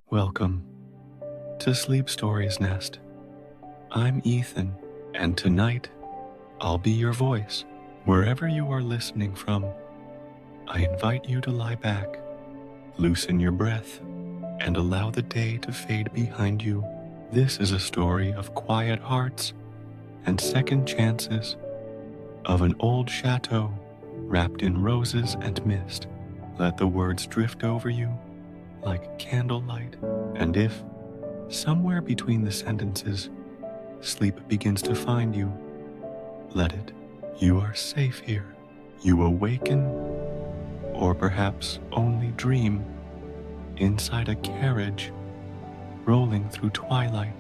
Welcome to Sleep Stories Nest. I'm Ethan, and tonight I'll be your voice. Wherever you are listening from, I invite you to lie back, loosen your breath, and allow the day to fade behind you. This is a story of quiet hearts and second chances, of an old chateau wrapped in roses and mist. Let the words drift over you like candlelight, and if, somewhere between the sentences, sleep begins to find you, let it. You are safe here. You awaken, or perhaps only dream, inside a carriage rolling through twilight.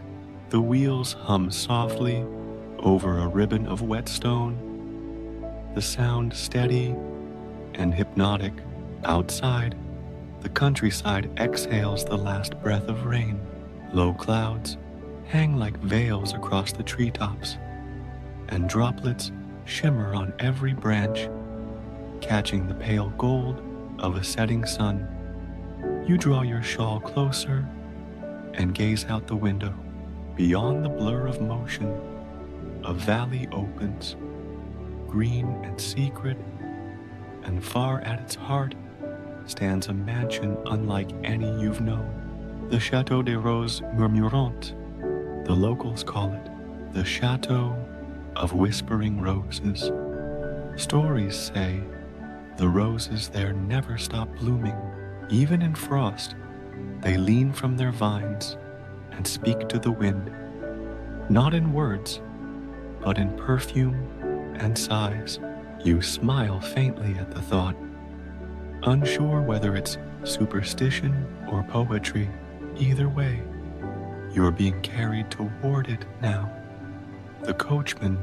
The wheels hum softly over a ribbon of whetstone, the sound steady and hypnotic. Outside, the countryside exhales the last breath of rain. Low clouds hang like veils across the treetops, and droplets shimmer on every branch, catching the pale gold of a setting sun. You draw your shawl closer and gaze out the window. Beyond the blur of motion, a valley opens, green and secret, and far at its heart stands a mansion unlike any you've known. The Château des Roses Murmurantes. The locals call it the Chateau of Whispering Roses. Stories say the roses there never stop blooming. Even in frost, they lean from their vines and speak to the wind, not in words, but in perfume and sighs. You smile faintly at the thought, unsure whether it's superstition or poetry. Either way, you're being carried toward it now. The coachman,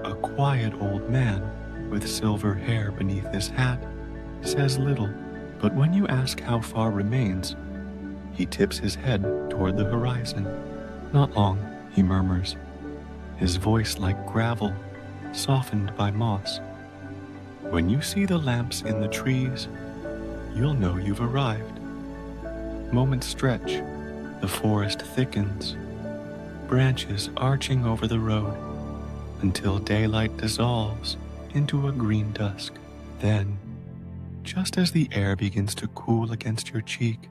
a quiet old man with silver hair beneath his hat, says little, but when you ask how far remains, he tips his head toward the horizon. Not long, he murmurs, his voice like gravel, softened by moss. When you see the lamps in the trees, you'll know you've arrived. Moments stretch, the forest thickens, branches arching over the road, until daylight dissolves into a green dusk. Then, just as the air begins to cool against your cheek,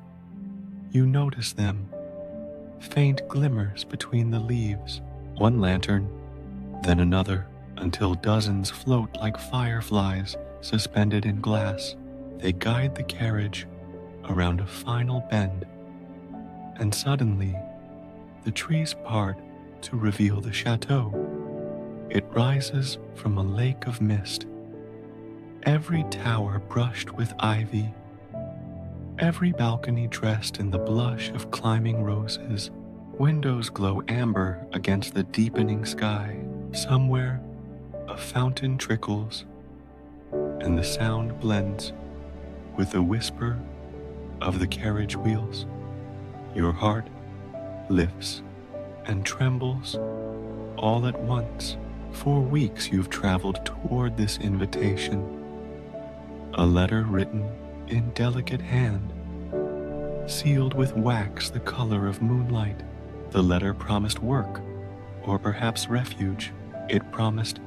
you notice them, faint glimmers between the leaves. One lantern, then another, until dozens float like fireflies suspended in glass. They guide the carriage around a final bend, and suddenly, the trees part to reveal the chateau. It rises from a lake of mist, every tower brushed with ivy, every balcony dressed in the blush of climbing roses. Windows glow amber against the deepening sky. Somewhere, a fountain trickles, and the sound blends with the whisper of the carriage wheels. Your heart lifts and trembles all at once. For weeks you've traveled toward this invitation, a letter written in delicate hand, sealed with wax the color of moonlight. The letter promised work, or perhaps refuge. It promised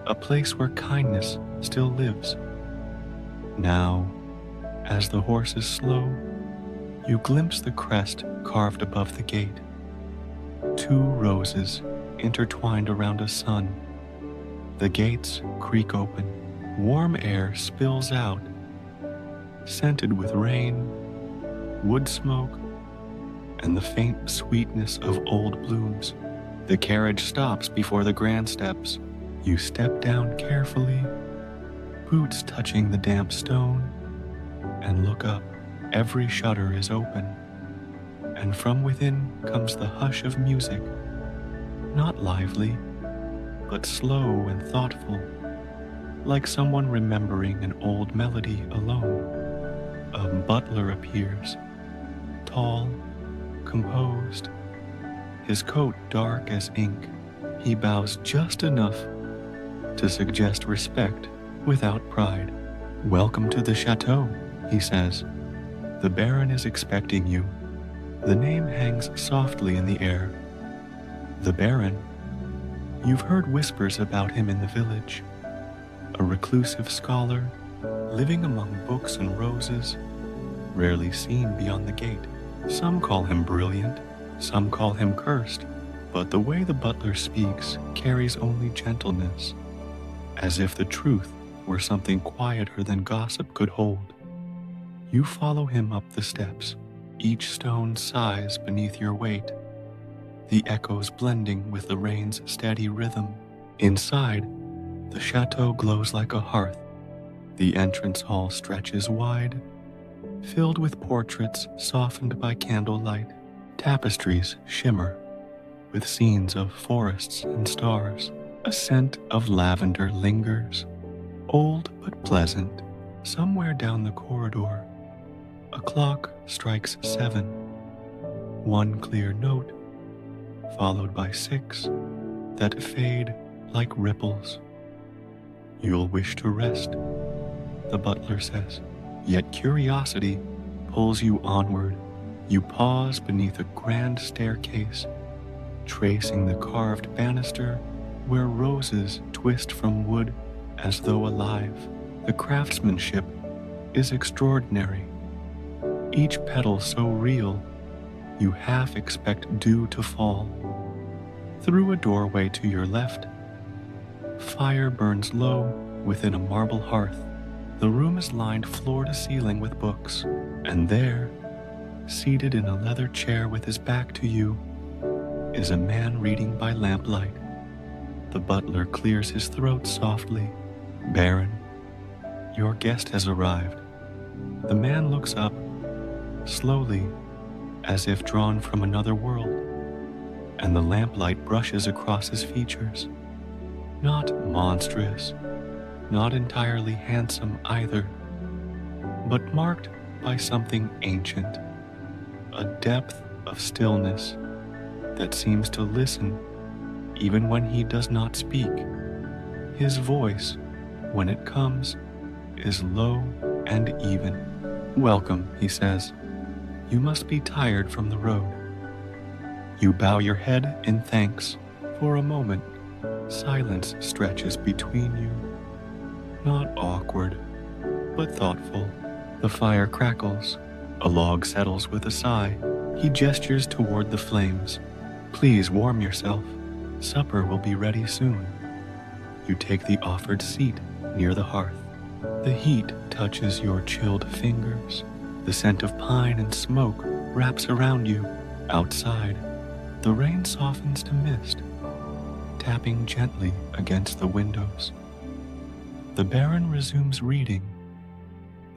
a place where kindness still lives. Now, as the horses slow, you glimpse the crest carved above the gate. Two roses intertwined around a sun. The gates creak open. Warm air spills out, scented with rain, wood smoke, and the faint sweetness of old blooms. The carriage stops before the grand steps. You step down carefully, boots touching the damp stone, and look up. Every shutter is open, and from within comes the hush of music, not lively, but slow and thoughtful, like someone remembering an old melody alone. A butler appears, tall, composed, his coat dark as ink. He bows just enough to suggest respect without pride. "Welcome to the chateau," he says. "The Baron is expecting you." The name hangs softly in the air. The Baron. You've heard whispers about him in the village. A reclusive scholar, living among books and roses, rarely seen beyond the gate. Some call him brilliant, some call him cursed, but the way the butler speaks carries only gentleness, as if the truth were something quieter than gossip could hold. You follow him up the steps. Each stone sighs beneath your weight, the echoes blending with the rain's steady rhythm. Inside, the chateau glows like a hearth. The entrance hall stretches wide, filled with portraits softened by candlelight. Tapestries shimmer with scenes of forests and stars. A scent of lavender lingers, old but pleasant. Somewhere down the corridor, a clock strikes 7. One clear note, followed by 6 that fade like ripples. "You'll wish to rest," the butler says. Yet curiosity pulls you onward. You pause beneath a grand staircase, tracing the carved banister where roses twist from wood as though alive. The craftsmanship is extraordinary. Each petal so real, you half expect dew to fall. Through a doorway to your left, fire burns low within a marble hearth. The room is lined floor to ceiling with books, and there, seated in a leather chair with his back to you, is a man reading by lamplight. The butler clears his throat softly. "Baron, your guest has arrived." The man looks up, slowly, as if drawn from another world, and the lamplight brushes across his features. Not monstrous, not entirely handsome either, but marked by something ancient, a depth of stillness that seems to listen even when he does not speak. His voice, when it comes, is low and even. "Welcome," he says. "You must be tired from the road." You bow your head in thanks. For a moment, silence stretches between you. Not awkward, but thoughtful. The fire crackles. A log settles with a sigh. He gestures toward the flames. "Please warm yourself. Supper will be ready soon." You take the offered seat near the hearth. The heat touches your chilled fingers. The scent of pine and smoke wraps around you. Outside, the rain softens to mist, tapping gently against the windows. The Baron resumes reading,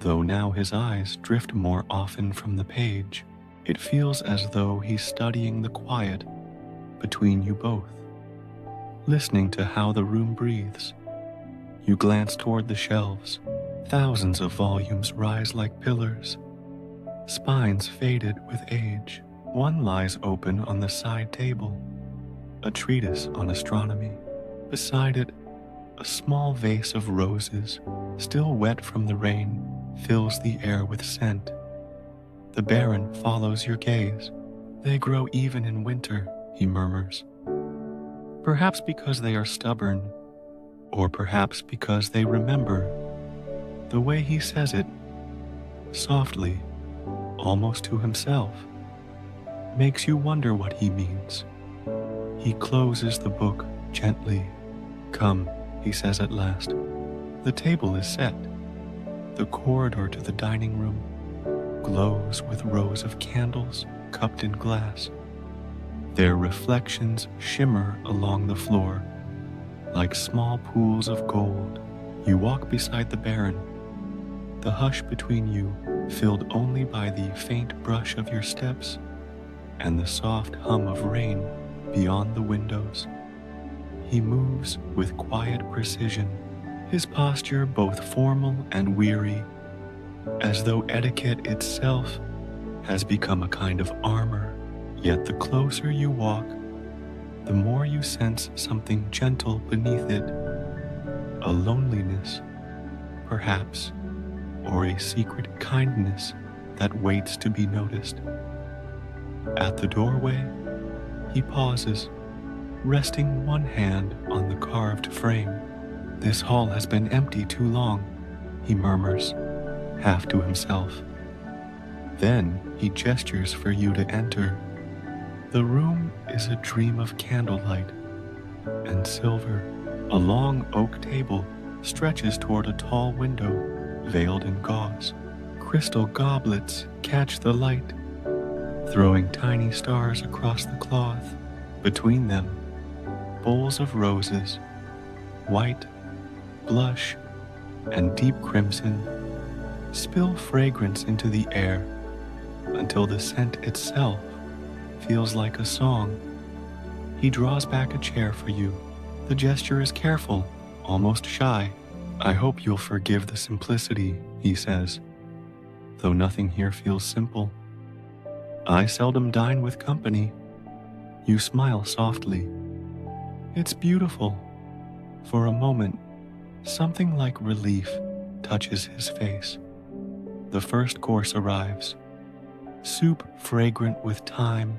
though now his eyes drift more often from the page. It feels as though he's studying the quiet between you both, listening to how the room breathes. You glance toward the shelves. Thousands of volumes rise like pillars, spines faded with age. One lies open on the side table, a treatise on astronomy. Beside it, a small vase of roses, still wet from the rain, fills the air with scent. The Baron follows your gaze. "They grow even in winter," he murmurs. Perhaps because they are stubborn, or perhaps because they remember. The way he says it, softly, almost to himself, makes you wonder what he means. He closes the book gently. "Come," he says at last. The table is set. The corridor to the dining room glows with rows of candles cupped in glass. Their reflections shimmer along the floor like small pools of gold. You walk beside the Baron, the hush between you filled only by the faint brush of your steps and the soft hum of rain beyond the windows. He moves with quiet precision, his posture both formal and weary, as though etiquette itself has become a kind of armor. Yet the closer you walk, the more you sense something gentle beneath it, a loneliness, perhaps, or a secret kindness that waits to be noticed. At the doorway, he pauses, resting one hand on the carved frame. "This hall has been empty too long," he murmurs, half to himself. Then he gestures for you to enter. The room is a dream of candlelight and silver. A long oak table stretches toward a tall window veiled in gauze. Crystal goblets catch the light, throwing tiny stars across the cloth. Between them, bowls of roses, white, blush, and deep crimson, spill fragrance into the air until the scent itself feels like a song. He draws back a chair for you. The gesture is careful, almost shy. "I hope you'll forgive the simplicity," he says, "though nothing here feels simple. I seldom dine with company." You smile softly. "It's beautiful." For a moment, something like relief touches his face. The first course arrives. Soup fragrant with thyme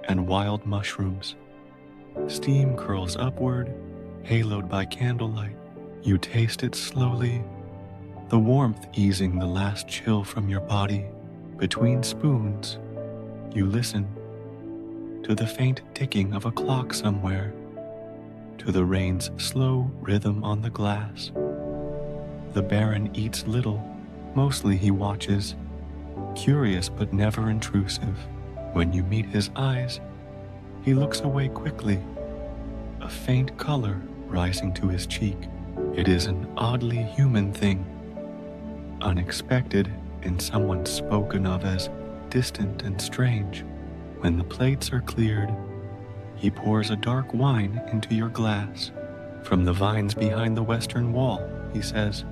and wild mushrooms. Steam curls upward, haloed by candlelight. You taste it slowly, the warmth easing the last chill from your body. Between spoons, you listen to the faint ticking of a clock somewhere, to the rain's slow rhythm on the glass. The Baron eats little, mostly he watches, curious but never intrusive. When you meet his eyes, he looks away quickly, a faint color rising to his cheek. It is an oddly human thing, unexpected in someone spoken of as distant and strange. When the plates are cleared, he pours a dark wine into your glass. "From the vines behind the western wall," he says.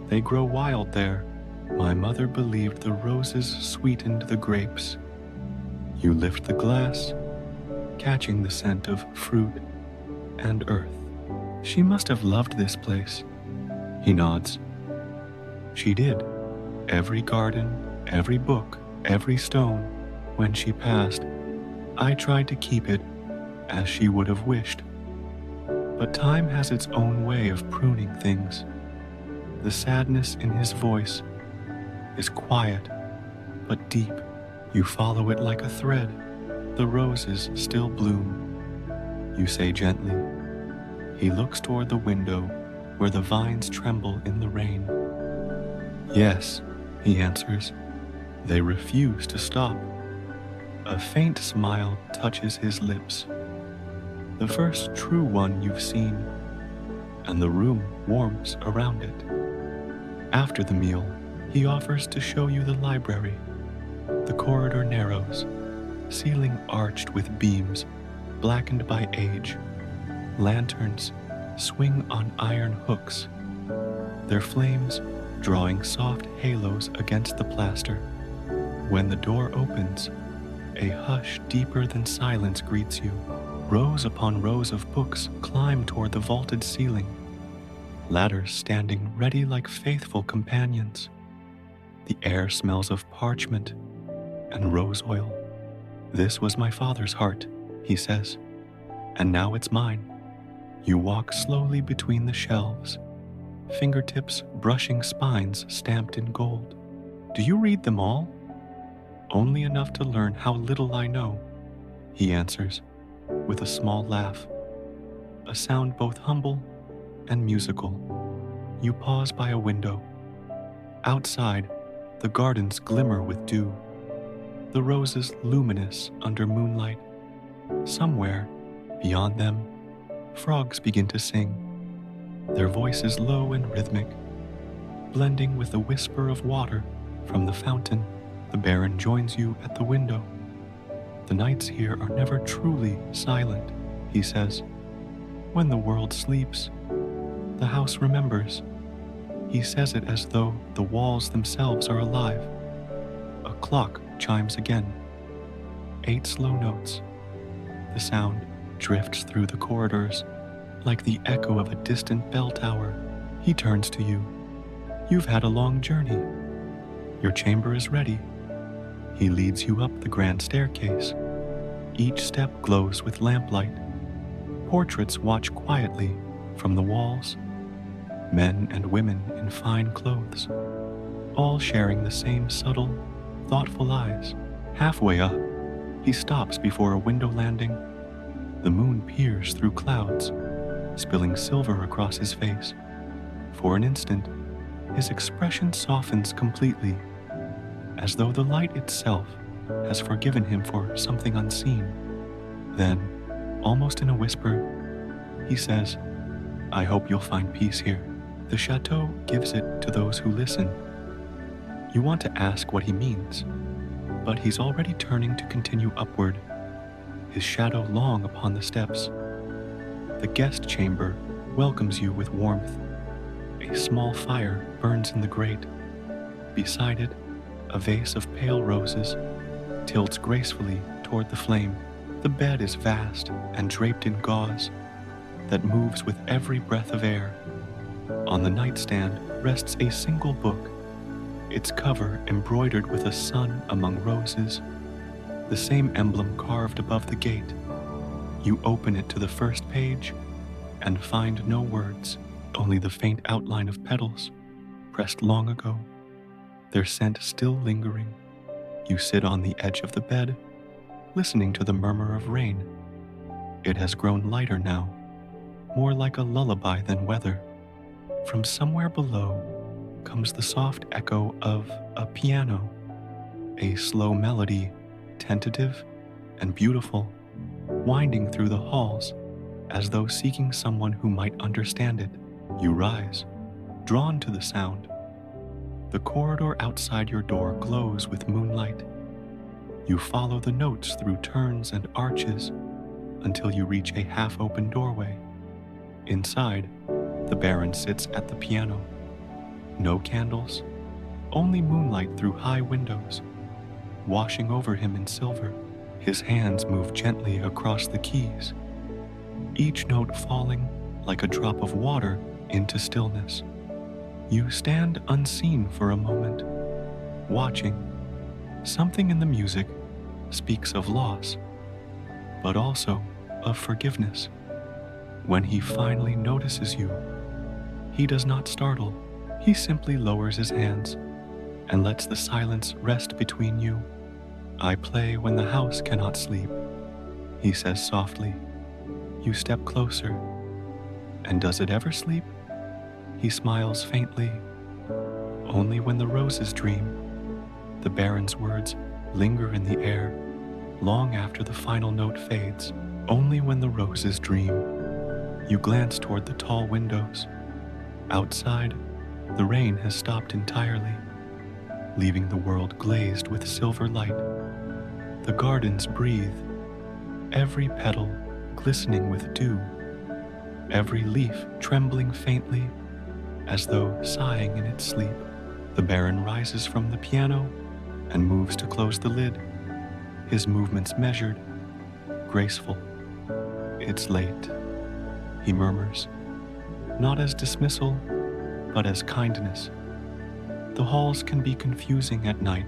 "They grow wild there. My mother believed the roses sweetened the grapes." You lift the glass, catching the scent of fruit and earth. "She must have loved this place." He nods. "She did. Every garden, every book, every stone. When she passed, I tried to keep it as she would have wished. But time has its own way of pruning things." The sadness in his voice is quiet but deep. You follow it like a thread. The roses still bloom. You say gently. He looks toward the window where the vines tremble in the rain. "Yes," he answers. "They refuse to stop." A faint smile touches his lips. The first true one you've seen, and the room warms around it. After the meal, he offers to show you the library. The corridor narrows, ceiling arched with beams, blackened by age. Lanterns swing on iron hooks, their flames drawing soft halos against the plaster. When the door opens, a hush deeper than silence greets you. Rows upon rows of books climb toward the vaulted ceiling, ladders standing ready like faithful companions. The air smells of parchment and rose oil. "This was my father's heart," he says, "and now it's mine." You walk slowly between the shelves, fingertips brushing spines stamped in gold. "Do you read them all?" "Only enough to learn how little I know," he answers, with a small laugh, a sound both humble and musical. You pause by a window. Outside, the gardens glimmer with dew, the roses luminous under moonlight. Somewhere, beyond them, frogs begin to sing, their voices low and rhythmic, blending with the whisper of water from the fountain. The Baron joins you at the window. "The nights here are never truly silent," he says. "When the world sleeps, the house remembers." He says it as though the walls themselves are alive. A clock chimes again. 8 slow notes. The sound drifts through the corridors like the echo of a distant bell tower. He turns to you. You've had a long journey. Your chamber is ready. He leads you up the grand staircase. Each step glows with lamplight. Portraits watch quietly from the walls. Men and women in fine clothes, all sharing the same subtle, thoughtful eyes. Halfway up, he stops before a window landing. The moon peers through clouds, spilling silver across his face. For an instant, his expression softens completely, as though the light itself has forgiven him for something unseen. Then, almost in a whisper, he says, "I hope you'll find peace here." The chateau gives it to those who listen. You want to ask what he means, but he's already turning to continue upward, his shadow long upon the steps. The guest chamber welcomes you with warmth. A small fire burns in the grate. Beside it, a vase of pale roses tilts gracefully toward the flame. The bed is vast and draped in gauze that moves with every breath of air. On the nightstand rests a single book, its cover embroidered with a sun among roses, the same emblem carved above the gate. You open it to the first page and find no words, only the faint outline of petals, pressed long ago, their scent still lingering. You sit on the edge of the bed, listening to the murmur of rain. It has grown lighter now, more like a lullaby than weather. From somewhere below comes the soft echo of a piano, a slow melody, tentative and beautiful, winding through the halls as though seeking someone who might understand it. You rise, drawn to the sound. The corridor outside your door glows with moonlight. You follow the notes through turns and arches until you reach a half-open doorway. Inside, the Baron sits at the piano. No candles, only moonlight through high windows, washing over him in silver. His hands move gently across the keys, each note falling like a drop of water into stillness. You stand unseen for a moment, watching. Something in the music speaks of loss, but also of forgiveness. When he finally notices you, he does not startle. He simply lowers his hands and lets the silence rest between you. "I play when the house cannot sleep," he says softly. You step closer. "And does it ever sleep?" He smiles faintly. "Only when the roses dream." The Baron's words linger in the air long after the final note fades. "Only when the roses dream." You glance toward the tall windows. Outside, the rain has stopped entirely, leaving the world glazed with silver light. The gardens breathe, every petal glistening with dew, every leaf trembling faintly as though sighing in its sleep. The Baron rises from the piano and moves to close the lid, his movements measured, graceful. "It's late," he murmurs, not as dismissal, but as kindness. "The halls can be confusing at night.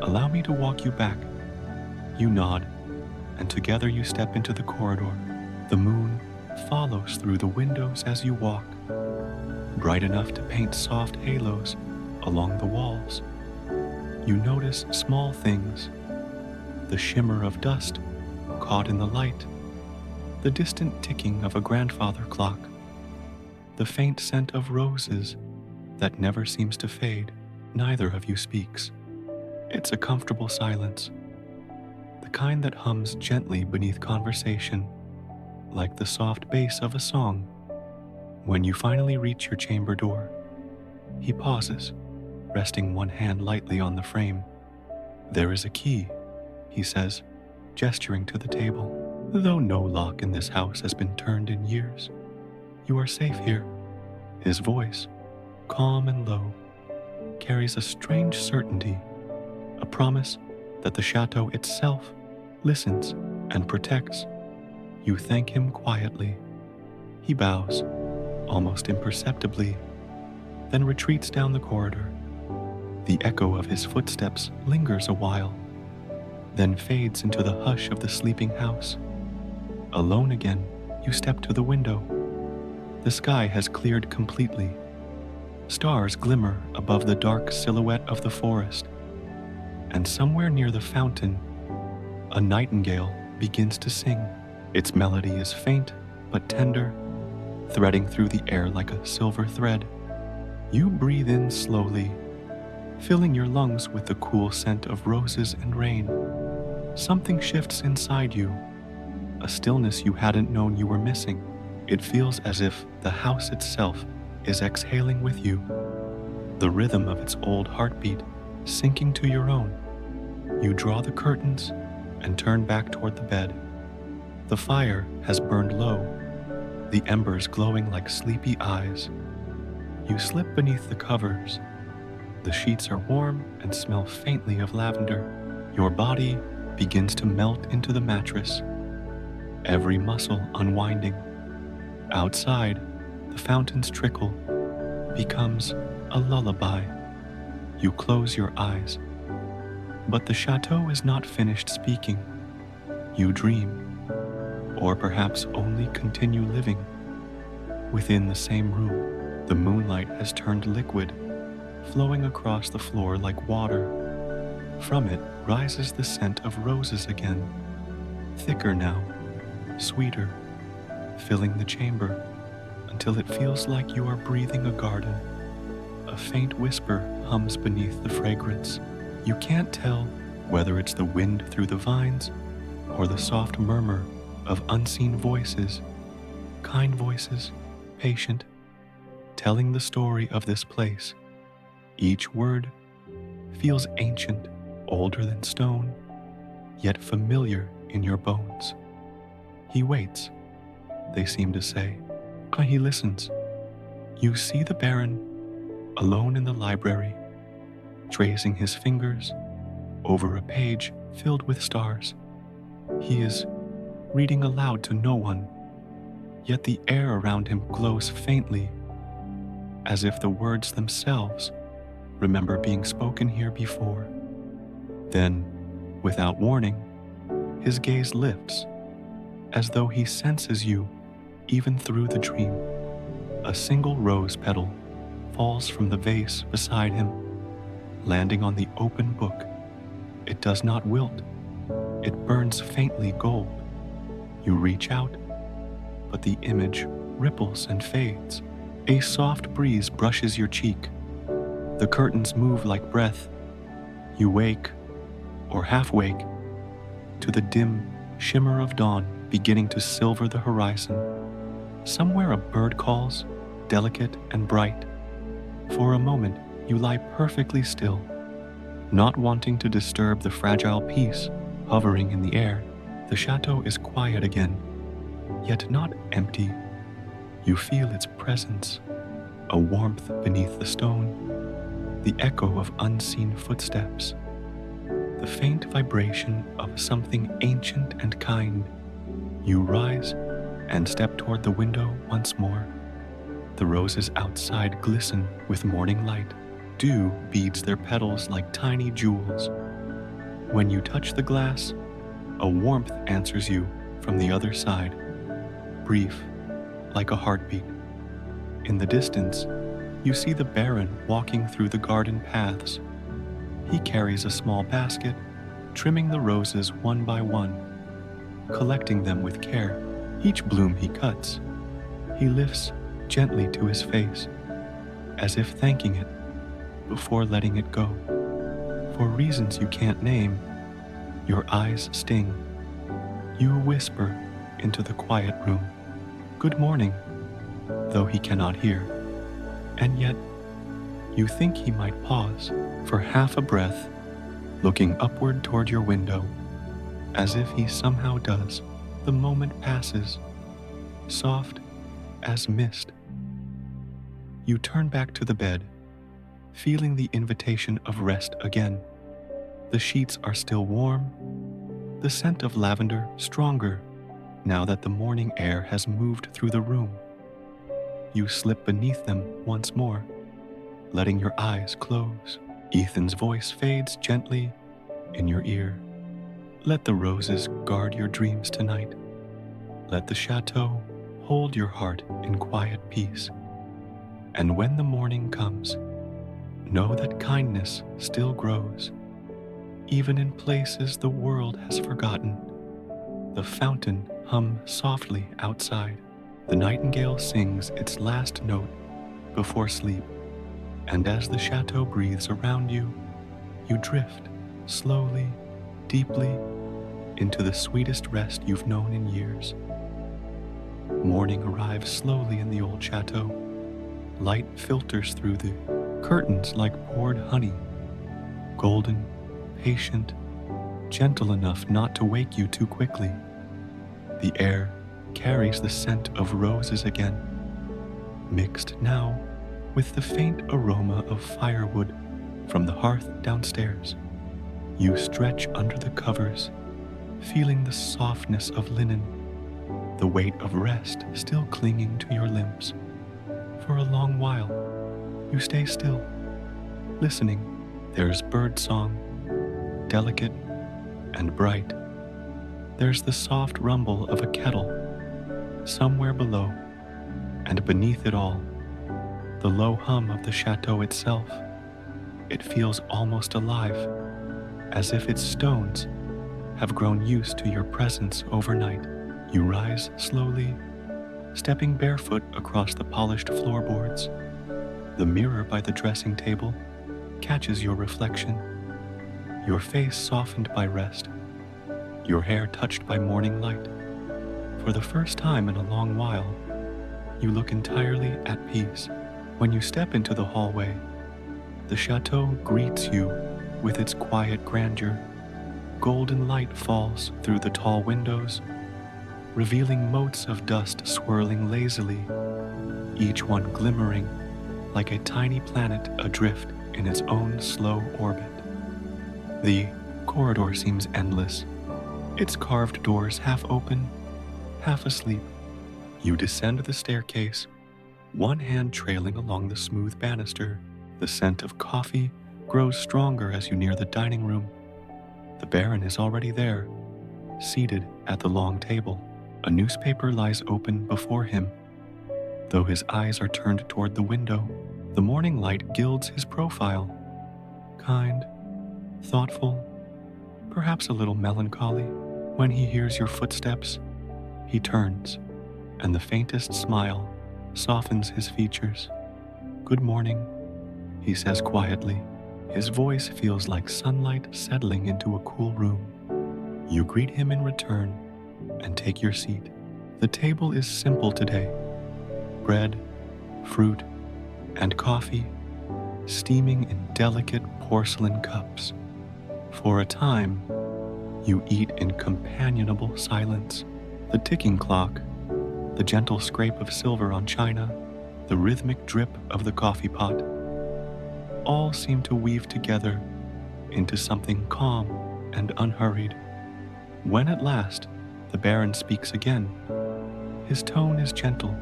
Allow me to walk you back." You nod, and together you step into the corridor. The moon follows through the windows as you walk, bright enough to paint soft halos along the walls. You notice small things, the shimmer of dust caught in the light, the distant ticking of a grandfather clock, the faint scent of roses that never seems to fade. Neither of you speaks. It's a comfortable silence, the kind that hums gently beneath conversation, like the soft bass of a song. When you finally reach your chamber door, he pauses, resting one hand lightly on the frame. "There is a key," he says, gesturing to the table. "Though no lock in this house has been turned in years, you are safe here." His voice, calm and low, carries a strange certainty, a promise that the chateau itself listens and protects. You thank him quietly. He bows, almost imperceptibly, then retreats down the corridor. The echo of his footsteps lingers a while, then fades into the hush of the sleeping house. Alone again, you step to the window. The sky has cleared completely. Stars glimmer above the dark silhouette of the forest, and somewhere near the fountain, a nightingale begins to sing. Its melody is faint but tender, threading through the air like a silver thread. You breathe in slowly, filling your lungs with the cool scent of roses and rain. Something shifts inside you, a stillness you hadn't known you were missing. It feels as if the house itself is exhaling with you, the rhythm of its old heartbeat sinking to your own. You draw the curtains and turn back toward the bed. The fire has burned low, the embers glowing like sleepy eyes. You slip beneath the covers. The sheets are warm and smell faintly of lavender. Your body begins to melt into the mattress, every muscle unwinding. Outside, the fountain's trickle becomes a lullaby. You close your eyes, but the chateau is not finished speaking. You dream, or perhaps only continue living. Within the same room, the moonlight has turned liquid, flowing across the floor like water. From it rises the scent of roses again, thicker now, sweeter, filling the chamber until it feels like you are breathing a garden. A faint whisper hums beneath the fragrance. You can't tell whether it's the wind through the vines or the soft murmur of unseen voices, kind voices, patient, telling the story of this place. Each word feels ancient, older than stone, yet familiar in your bones. He waits, they seem to say. He listens. You see the Baron, alone in the library, tracing his fingers over a page filled with stars. He is reading aloud to no one, yet the air around him glows faintly, as if the words themselves remember being spoken here before. Then, without warning, his gaze lifts, as though he senses you even through the dream. A single rose petal falls from the vase beside him, landing on the open book. It does not wilt. It burns faintly gold. You reach out, but the image ripples and fades. A soft breeze brushes your cheek. The curtains move like breath. You wake, or half-wake, to the dim shimmer of dawn beginning to silver the horizon. Somewhere a bird calls, delicate and bright. For a moment, you lie perfectly still, not wanting to disturb the fragile peace hovering in the air. The chateau is quiet again, yet not empty. You feel its presence, a warmth beneath the stone, the echo of unseen footsteps, the faint vibration of something ancient and kind. You rise and step toward the window once more. The roses outside glisten with morning light. Dew beads their petals like tiny jewels. When you touch the glass, a warmth answers you from the other side, brief, like a heartbeat. In the distance, you see the Baron walking through the garden paths. He carries a small basket, trimming the roses one by one, collecting them with care. Each bloom he cuts, he lifts gently to his face, as if thanking it before letting it go. For reasons you can't name, your eyes sting. You whisper into the quiet room, "Good morning," though he cannot hear. And yet, you think he might pause for half a breath, looking upward toward your window, as if he somehow does. The moment passes, soft as mist. You turn back to the bed, feeling the invitation of rest again. The sheets are still warm, the scent of lavender stronger now that the morning air has moved through the room. you slip beneath them once more, letting your eyes close. Ethan's voice fades gently in your ear. Let the roses guard your dreams tonight. Let the chateau hold your heart in quiet peace. And when the morning comes, know that kindness still grows, even in places the world has forgotten. The fountain hums softly outside. The nightingale sings its last note before sleep. And as the chateau breathes around you, you drift slowly, deeply into the sweetest rest you've known in years. Morning arrives slowly in the old chateau. Light filters through the curtains like poured honey, golden, patient, gentle enough not to wake you too quickly. The air carries the scent of roses again, mixed now with the faint aroma of firewood from the hearth downstairs. You stretch under the covers, feeling the softness of linen, the weight of rest still clinging to your limbs. For a long while, you stay still, listening. There's bird song, delicate and bright. There's the soft rumble of a kettle somewhere below, and beneath it all, the low hum of the chateau itself. It feels almost alive, as if its stones have grown used to your presence overnight. You rise slowly, stepping barefoot across the polished floorboards. The mirror by the dressing table catches your reflection, your face softened by rest, your hair touched by morning light. For the first time in a long while, you look entirely at peace. When you step into the hallway, the chateau greets you with its quiet grandeur. Golden light falls through the tall windows, revealing motes of dust swirling lazily, each one glimmering like a tiny planet adrift in its own slow orbit. The corridor seems endless, its carved doors half open, half asleep. You descend the staircase, one hand trailing along the smooth banister. The scent of coffee grows stronger as you near the dining room. The Baron is already there, seated at the long table. A newspaper lies open before him. Though his eyes are turned toward the window, the morning light gilds his profile. Kind, thoughtful, perhaps a little melancholy. When he hears your footsteps, he turns, and the faintest smile softens his features. "Good morning," he says quietly. His voice feels like sunlight settling into a cool room. You greet him in return and take your seat. The table is simple today. Bread, fruit, and coffee steaming in delicate porcelain cups. For a time, you eat in companionable silence. The ticking clock, the gentle scrape of silver on china, the rhythmic drip of the coffee pot, all seem to weave together into something calm and unhurried. When at last the Baron speaks again, his tone is gentle,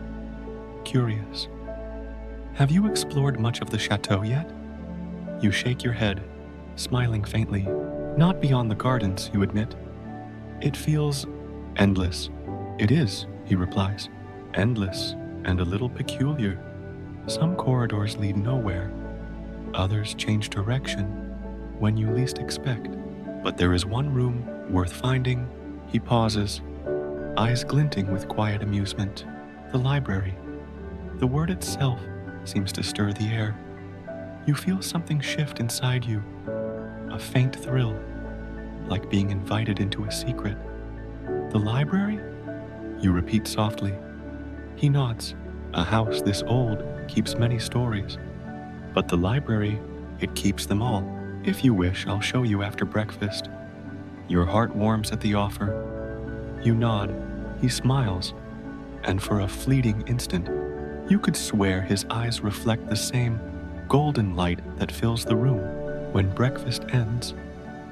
curious. "Have you explored much of the chateau yet?" You shake your head, smiling faintly. "Not beyond the gardens," you admit. "It feels endless." "It is," he replies. "Endless and a little peculiar. Some corridors lead nowhere. Others change direction when you least expect. But there is one room worth finding." He pauses, eyes glinting with quiet amusement. "The library." The word itself seems to stir the air. You feel something shift inside you, a faint thrill, like being invited into a secret. "The library?" you repeat softly. He nods. "A house this old keeps many stories, but the library, it keeps them all. If you wish, I'll show you after breakfast." Your heart warms at the offer. You nod. He smiles, and for a fleeting instant, you could swear his eyes reflect the same golden light that fills the room. When breakfast ends,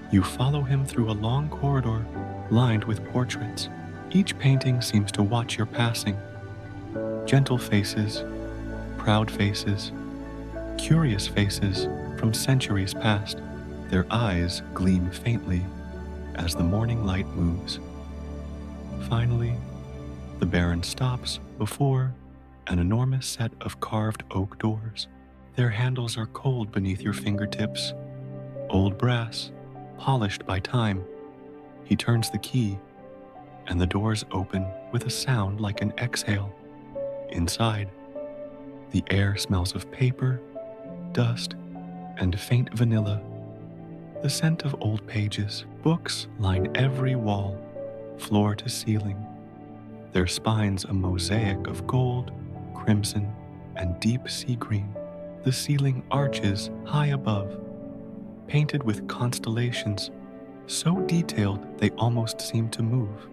you follow him through a long corridor lined with portraits. Each painting seems to watch your passing. Gentle faces, proud faces, curious faces from centuries past. Their eyes gleam faintly as the morning light moves. Finally, the Baron stops before an enormous set of carved oak doors. Their handles are cold beneath your fingertips, old brass, polished by time. He turns the key, and the doors open with a sound like an exhale. Inside, the air smells of paper, dust, and faint vanilla. The scent of old pages. Books line every wall, floor to ceiling, their spines a mosaic of gold, crimson, and deep sea green. The ceiling arches high above, painted with constellations so detailed they almost seem to move.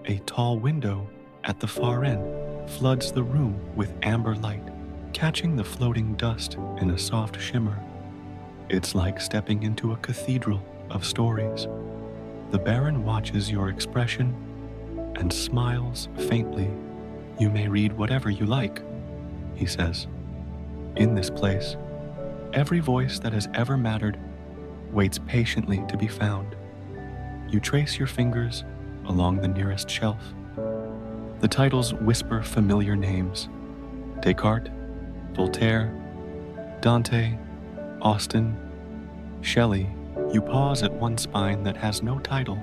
A tall window at the far end floods the room with amber light, catching the floating dust in a soft shimmer. It's like stepping into a cathedral of stories. The Baron watches your expression and smiles faintly. "You may read whatever you like," he says. "In this place, every voice that has ever mattered waits patiently to be found." You trace your fingers along the nearest shelf. The titles whisper familiar names: Descartes, Voltaire, Dante, Austen, Shelley. You pause at one spine that has no title,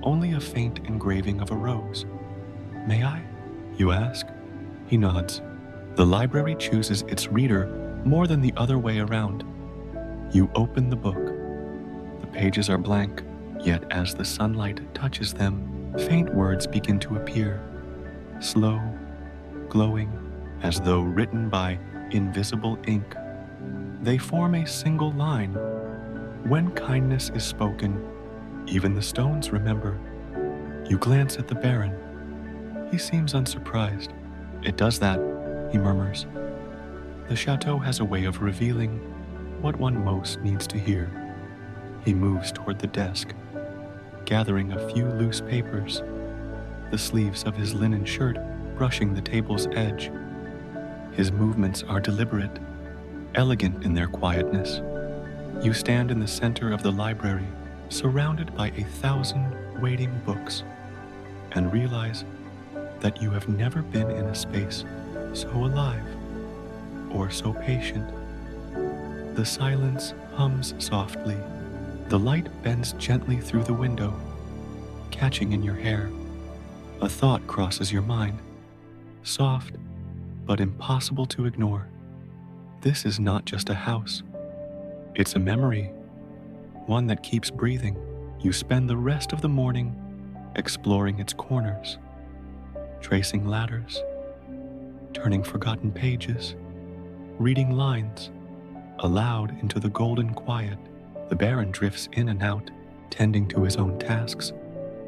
only a faint engraving of a rose. "May I?" you ask. He nods. The library chooses its reader more than the other way around. You open the book. The pages are blank, yet as the sunlight touches them, faint words begin to appear, slow, glowing, as though written by invisible ink. They form a single line. "When kindness is spoken, even the stones remember." You glance at the Baron. He seems unsurprised. "It does that," he murmurs. The chateau has a way of revealing what one most needs to hear. He moves toward the desk, gathering a few loose papers, the sleeves of his linen shirt brushing the table's edge. His movements are deliberate, elegant in their quietness. You stand in the center of the library, surrounded by 1,000 waiting books, and realize that you have never been in a space so alive or so patient. The silence hums softly. The light bends gently through the window, catching in your hair. A thought crosses your mind, soft but impossible to ignore. This is not just a house. It's a memory, one that keeps breathing. You spend the rest of the morning exploring its corners, tracing ladders, turning forgotten pages, reading lines aloud into the golden quiet. The Baron drifts in and out, tending to his own tasks,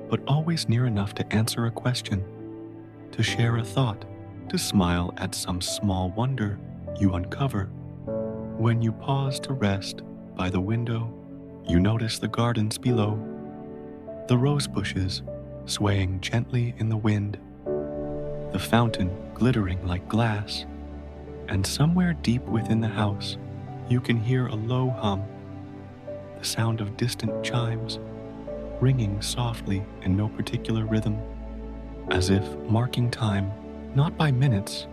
but always near enough to answer a question, to share a thought, to smile at some small wonder you uncover. When you pause to rest by the window, you notice the gardens below, the rose bushes swaying gently in the wind, the fountain glittering like glass, and somewhere deep within the house, you can hear a low hum, the sound of distant chimes, ringing softly in no particular rhythm, as if marking time not by minutes,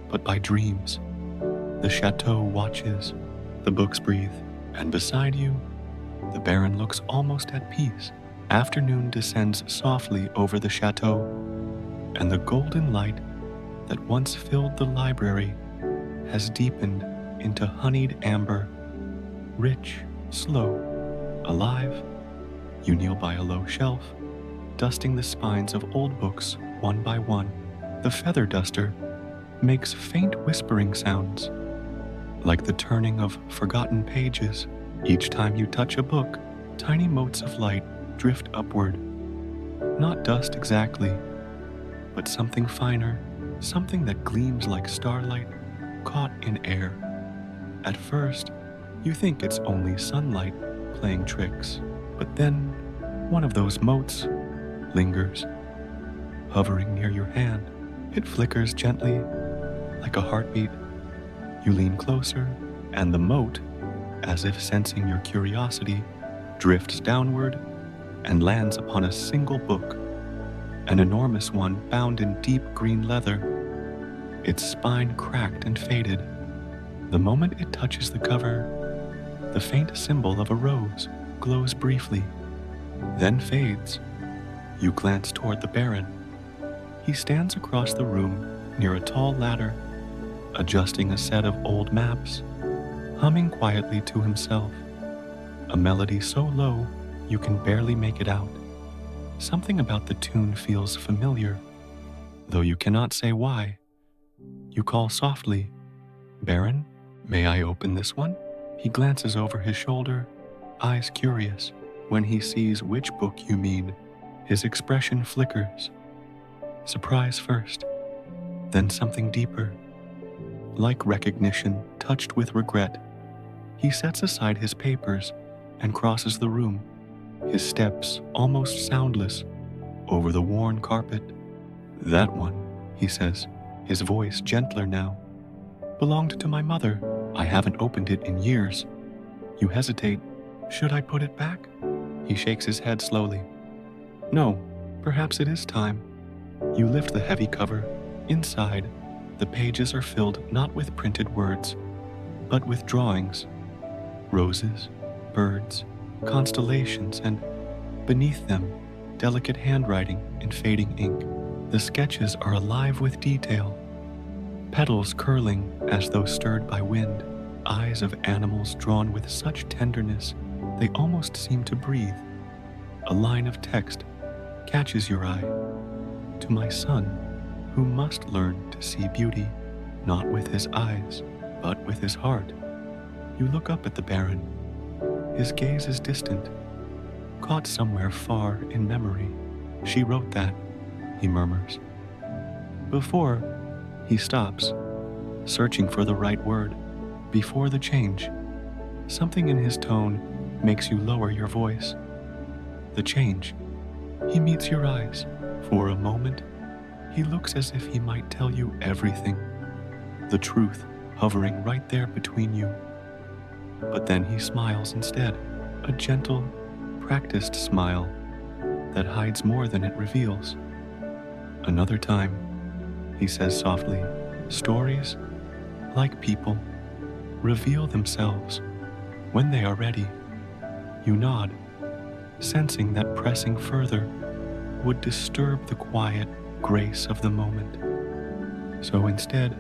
but by dreams. The chateau watches, the books breathe, and beside you, the Baron looks almost at peace. Afternoon descends softly over the chateau, and the golden light that once filled the library has deepened into honeyed amber, rich, slow, alive. You kneel by a low shelf, dusting the spines of old books one by one. The feather duster makes faint whispering sounds, like the turning of forgotten pages. Each time you touch a book, tiny motes of light drift upward. Not dust exactly, but something finer, something that gleams like starlight caught in air. At first, you think it's only sunlight playing tricks, but then one of those motes lingers, hovering near your hand. It flickers gently, like a heartbeat, You lean closer, and the moat, as if sensing your curiosity, drifts downward and lands upon a single book, an enormous one bound in deep green leather, its spine cracked and faded. The moment it touches the cover, the faint symbol of a rose glows briefly, then fades. You glance toward the Baron. He stands across the room near a tall ladder, adjusting a set of old maps, humming quietly to himself, a melody so low you can barely make it out. Something about the tune feels familiar, though you cannot say why. You call softly, "Baron, may I open this one?" He glances over his shoulder, eyes curious. When he sees which book you mean, his expression flickers. Surprise first, then something deeper. Like recognition touched with regret, he sets aside his papers and crosses the room, his steps almost soundless over the worn carpet. "That one," he says, his voice gentler now, "belonged to my mother. I haven't opened it in years." You hesitate. "Should I put it back?" He shakes his head slowly. "No, perhaps it is time." You lift the heavy cover. Inside, the pages are filled not with printed words, but with drawings. Roses, birds, constellations, and beneath them, delicate handwriting in fading ink. The sketches are alive with detail, petals curling as though stirred by wind, eyes of animals drawn with such tenderness they almost seem to breathe. A line of text catches your eye. "To my son, who must learn to see beauty, not with his eyes, but with his heart." You look up at the Baron. His gaze is distant, caught somewhere far in memory. "She wrote that," he murmurs. Before, he stops, searching for the right word. Before the change, something in his tone makes you lower your voice. The change. He meets your eyes. For a moment, he looks as if he might tell you everything, the truth hovering right there between you. But then he smiles instead, a gentle, practiced smile that hides more than it reveals. "Another time," he says softly, "stories, like people, reveal themselves when they are ready." You nod, sensing that pressing further would disturb the quiet grace of the moment. So instead,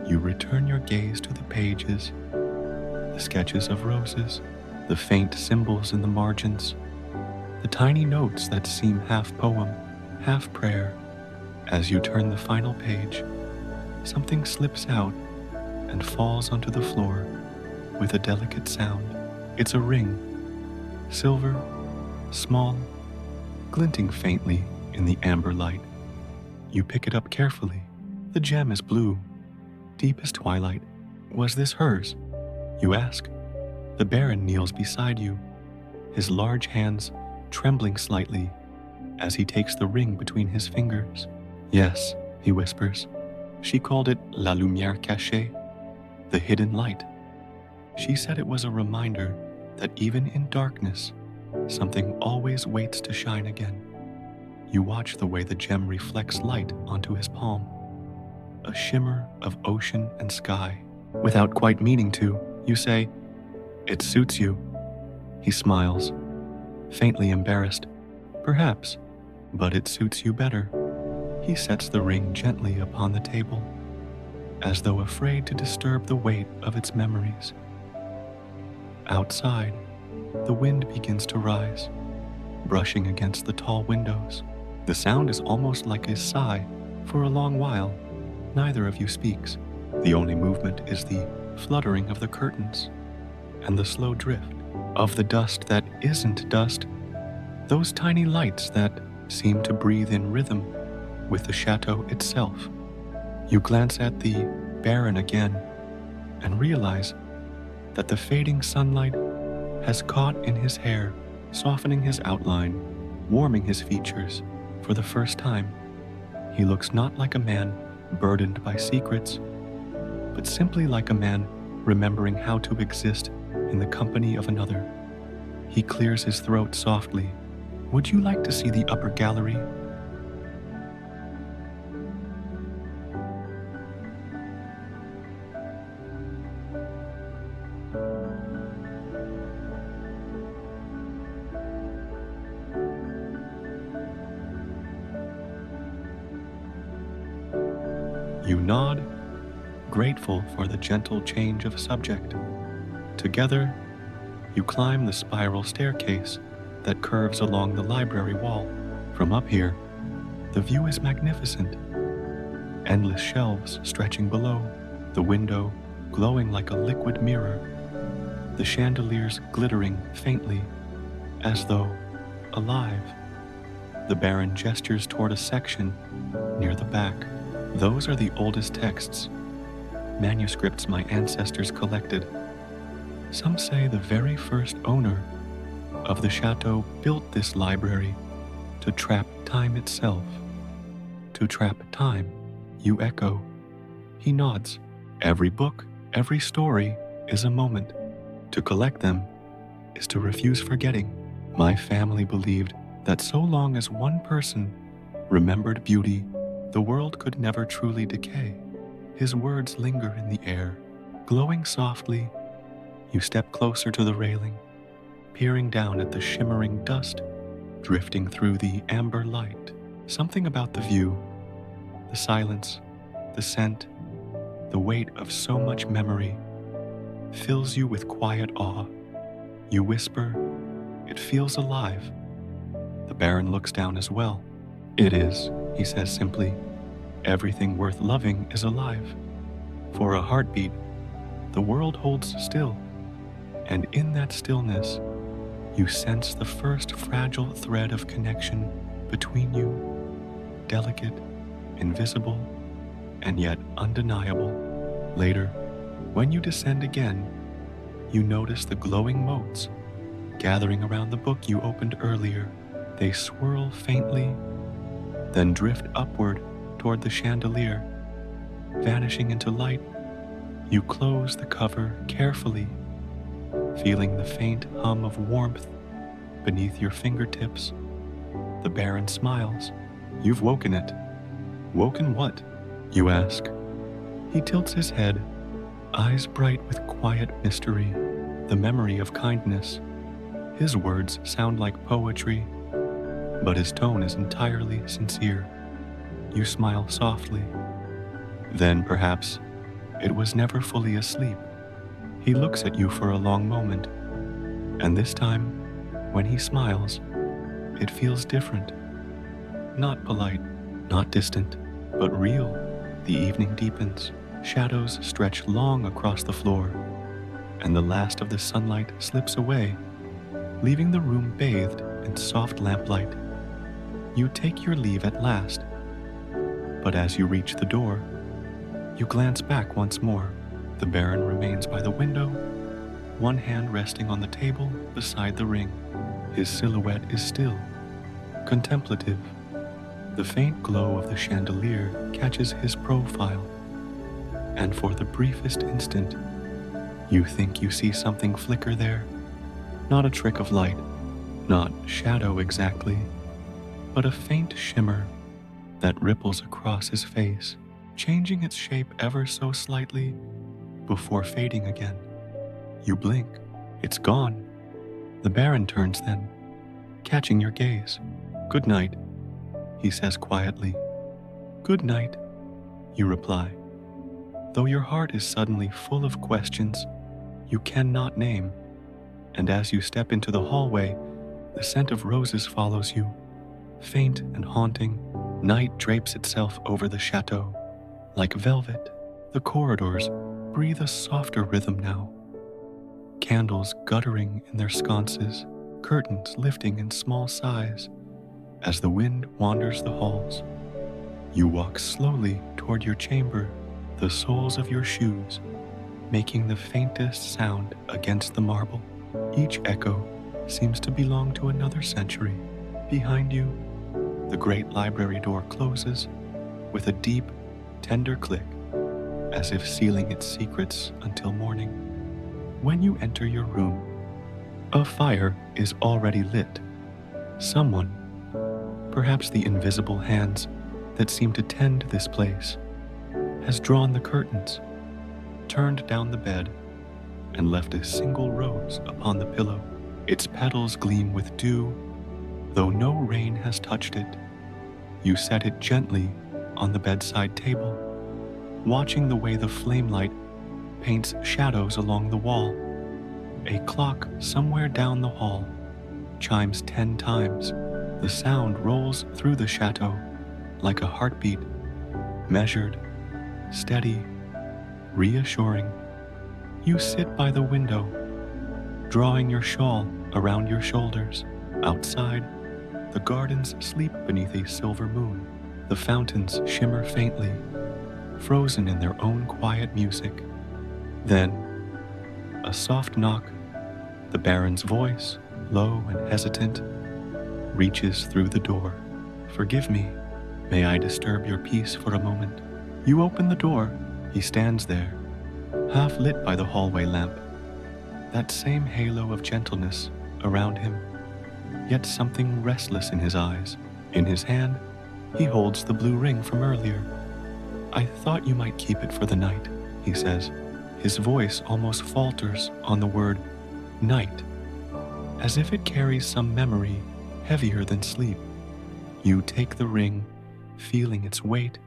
you return your gaze to the pages, the sketches of roses, the faint symbols in the margins, the tiny notes that seem half poem, half prayer. As you turn the final page, something slips out and falls onto the floor with a delicate sound. It's a ring, silver, small, glinting faintly in the amber light. You pick it up carefully. The gem is blue, deep as twilight. "Was this hers?" you ask. The Baron kneels beside you, his large hands trembling slightly as he takes the ring between his fingers. "Yes," he whispers. "She called it la lumière cachée, the hidden light. She said it was a reminder that even in darkness, something always waits to shine again." You watch the way the gem reflects light onto his palm, a shimmer of ocean and sky. Without quite meaning to, you say, "It suits you." He smiles, faintly embarrassed. "Perhaps, but it suits you better." He sets the ring gently upon the table, as though afraid to disturb the weight of its memories. Outside, the wind begins to rise, brushing against the tall windows. The sound is almost like a sigh. For a long while, neither of you speaks. The only movement is the fluttering of the curtains and the slow drift of the dust that isn't dust, those tiny lights that seem to breathe in rhythm with the chateau itself. You glance at the Baron again and realize that the fading sunlight has caught in his hair, softening his outline, warming his features. For the first time, he looks not like a man burdened by secrets, but simply like a man remembering how to exist in the company of another. He clears his throat softly. Would you like to see the upper gallery? You nod, grateful for the gentle change of subject. Together, you climb the spiral staircase that curves along the library wall. From up here, the view is magnificent. Endless shelves stretching below, the window glowing like a liquid mirror, the chandeliers glittering faintly, as though alive. The Baron gestures toward a section near the back. Those are the oldest texts, manuscripts my ancestors collected. Some say the very first owner of the chateau built this library to trap time itself. To trap time, you echo. He nods. Every book, every story is a moment. To collect them is to refuse forgetting. My family believed that so long as one person remembered beauty, the world could never truly decay. His words linger in the air, glowing softly. You step closer to the railing, peering down at the shimmering dust drifting through the amber light. Something about the view, the silence, the scent, the weight of so much memory fills you with quiet awe. You whisper, "It feels alive." The Baron looks down as well. "It is," he says simply. "Everything worth loving is alive. For a heartbeat, the world holds still. And in that stillness, you sense the first fragile thread of connection between you, delicate, invisible, and yet undeniable. Later, when you descend again, you notice the glowing motes gathering around the book you opened earlier. They swirl faintly, then drift upward toward the chandelier, vanishing into light. You close the cover carefully, feeling the faint hum of warmth beneath your fingertips. The Baron smiles. "You've woken it." "Woken what?" you ask. He tilts his head, eyes bright with quiet mystery, the memory of kindness. His words sound like poetry, but his tone is entirely sincere. You smile softly. "Then perhaps it was never fully asleep." He looks at you for a long moment, and this time, when he smiles, it feels different. Not polite, not distant, but real. The evening deepens. Shadows stretch long across the floor, and the last of the sunlight slips away, leaving the room bathed in soft lamplight. You take your leave at last, but as you reach the door, you glance back once more. The Baron remains by the window, one hand resting on the table beside the ring. His silhouette is still, contemplative. The faint glow of the chandelier catches his profile, and for the briefest instant, you think you see something flicker there. Not a trick of light, not shadow exactly, but a faint shimmer that ripples across his face, changing its shape ever so slightly before fading again. You blink. It's gone. The Baron turns then, catching your gaze. "Good night," he says quietly. "Good night," you reply, though your heart is suddenly full of questions you cannot name. And as you step into the hallway, the scent of roses follows you, faint and haunting. Night drapes itself over the chateau like velvet. The corridors breathe a softer rhythm now, candles guttering in their sconces, curtains lifting in small sighs as the wind wanders the halls. You walk slowly toward your chamber, the soles of your shoes making the faintest sound against the marble. Each echo seems to belong to another century. Behind you, the great library door closes with a deep, tender click. as if sealing its secrets until morning. When you enter your room, a fire is already lit. Someone, perhaps the invisible hands that seem to tend this place, has drawn the curtains, turned down the bed, and left a single rose upon the pillow. Its petals gleam with dew, though no rain has touched it. You set it gently on the bedside table, watching the way the flame light paints shadows along the wall. A clock somewhere down the hall chimes 10 times. The sound rolls through the chateau like a heartbeat, measured, steady, reassuring. You sit by the window, drawing your shawl around your shoulders. Outside, the gardens sleep beneath a silver moon. The fountains shimmer faintly, frozen in their own quiet music. Then, a soft knock, the Baron's voice, low and hesitant, reaches through the door. "Forgive me, may I disturb your peace for a moment?" You open the door. He stands there, half lit by the hallway lamp. That same halo of gentleness around him, yet something restless in his eyes. In his hand, he holds the blue ring from earlier. "I thought you might keep it for the night," he says. His voice almost falters on the word night, as if it carries some memory heavier than sleep. You take the ring, feeling its weight,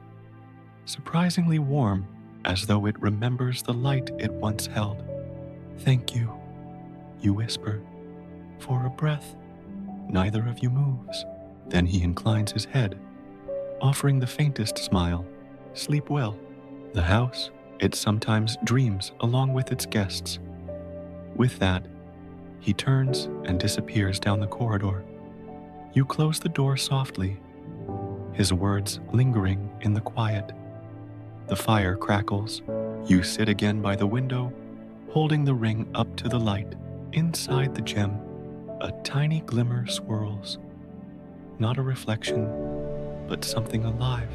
surprisingly warm, as though it remembers the light it once held. "Thank you," you whisper. For a breath, neither of you moves. Then he inclines his head, offering the faintest smile. "Sleep well." The house, it sometimes dreams along with its guests. With that, he turns and disappears down the corridor. You close the door softly, his words lingering in the quiet. The fire crackles. You sit again by the window, holding the ring up to the light. Inside the gem, a tiny glimmer swirls. Not a reflection, but something alive,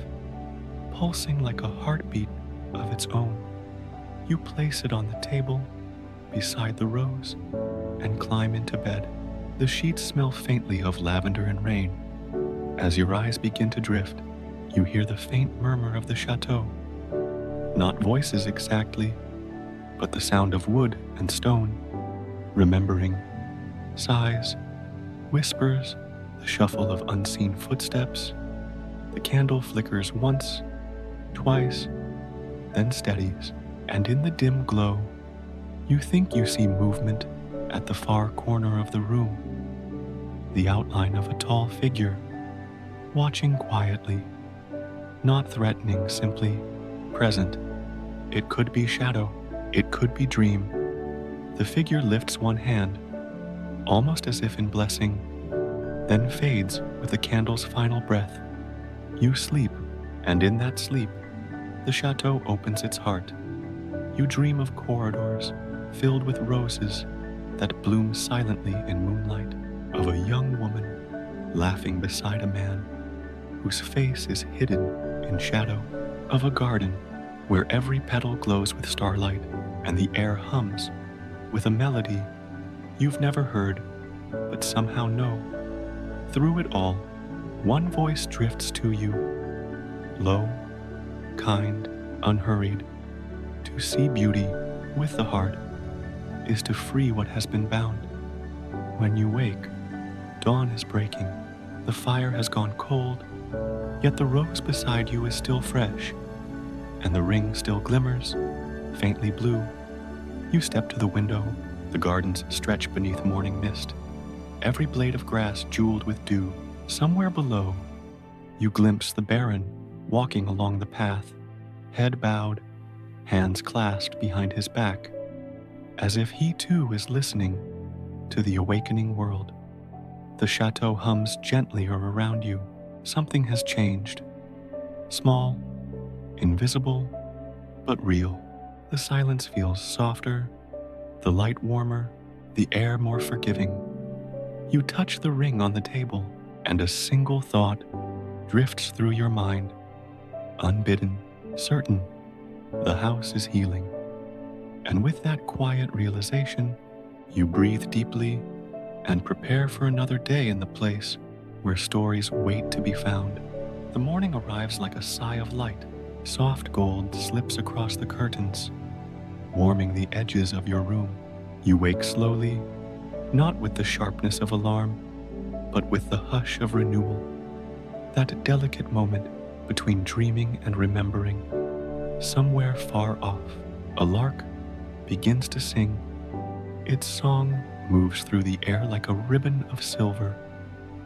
pulsing like a heartbeat of its own. You place it on the table, beside the rose, and climb into bed. The sheets smell faintly of lavender and rain. As your eyes begin to drift, you hear the faint murmur of the chateau. Not voices exactly, but the sound of wood and stone, remembering, sighs, whispers, the shuffle of unseen footsteps. The candle flickers once, twice, then steadies, and in the dim glow, you think you see movement at the far corner of the room, the outline of a tall figure, watching quietly, not threatening, simply present. It could be shadow, it could be dream. The figure lifts one hand, almost as if in blessing, then fades with the candle's final breath. You sleep, and in that sleep, the chateau opens its heart. You dream of corridors filled with roses that bloom silently in moonlight, of a young woman laughing beside a man whose face is hidden in shadow, of a garden where every petal glows with starlight and the air hums with a melody you've never heard but somehow know. Through it all, one voice drifts to you, low, kind, unhurried. To see beauty with the heart is to free what has been bound. When you wake, dawn is breaking. The fire has gone cold, yet the rose beside you is still fresh, and the ring still glimmers, faintly blue. You step to the window. The gardens stretch beneath morning mist, every blade of grass jeweled with dew. Somewhere below, you glimpse the Baron walking along the path, head bowed, hands clasped behind his back, as if he too is listening to the awakening world. The chateau hums gently around you. Something has changed. Small, invisible, but real. The silence feels softer, the light warmer, the air more forgiving. You touch the ring on the table, and a single thought drifts through your mind, unbidden, certain. The house is healing. And with that quiet realization, you breathe deeply and prepare for another day in the place where stories wait to be found. The morning arrives like a sigh of light. Soft gold slips across the curtains, warming the edges of your room. You wake slowly, not with the sharpness of alarm, but with the hush of renewal. That delicate moment between dreaming and remembering. Somewhere far off, a lark begins to sing. Its song moves through the air like a ribbon of silver,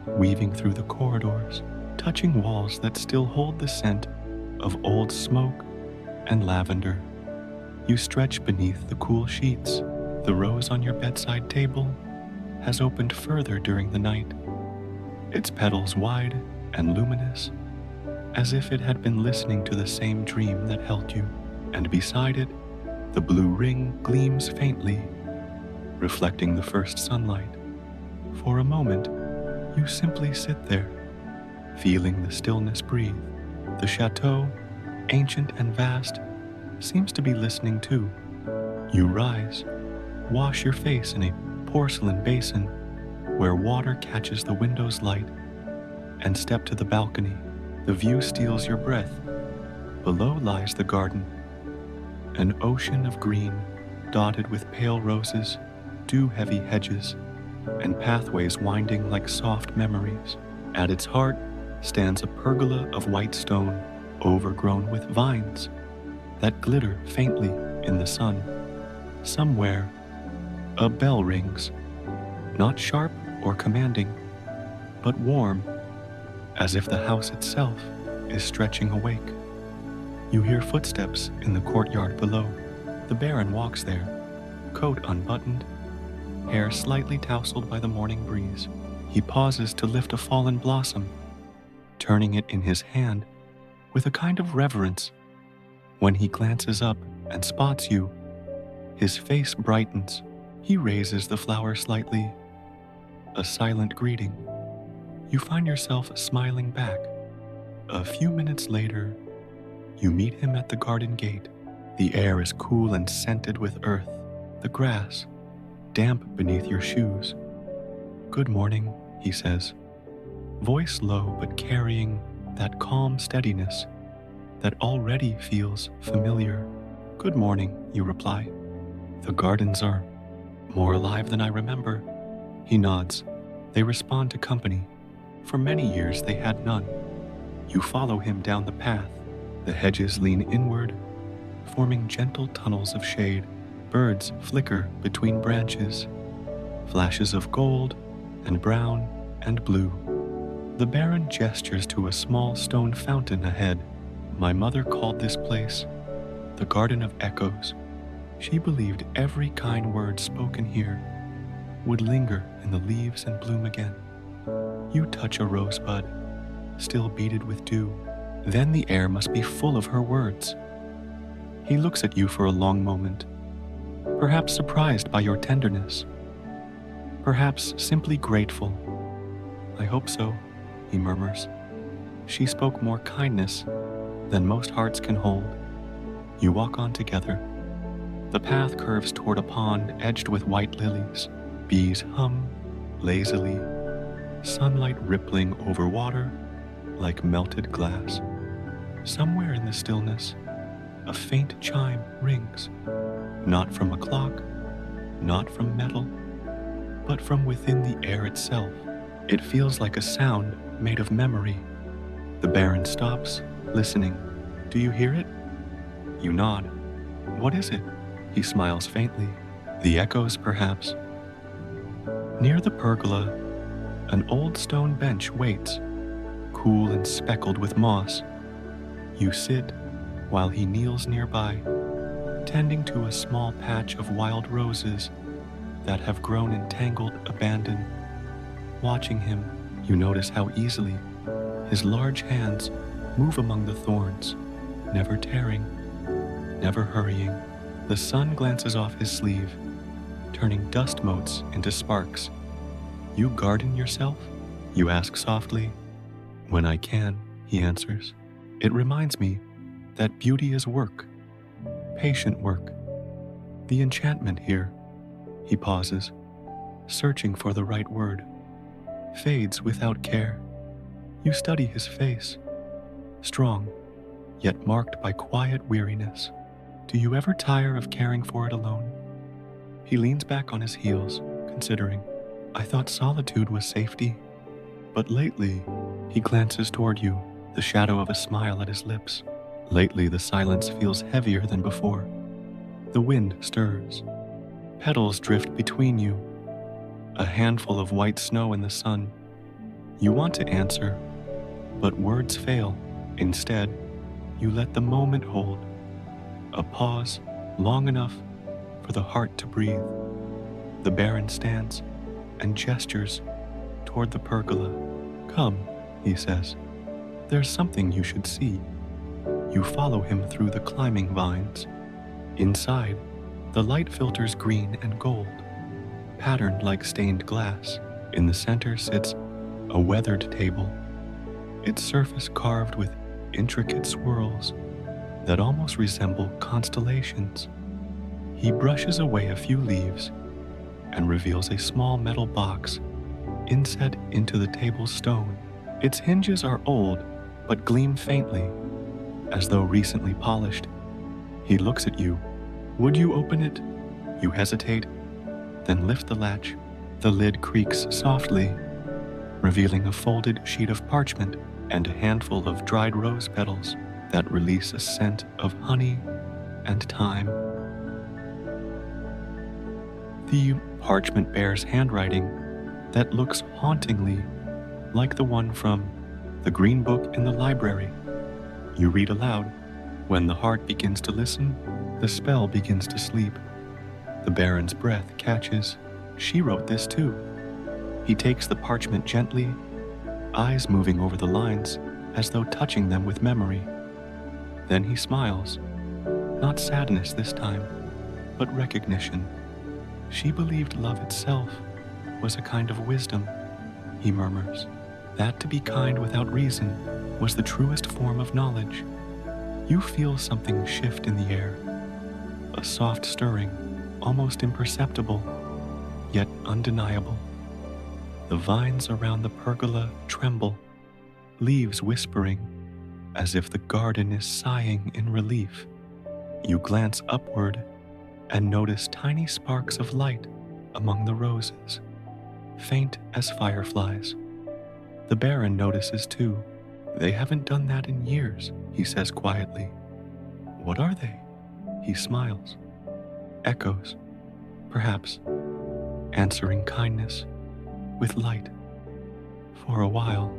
weaving through the corridors, touching walls that still hold the scent of old smoke and lavender. You stretch beneath the cool sheets. The rose on your bedside table has opened further during the night, its petals wide and luminous, as if it had been listening to the same dream that held you. And beside it, the blue ring gleams faintly, reflecting the first sunlight. For a moment, you simply sit there, feeling the stillness breathe. The chateau, ancient and vast, seems to be listening too. You rise, wash your face in a porcelain basin where water catches the window's light, and step to the balcony. The view steals your breath. Below lies the garden, an ocean of green dotted with pale roses, dew-heavy hedges, and pathways winding like soft memories. At its heart stands a pergola of white stone, overgrown with vines that glitter faintly in the sun. Somewhere, a bell rings, not sharp or commanding, but warm, as if the house itself is stretching awake. You hear footsteps in the courtyard below. The Baron walks there, coat unbuttoned, hair slightly tousled by the morning breeze. He pauses to lift a fallen blossom, turning it in his hand with a kind of reverence. When he glances up and spots you, his face brightens. He raises the flower slightly, a silent greeting. You find yourself smiling back. A few minutes later, you meet him at the garden gate. The air is cool and scented with earth, the grass damp beneath your shoes. "Good morning," he says, voice low but carrying that calm steadiness that already feels familiar. "Good morning," you reply. "The gardens are more alive than I remember." He nods. They respond to company. For many years they had none. You follow him down the path. The hedges lean inward, forming gentle tunnels of shade. Birds flicker between branches, flashes of gold and brown and blue. The Baron gestures to a small stone fountain ahead. "My mother called this place the Garden of Echoes." She believed every kind word spoken here would linger in the leaves and bloom again. You touch a rosebud, still beaded with dew. Then the air must be full of her words. He looks at you for a long moment, perhaps surprised by your tenderness, perhaps simply grateful. "I hope so," he murmurs. "She spoke more kindness than most hearts can hold." You walk on together. The path curves toward a pond edged with white lilies. Bees hum lazily, sunlight rippling over water like melted glass. Somewhere in the stillness, a faint chime rings, not from a clock, not from metal, but from within the air itself. It feels like a sound made of memory. The Baron stops, listening. "Do you hear it?" You nod. "What is it?" He smiles faintly. "The echoes, perhaps." Near the pergola, an old stone bench waits, cool and speckled with moss. You sit while he kneels nearby, tending to a small patch of wild roses that have grown in tangled abandon. Watching him, you notice how easily his large hands move among the thorns, never tearing, never hurrying. The sun glances off his sleeve, turning dust motes into sparks. "You garden yourself?" you ask softly. "When I can," he answers. "It reminds me that beauty is work, patient work. The enchantment here, he pauses, searching for the right word, fades without care. You study his face, strong, yet marked by quiet weariness. Do you ever tire of caring for it alone? He leans back on his heels, considering. I thought solitude was safety. But lately, he glances toward you, the shadow of a smile at his lips. Lately, the silence feels heavier than before. The wind stirs. Petals drift between you. A handful of white snow in the sun. You want to answer, but words fail. Instead, you let the moment hold. A pause long enough for the heart to breathe. The Baron stands and gestures toward the pergola. Come, he says. There's something you should see. You follow him through the climbing vines. Inside, the light filters green and gold, patterned like stained glass. In the center sits a weathered table, its surface carved with intricate swirls that almost resemble constellations. He brushes away a few leaves and reveals a small metal box inset into the table's stone. Its hinges are old but gleam faintly, as though recently polished. He looks at you. Would you open it? You hesitate, then lift the latch. The lid creaks softly, revealing a folded sheet of parchment and a handful of dried rose petals that release a scent of honey and thyme. The parchment bears handwriting that looks hauntingly like the one from the green book in the library. You read aloud. When the heart begins to listen, the spell begins to sleep. The Baron's breath catches. She wrote this too. He takes the parchment gently, eyes moving over the lines as though touching them with memory. Then he smiles. Not sadness this time, but recognition. She believed love itself was a kind of wisdom, he murmurs. That to be kind without reason was the truest form of knowledge. You feel something shift in the air, a soft stirring, almost imperceptible, yet undeniable. The vines around the pergola tremble, leaves whispering, as if the garden is sighing in relief. You glance upward and notice tiny sparks of light among the roses, faint as fireflies. The Baron notices too. They haven't done that in years, he says quietly. What are they? He smiles. Echoes, perhaps, answering kindness with light. For a while,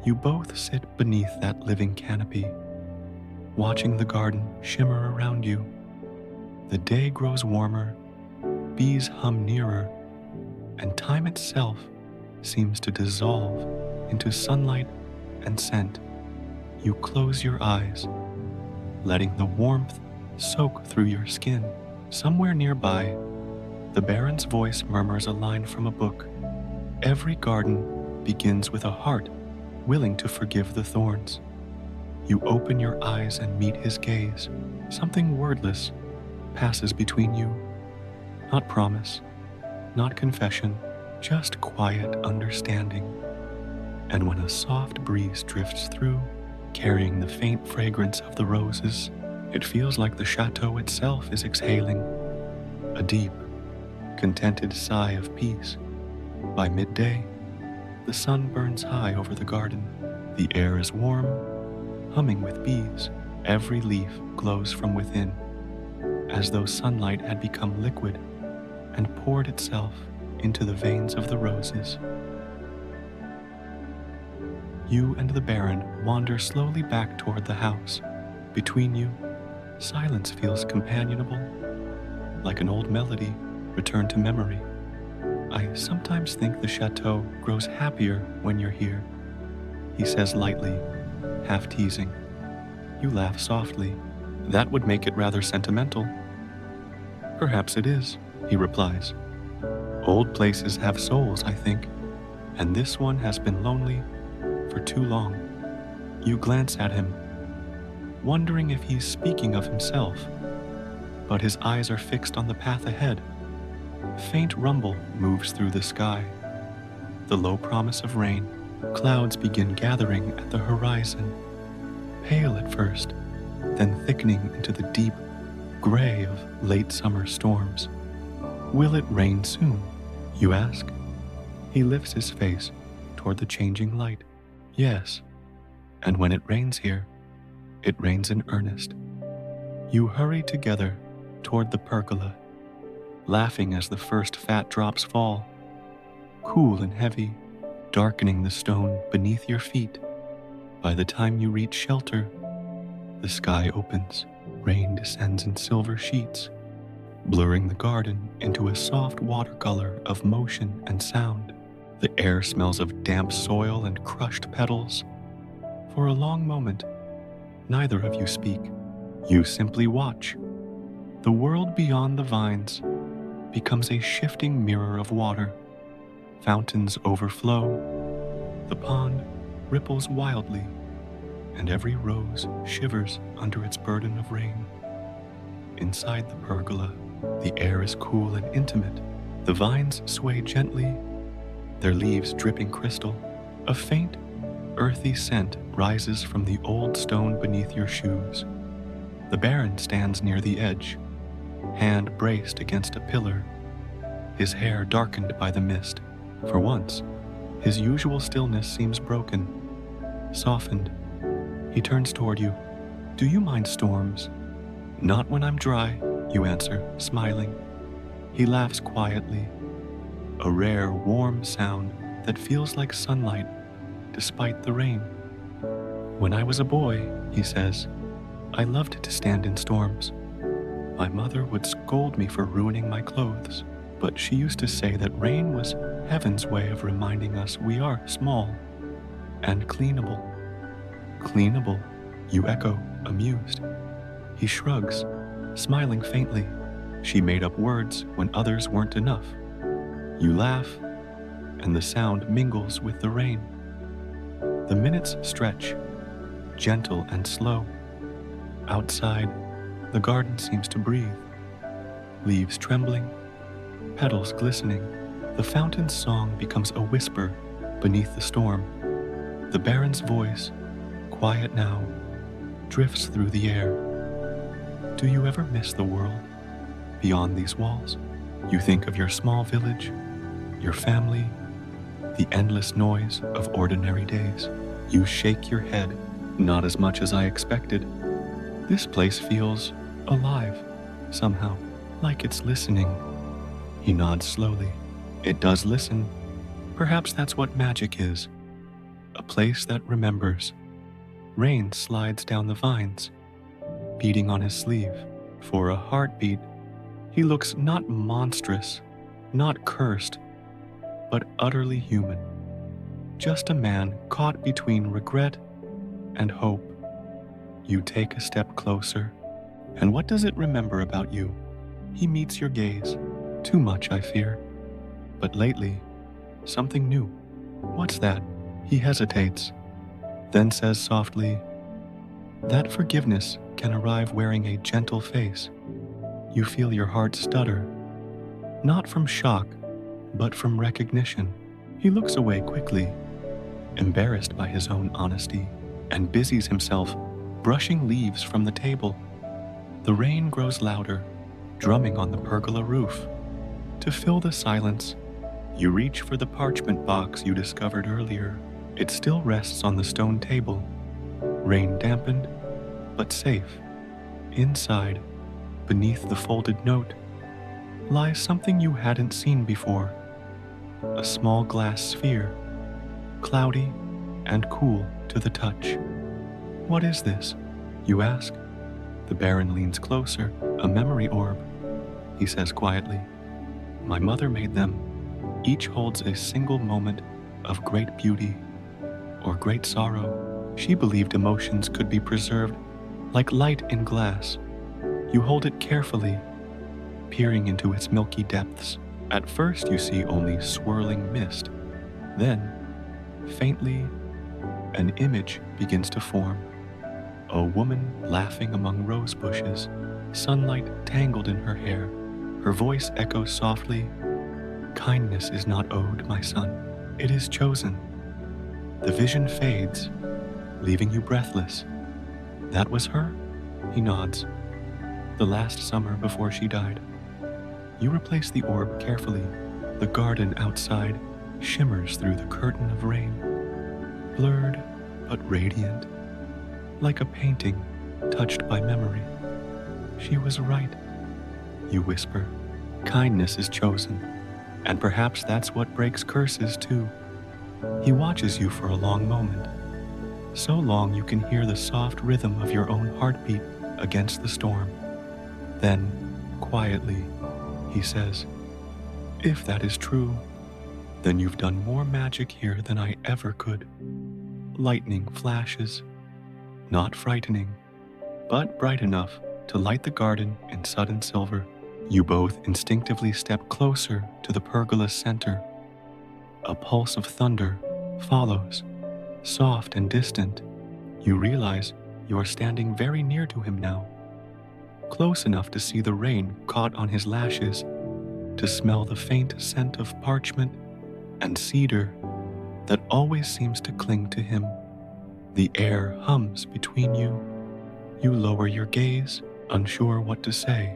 you both sit beneath that living canopy, watching the garden shimmer around you. The day grows warmer, bees hum nearer, and time itself seems to dissolve into sunlight and scent. You close your eyes, letting the warmth soak through your skin. Somewhere nearby, the Baron's voice murmurs a line from a book. Every garden begins with a heart willing to forgive the thorns. You open your eyes and meet his gaze. Something wordless passes between you. Not promise, not confession, just quiet understanding. And when a soft breeze drifts through, carrying the faint fragrance of the roses, it feels like the chateau itself is exhaling a deep, contented sigh of peace. By midday, the sun burns high over the garden. The air is warm, humming with bees. Every leaf glows from within, as though sunlight had become liquid and poured itself into the veins of the roses. You and the Baron wander slowly back toward the house. Between you, silence feels companionable, like an old melody returned to memory. I sometimes think the chateau grows happier when you're here, he says lightly, half teasing. You laugh softly. That would make it rather sentimental. Perhaps it is, he replies. Old places have souls, I think, and this one has been lonely for too long. You glance at him, wondering if he's speaking of himself but his eyes are fixed on the path ahead. Faint rumble moves through the sky. The low promise of rain. Clouds begin gathering at the horizon, pale at first, then thickening into the deep gray of late summer storms. Will it rain soon, you ask? He lifts his face toward the changing light. Yes, and when it rains here, it rains in earnest. You hurry together toward the pergola, laughing as the first fat drops fall, cool and heavy, darkening the stone beneath your feet. By the time you reach shelter, the sky opens. Rain descends in silver sheets, blurring the garden into a soft watercolor of motion and sound. The air smells of damp soil and crushed petals. For a long moment, neither of you speak. You simply watch. The world beyond the vines becomes a shifting mirror of water. Fountains overflow. The pond ripples wildly, and every rose shivers under its burden of rain. Inside the pergola, the air is cool and intimate. The vines sway gently, their leaves dripping crystal. A faint, earthy scent rises from the old stone beneath your shoes. The Baron stands near the edge, hand braced against a pillar, his hair darkened by the mist. For once, his usual stillness seems broken, softened. He turns toward you. Do you mind storms? Not when I'm dry, you answer, smiling. He laughs quietly, a rare, warm sound that feels like sunlight despite the rain. When I was a boy, he says, I loved to stand in storms. My mother would scold me for ruining my clothes, but she used to say that rain was heaven's way of reminding us we are small and cleanable. Cleanable, you echo, amused. He shrugs, smiling faintly. She made up words when others weren't enough. You laugh, and the sound mingles with the rain. The minutes stretch, gentle and slow. Outside, the garden seems to breathe. Leaves trembling, petals glistening. The fountain's song becomes a whisper beneath the storm. The Baron's voice, quiet now, drifts through the air. Do you ever miss the world beyond these walls? You think of your small village, your family, the endless noise of ordinary days. You shake your head, not as much as I expected. This place feels alive, somehow, like it's listening. He nods slowly. It does listen. Perhaps that's what magic is. A place that remembers. Rain slides down the vines, beating on his sleeve. For a heartbeat, he looks not monstrous, not cursed, but utterly human. Just a man caught between regret and hope. You take a step closer, and what does it remember about you? He meets your gaze. Too much, I fear. But lately, something new. What's that? He hesitates, then says softly, that forgiveness can arrive wearing a gentle face. You feel your heart stutter, not from shock, but from recognition. He looks away quickly, embarrassed by his own honesty, and busies himself brushing leaves from the table. The rain grows louder, drumming on the pergola roof. To fill the silence, you reach for the parchment box you discovered earlier. It still rests on the stone table, rain dampened, but safe. Inside, beneath the folded note, lies something you hadn't seen before. A small glass sphere, cloudy and cool to the touch. What is this? You ask. The Baron leans closer. A memory orb, he says quietly. My mother made them. Each holds a single moment of great beauty or great sorrow. She believed emotions could be preserved like light in glass. You hold it carefully, peering into its milky depths. At first you see only swirling mist. Then, faintly, an image begins to form. A woman laughing among rose bushes, sunlight tangled in her hair. Her voice echoes softly, "Kindness is not owed, my son. It is chosen." The vision fades, leaving you breathless. "That was her?" He nods. "The last summer before she died." You replace the orb carefully. The garden outside shimmers through the curtain of rain, blurred but radiant, like a painting touched by memory. "She was right," you whisper. "Kindness is chosen, and perhaps that's what breaks curses too." He watches you for a long moment, so long you can hear the soft rhythm of your own heartbeat against the storm. Then, quietly, he says, "If that is true, then you've done more magic here than I ever could." Lightning flashes, not frightening, but bright enough to light the garden in sudden silver. You both instinctively step closer to the pergola's center. A pulse of thunder follows, soft and distant. You realize you are standing very near to him now, close enough to see the rain caught on his lashes, to smell the faint scent of parchment and cedar that always seems to cling to him. The air hums between you. You lower your gaze, unsure what to say,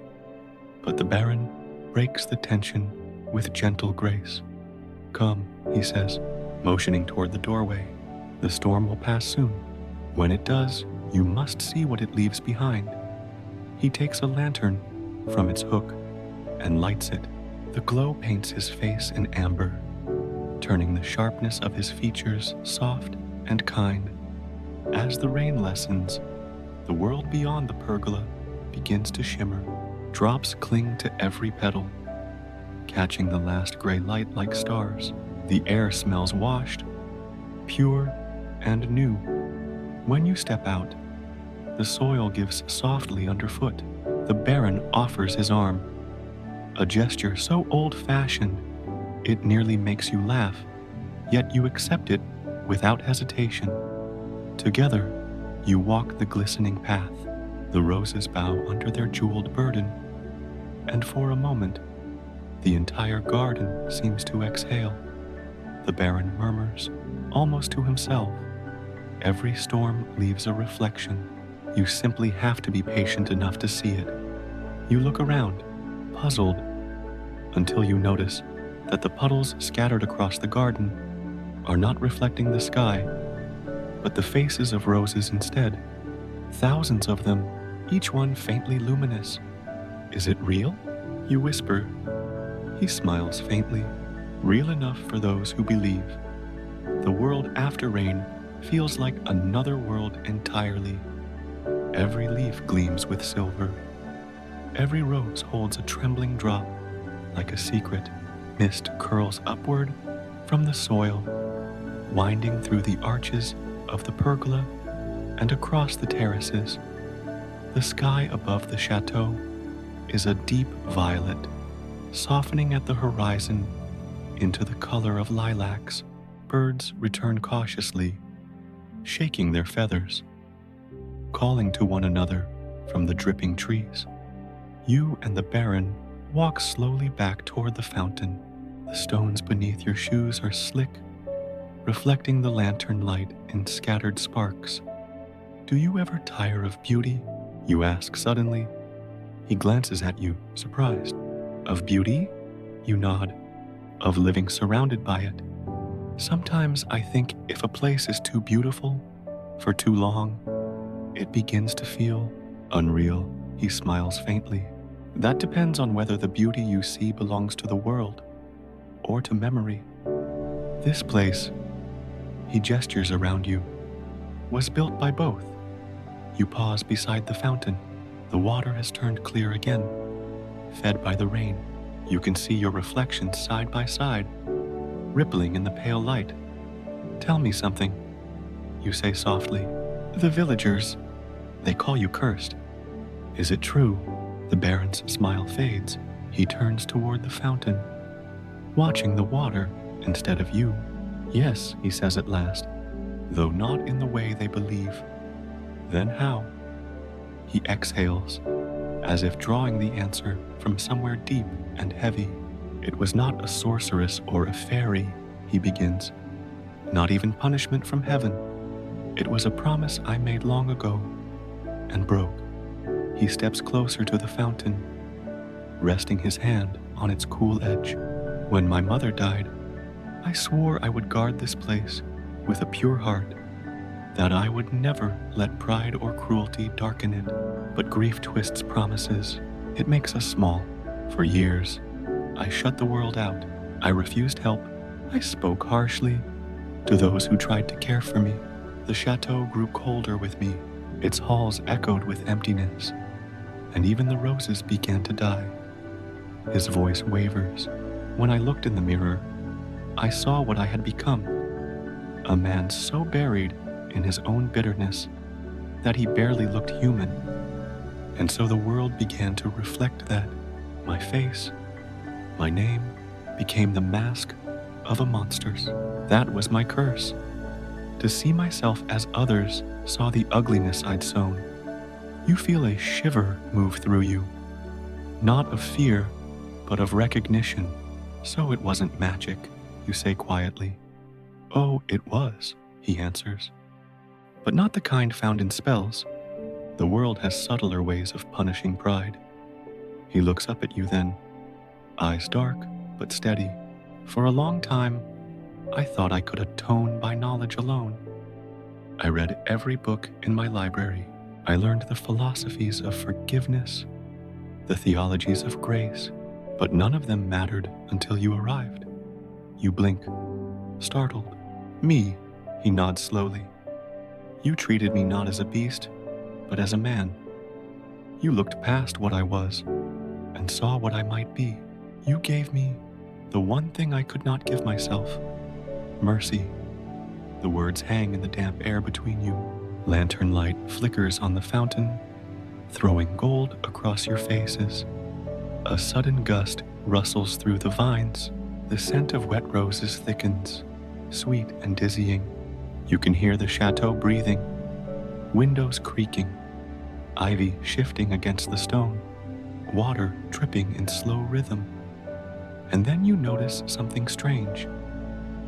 but the Baron breaks the tension with gentle grace. "Come," he says, motioning toward the doorway. "The storm will pass soon. When it does, you must see what it leaves behind." He takes a lantern from its hook and lights it. The glow paints his face in amber, turning the sharpness of his features soft and kind. As the rain lessens, the world beyond the pergola begins to shimmer. Drops cling to every petal, catching the last gray light like stars. The air smells washed, pure, and new. When you step out, the soil gives softly underfoot. The Baron offers his arm, a gesture so old-fashioned it nearly makes you laugh, yet you accept it without hesitation. Together, you walk the glistening path. The roses bow under their jeweled burden, and for a moment, the entire garden seems to exhale. The Baron murmurs, almost to himself, "Every storm leaves a reflection. You simply have to be patient enough to see it." You look around, puzzled, until you notice that the puddles scattered across the garden are not reflecting the sky, but the faces of roses instead. Thousands of them, each one faintly luminous. "Is it real?" you whisper. He smiles faintly, "Real enough for those who believe." The world after rain feels like another world entirely. Every leaf gleams with silver. Every rose holds a trembling drop, like a secret. Mist curls upward from the soil, winding through the arches of the pergola and across the terraces. The sky above the chateau is a deep violet, softening at the horizon into the color of lilacs. Birds return cautiously, shaking their feathers, calling to one another from the dripping trees. You and the Baron walk slowly back toward the fountain. The stones beneath your shoes are slick, reflecting the lantern light in scattered sparks. "Do you ever tire of beauty?" you ask suddenly. He glances at you, surprised. "Of beauty?" You nod. "Of living surrounded by it." "Sometimes I think if a place is too beautiful for too long, it begins to feel unreal." He smiles faintly. "That depends on whether the beauty you see belongs to the world or to memory. This place," he gestures around you, "was built by both." You pause beside the fountain. The water has turned clear again, fed by the rain. You can see your reflections side by side, rippling in the pale light. "Tell me something," you say softly. "The villagers, they call you cursed. Is it true?" The Baron's smile fades. He turns toward the fountain, watching the water instead of you. "Yes," he says at last, "though not in the way they believe." "Then how?" He exhales, as if drawing the answer from somewhere deep and heavy. It was not a sorceress or a fairy, he begins. Not even punishment from heaven. It was a promise I made long ago and broke. He steps closer to the fountain, resting his hand on its cool edge. When my mother died, I swore I would guard this place with a pure heart, that I would never let pride or cruelty darken it. But grief twists promises. It makes us small. For years, I shut the world out. I refused help. I spoke harshly to those who tried to care for me. The chateau grew colder with me. Its halls echoed with emptiness, and even the roses began to die. His voice wavers. When I looked in the mirror, I saw what I had become. A man so buried in his own bitterness that he barely looked human. And so the world began to reflect that. My face, my name, became the mask of a monster's. That was my curse. To see myself as others saw the ugliness I'd sown. You feel a shiver move through you, not of fear, but of recognition. So it wasn't magic, you say quietly. Oh, it was, he answers. But not the kind found in spells. The world has subtler ways of punishing pride. He looks up at you then, eyes dark but steady. For a long time, I thought I could atone by knowledge alone. I read every book in my library. I learned the philosophies of forgiveness, the theologies of grace, but none of them mattered until you arrived. You blink, startled. Me, he nods slowly. You treated me not as a beast, but as a man. You looked past what I was and saw what I might be. You gave me the one thing I could not give myself, mercy. The words hang in the damp air between you. Lantern light flickers on the fountain, throwing gold across your faces. A sudden gust rustles through the vines. The scent of wet roses thickens, sweet and dizzying. You can hear the chateau breathing, windows creaking, ivy shifting against the stone, water dripping in slow rhythm. And then you notice something strange.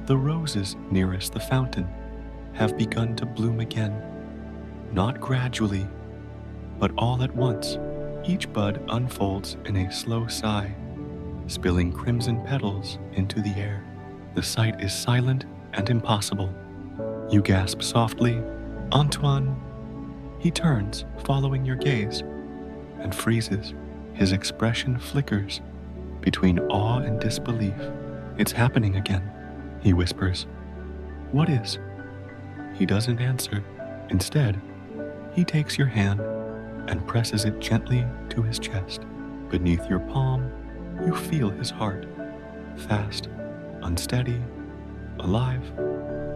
The roses nearest the fountain have begun to bloom again. Not gradually, but all at once. Each bud unfolds in a slow sigh, spilling crimson petals into the air. The sight is silent and impossible. You gasp softly, "Antoine!" He turns, following your gaze, and freezes. His expression flickers between awe and disbelief. "It's happening again," he whispers. "What is?" He doesn't answer. Instead, he takes your hand and presses it gently to his chest. Beneath your palm, you feel his heart. Fast, unsteady, alive.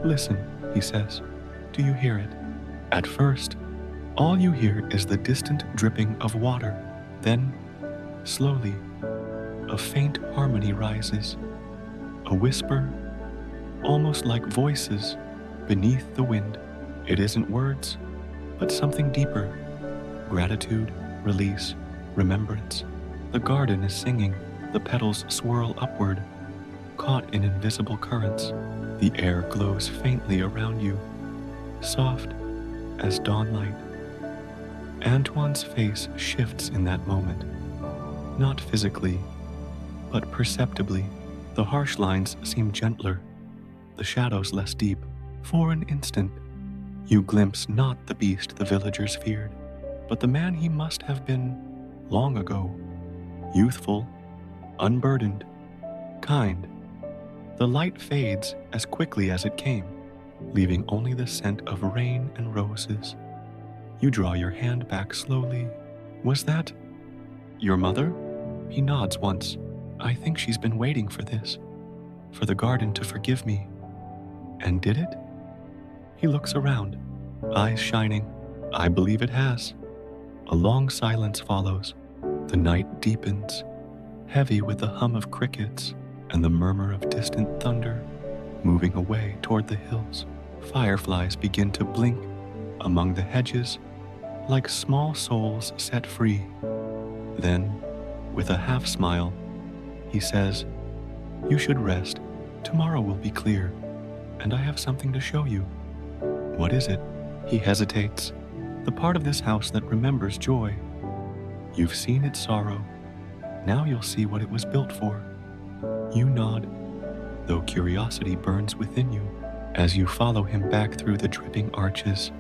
"Listen," he says. "Do you hear it?" At first, all you hear is the distant dripping of water. Then, slowly, a faint harmony rises. A whisper, almost like voices, beneath the wind. It isn't words, but something deeper. Gratitude, release, remembrance. The garden is singing. The petals swirl upward, caught in invisible currents. The air glows faintly around you, soft as dawn light. Antoine's face shifts in that moment. Not physically, but perceptibly. The harsh lines seem gentler, the shadows less deep. For an instant, you glimpse not the beast the villagers feared, but the man he must have been long ago. Youthful, unburdened, kind. The light fades as quickly as it came, leaving only the scent of rain and roses. You draw your hand back slowly. "Was that your mother?" He nods once. "I think she's been waiting for this, for the garden to forgive me." "And did it?" He looks around, eyes shining. "I believe it has." A long silence follows. The night deepens, heavy with the hum of crickets and the murmur of distant thunder moving away toward the hills. Fireflies begin to blink among the hedges like small souls set free. Then, with a half smile, he says, "You should rest. Tomorrow will be clear, and I have something to show you." "What is it?" He hesitates. "The part of this house that remembers joy. You've seen its sorrow. Now you'll see what it was built for." You nod, though curiosity burns within you as you follow him back through the dripping arches.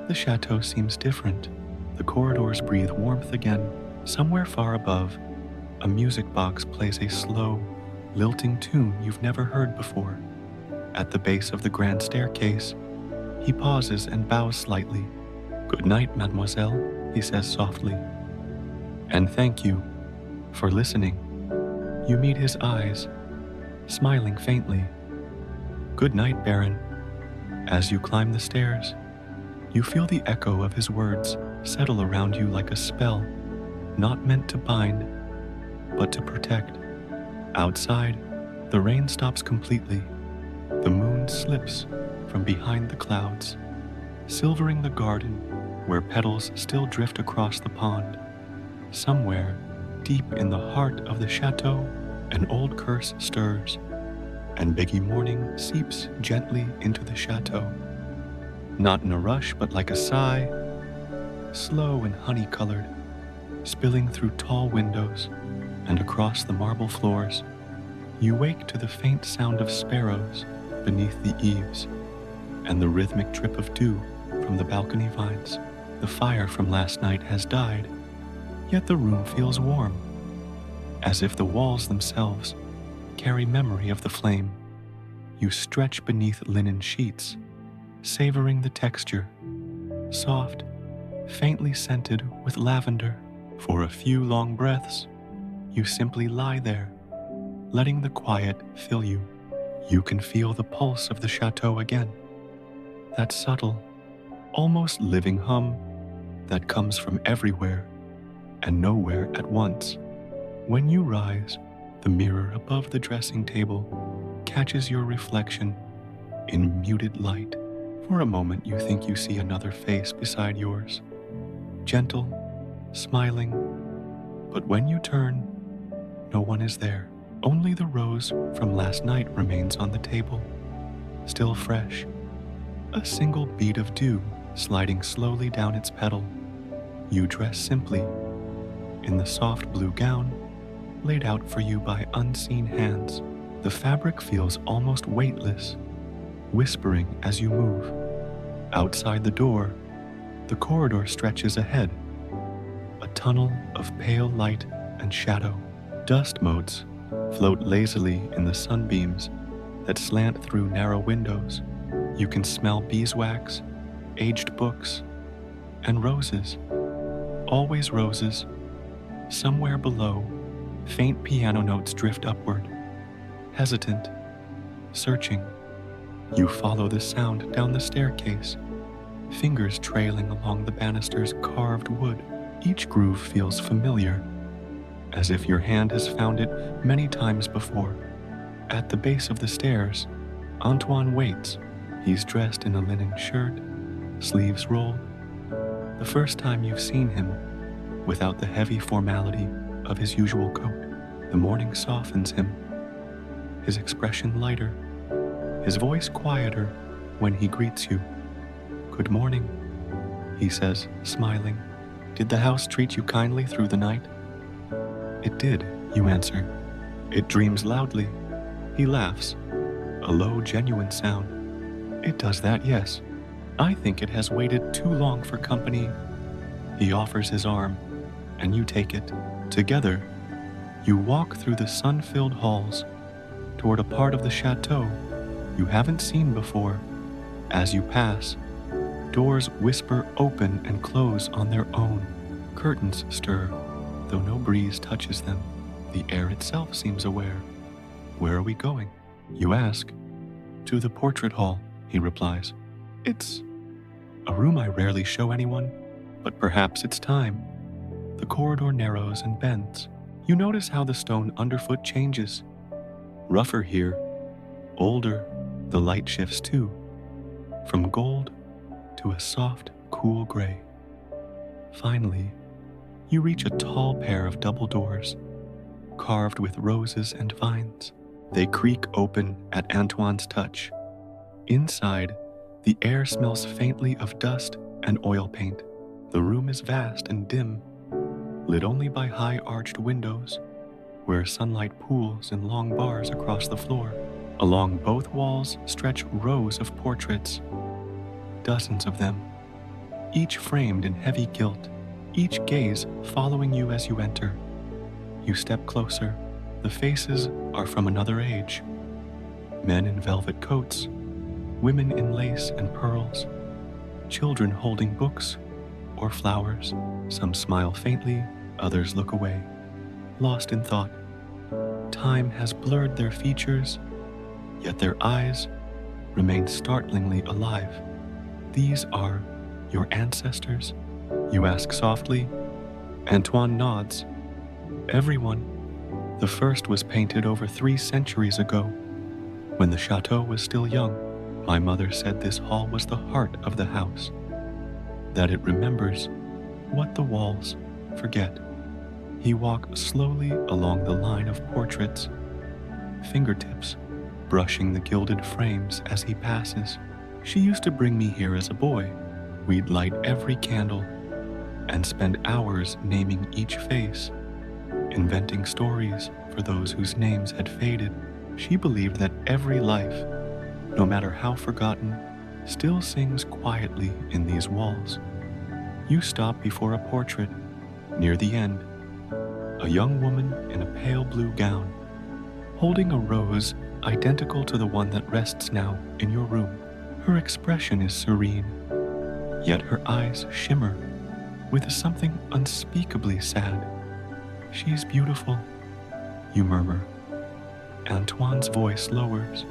The chateau seems different. The corridors breathe warmth again. Somewhere far above, a music box plays a slow, lilting tune you've never heard before. At the base of the grand staircase, he pauses and bows slightly. "Good night, mademoiselle," he says softly. "And thank you for listening." You meet his eyes, smiling faintly. "Good night, Baron." As you climb the stairs, you feel the echo of his words settle around you like a spell, not meant to bind, but to protect. Outside, the rain stops completely. The moon slips from behind the clouds, silvering the garden where petals still drift across the pond. Somewhere, deep in the heart of the chateau, an old curse stirs, and Biggie morning seeps gently into the chateau. Not in a rush, but like a sigh, slow and honey-colored, spilling through tall windows and across the marble floors. You wake to the faint sound of sparrows beneath the eaves and the rhythmic drip of dew from the balcony vines. The fire from last night has died, yet the room feels warm, as if the walls themselves carry memory of the flame. You stretch beneath linen sheets, savoring the texture, soft, faintly scented with lavender. For a few long breaths, you simply lie there, letting the quiet fill you. You can feel the pulse of the chateau again, that subtle, almost living hum that comes from everywhere and nowhere at once. When you rise, the mirror above the dressing table catches your reflection in muted light. For a moment, you think you see another face beside yours, gentle, smiling, but when you turn, no one is there. Only the rose from last night remains on the table, still fresh, a single bead of dew sliding slowly down its petal. You dress simply, in the soft blue gown laid out for you by unseen hands. The fabric feels almost weightless, whispering as you move. Outside the door, the corridor stretches ahead, a tunnel of pale light and shadow. Dust motes float lazily in the sunbeams that slant through narrow windows. You can smell beeswax, aged books, and roses. Always roses. Somewhere below, faint piano notes drift upward, hesitant, searching. You follow the sound down the staircase, fingers trailing along the banister's carved wood. Each groove feels familiar, as if your hand has found it many times before. At the base of the stairs, Antoine waits. He's dressed in a linen shirt, sleeves rolled. The first time you've seen him without the heavy formality of his usual coat. The morning softens him, his expression lighter, his voice quieter when he greets you. "Good morning," he says, smiling. "Did the house treat you kindly through the night?" "It did," you answer. "It dreams loudly." He laughs, a low, genuine sound. "It does that, yes. I think it has waited too long for company." He offers his arm, and you take it. Together, you walk through the sun-filled halls toward a part of the chateau you haven't seen before. As you pass, doors whisper open and close on their own. Curtains stir, though no breeze touches them. The air itself seems aware. "Where are we going?" you ask. "To the portrait hall," he replies. "It's a room I rarely show anyone, but perhaps it's time." The corridor narrows and bends. You notice how the stone underfoot changes. Rougher here, older. The light shifts too, from gold to a soft, cool gray. Finally, You reach a tall pair of double doors, carved with roses and vines. They creak open at Antoine's touch. Inside, the air smells faintly of dust and oil paint. The room is vast and dim, lit only by high arched windows, where sunlight pools in long bars across the floor. Along both walls stretch rows of portraits, dozens of them, each framed in heavy gilt, each gaze following you as you enter. You step closer. The faces are from another age. Men in velvet coats, women in lace and pearls, children holding books or flowers. Some smile faintly, others look away, lost in thought. Time has blurred their features, yet their eyes remain startlingly alive. These are your ancestors? You ask softly. Antoine nods. Everyone. The first was painted over 3 centuries ago, when the chateau was still young. My mother said this hall was the heart of the house, that it remembers what the walls forget. He walks slowly along the line of portraits, fingertips brushing the gilded frames as he passes. She used to bring me here as a boy. We'd light every candle and spend hours naming each face, inventing stories for those whose names had faded. She believed that every life, no matter how forgotten, still sings quietly in these walls. You stop before a portrait. Near the end, a young woman in a pale blue gown, holding a rose identical to the one that rests now in your room. Her expression is serene, yet her eyes shimmer with something unspeakably sad. She's beautiful, you murmur. Antoine's voice lowers.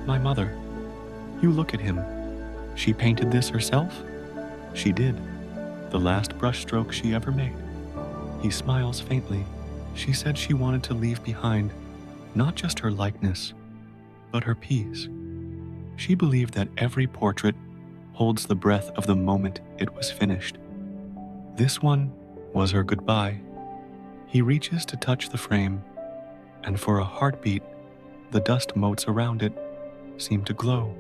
My mother. You look at him. She painted this herself? She did. The last brushstroke she ever made. He smiles faintly. She said she wanted to leave behind not just her likeness, but her peace. She believed that every portrait holds the breath of the moment it was finished. This one was her goodbye. He reaches to touch the frame, and for a heartbeat, the dust motes around it seem to glow.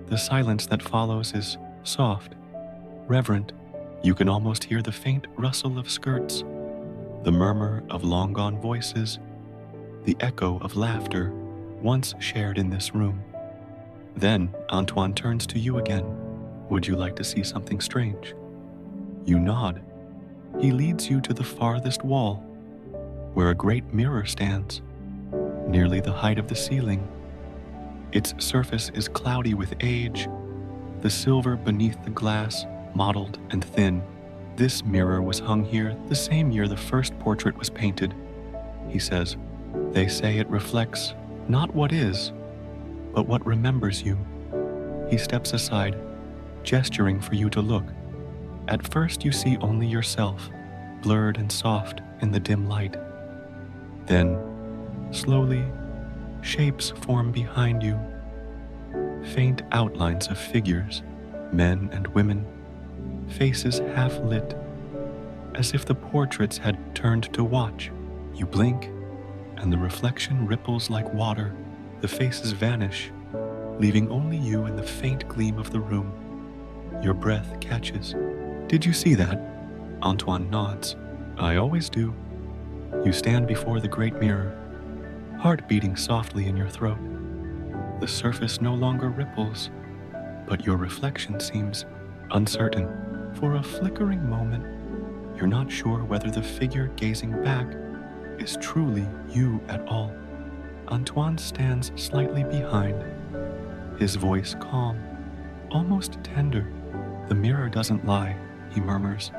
The silence that follows is soft, reverent. You can almost hear the faint rustle of skirts, the murmur of long-gone voices, the echo of laughter once shared in this room. Then Antoine turns to you again. Would you like to see something strange? You nod. He leads you to the farthest wall, where a great mirror stands, nearly the height of the ceiling. Its surface is cloudy with age, the silver beneath the glass mottled and thin. This mirror was hung here the same year the first portrait was painted, he says. They say it reflects not what is, but what remembers you. He steps aside, gesturing for you to look. At first you see only yourself, blurred and soft in the dim light. Then, slowly, shapes form behind you. Faint outlines of figures, men and women, faces half lit, as if the portraits had turned to watch. You blink, and the reflection ripples like water. The faces vanish, leaving only you and the faint gleam of the room. Your breath catches. Did you see that? Antoine nods. I always do. You stand before the great mirror, heart beating softly in your throat. The surface no longer ripples, but your reflection seems uncertain. For a flickering moment, you're not sure whether the figure gazing back is truly you at all. Antoine stands slightly behind, his voice calm, almost tender. The mirror doesn't lie, he murmurs.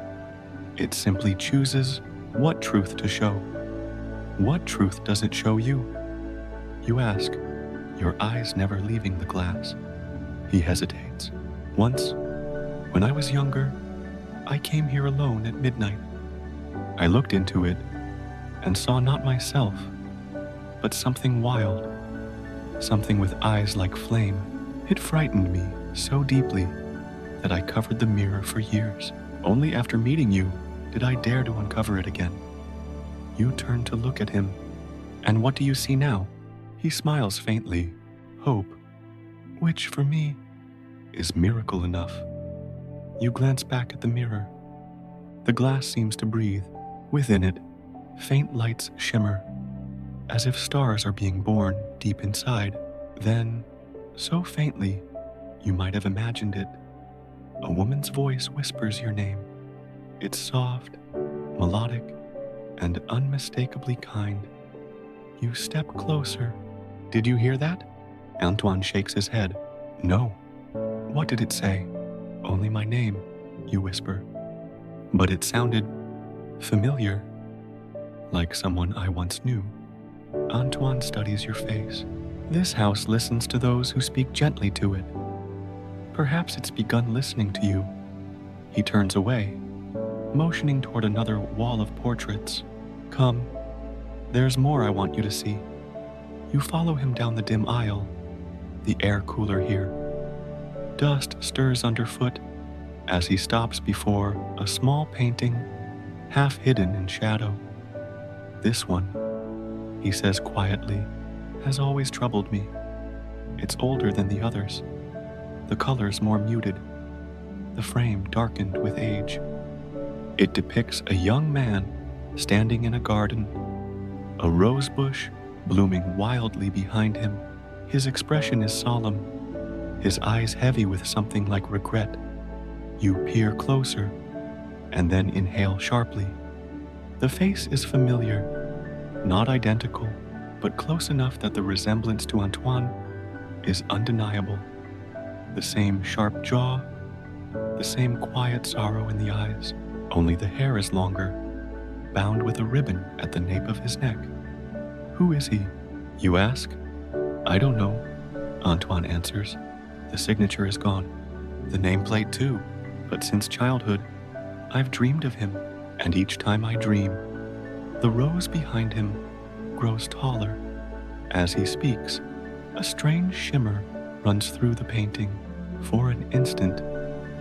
It simply chooses what truth to show. What truth does it show you? You ask, your eyes never leaving the glass. He hesitates. Once, when I was younger, I came here alone at midnight. I looked into it and saw not myself, but something wild, something with eyes like flame. It frightened me so deeply that I covered the mirror for years. Only after meeting you did I dare to uncover it again? You turn to look at him, and what do you see now? He smiles faintly. Hope, which for me is miracle enough. You glance back at the mirror. The glass seems to breathe. Within it, faint lights shimmer, as if stars are being born deep inside. Then, so faintly, you might have imagined it, a woman's voice whispers your name. It's soft, melodic, and unmistakably kind. You step closer. Did you hear that? Antoine shakes his head. No. What did it say? Only my name, you whisper. But it sounded familiar, like someone I once knew. Antoine studies your face. This house listens to those who speak gently to it. Perhaps it's begun listening to you. He turns away, motioning toward another wall of portraits. Come, there's more I want you to see. You follow him down the dim aisle, the air cooler here. Dust stirs underfoot as he stops before a small painting, half hidden in shadow. This one, he says quietly, has always troubled me. It's older than the others, the colors more muted, the frame darkened with age. It depicts a young man standing in a garden, a rose bush blooming wildly behind him. His expression is solemn, his eyes heavy with something like regret. You peer closer, and then inhale sharply. The face is familiar, not identical, but close enough that the resemblance to Antoine is undeniable. The same sharp jaw, the same quiet sorrow in the eyes, only the hair is longer, bound with a ribbon at the nape of his neck. Who is he? You ask. I don't know, Antoine answers. The signature is gone. The nameplate too, but since childhood, I've dreamed of him, and each time I dream, the rose behind him grows taller. As he speaks, a strange shimmer runs through the painting. For an instant,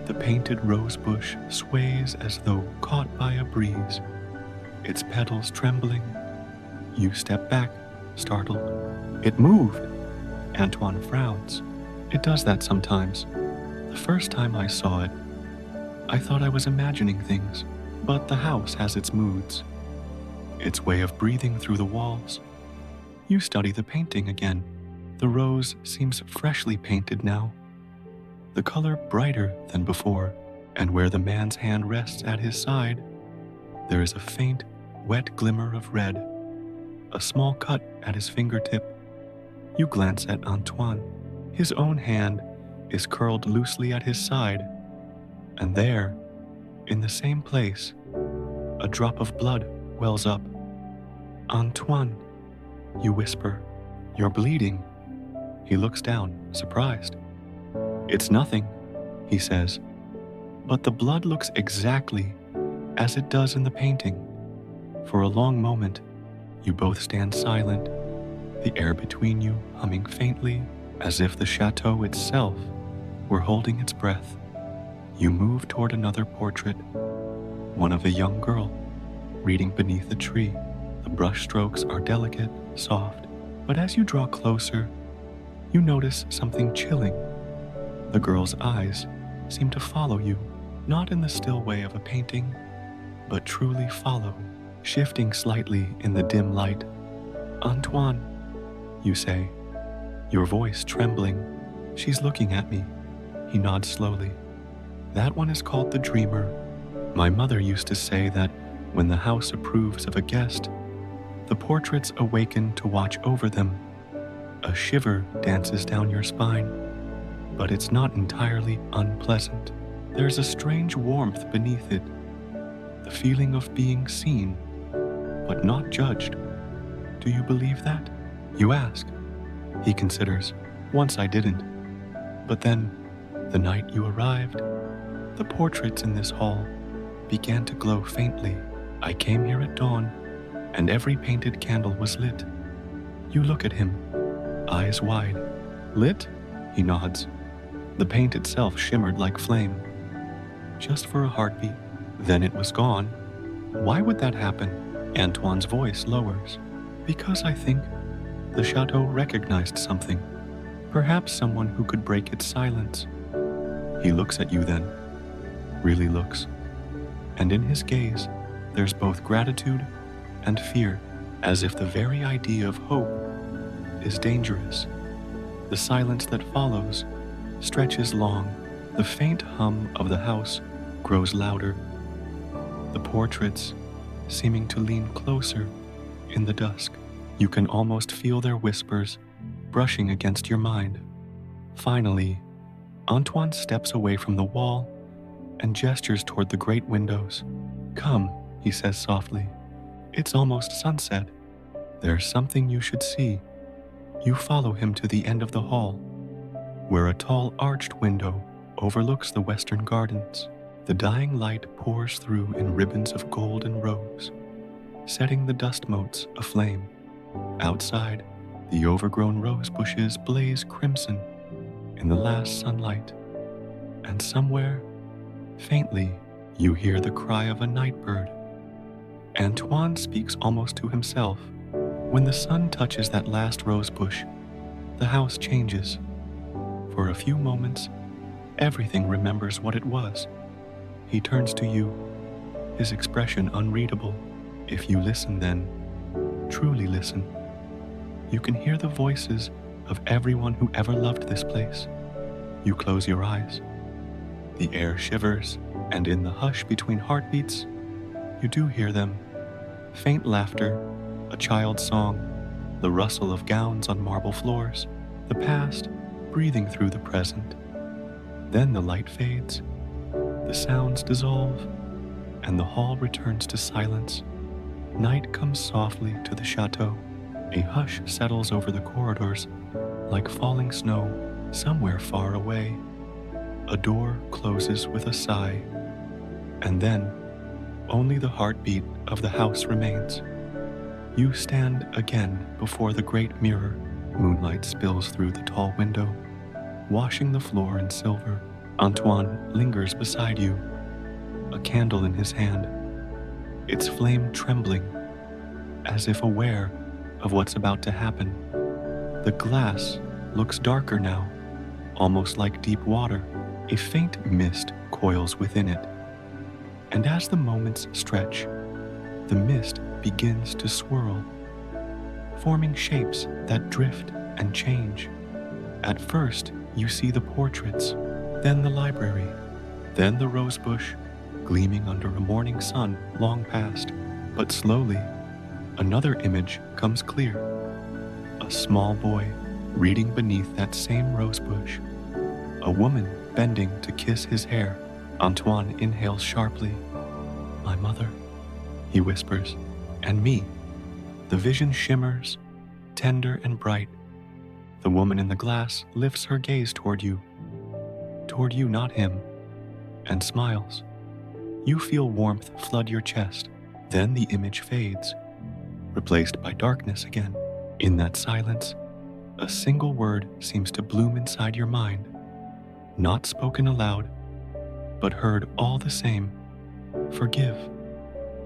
the painted rose bush sways as though caught by a breeze, its petals trembling. You step back, startled. It moved. Antoine frowns. It does that sometimes. The first time I saw it, I thought I was imagining things, but the house has its moods, its way of breathing through the walls. You study the painting again. The rose seems freshly painted now, the color brighter than before, and where the man's hand rests at his side, there is a faint, wet glimmer of red, a small cut at his fingertip. You glance at Antoine. His own hand is curled loosely at his side, and there, in the same place, a drop of blood wells up. Antoine, you whisper, you're bleeding. He looks down, surprised. It's nothing, he says, but the blood looks exactly as it does in the painting. For a long moment, you both stand silent, the air between you humming faintly, as if the chateau itself were holding its breath. You move toward another portrait, one of a young girl, reading beneath a tree. The brush strokes are delicate, soft, but as you draw closer, you notice something chilling. The girl's eyes seem to follow you, not in the still way of a painting, but truly follow, shifting slightly in the dim light. Antoine, you say, your voice trembling. She's looking at me. He nods slowly. That one is called the dreamer. My mother used to say that when the house approves of a guest, the portraits awaken to watch over them. A shiver dances down your spine, but it's not entirely unpleasant. There's a strange warmth beneath it, the feeling of being seen, but not judged. Do you believe that? You ask. He considers. Once I didn't. But then, the night you arrived, the portraits in this hall began to glow faintly. I came here at dawn, and every painted candle was lit. You look at him, eyes wide. Lit? He nods. The paint itself shimmered like flame. Just for a heartbeat. Then it was gone, Why would that happen? Antoine's voice lowers. Because I think the chateau recognized something. Perhaps someone who could break its silence. He looks at you then, really looks. And in his gaze, there's both gratitude and fear, as if the very idea of hope is dangerous. The silence that follows stretches long. The faint hum of the house grows louder. The portraits seeming to lean closer in the dusk. You can almost feel their whispers brushing against your mind. Finally, Antoine steps away from the wall and gestures toward the great windows. Come, he says softly. It's almost sunset. There's something you should see. You follow him to the end of the hall, where a tall arched window overlooks the western gardens. The dying light pours through in ribbons of gold and rose, setting the dust motes aflame. Outside, the overgrown rose bushes blaze crimson in the last sunlight, and somewhere, faintly, you hear the cry of a night bird. Antoine speaks almost to himself. When the sun touches that last rose bush, the house changes. For a few moments, everything remembers what it was. He turns to you, his expression unreadable. If you listen then, truly listen, you can hear the voices of everyone who ever loved this place. You close your eyes. The air shivers, and in the hush between heartbeats, you do hear them. Faint laughter, a child's song, the rustle of gowns on marble floors, the past breathing through the present. Then the light fades, the sounds dissolve, and the hall returns to silence. Night comes softly to the chateau. A hush settles over the corridors like falling snow somewhere far away. A door closes with a sigh, and then only the heartbeat of the house remains. You stand again before the great mirror. Moonlight spills through the tall window, washing the floor in silver. Antoine lingers beside you, a candle in his hand, its flame trembling, as if aware of what's about to happen. The glass looks darker now, almost like deep water. A faint mist coils within it, and as the moments stretch, the mist begins to swirl, forming shapes that drift and change. At first, you see the portraits, then the library, then the rosebush, gleaming under a morning sun long past. But slowly, another image comes clear. A small boy reading beneath that same rosebush. A woman bending to kiss his hair. Antoine inhales sharply. My mother, he whispers, and me. The vision shimmers, tender and bright. The woman in the glass lifts her gaze toward you, not him, and smiles. You feel warmth flood your chest. Then the image fades, replaced by darkness again. In that silence, a single word seems to bloom inside your mind, not spoken aloud, but heard all the same. Forgive.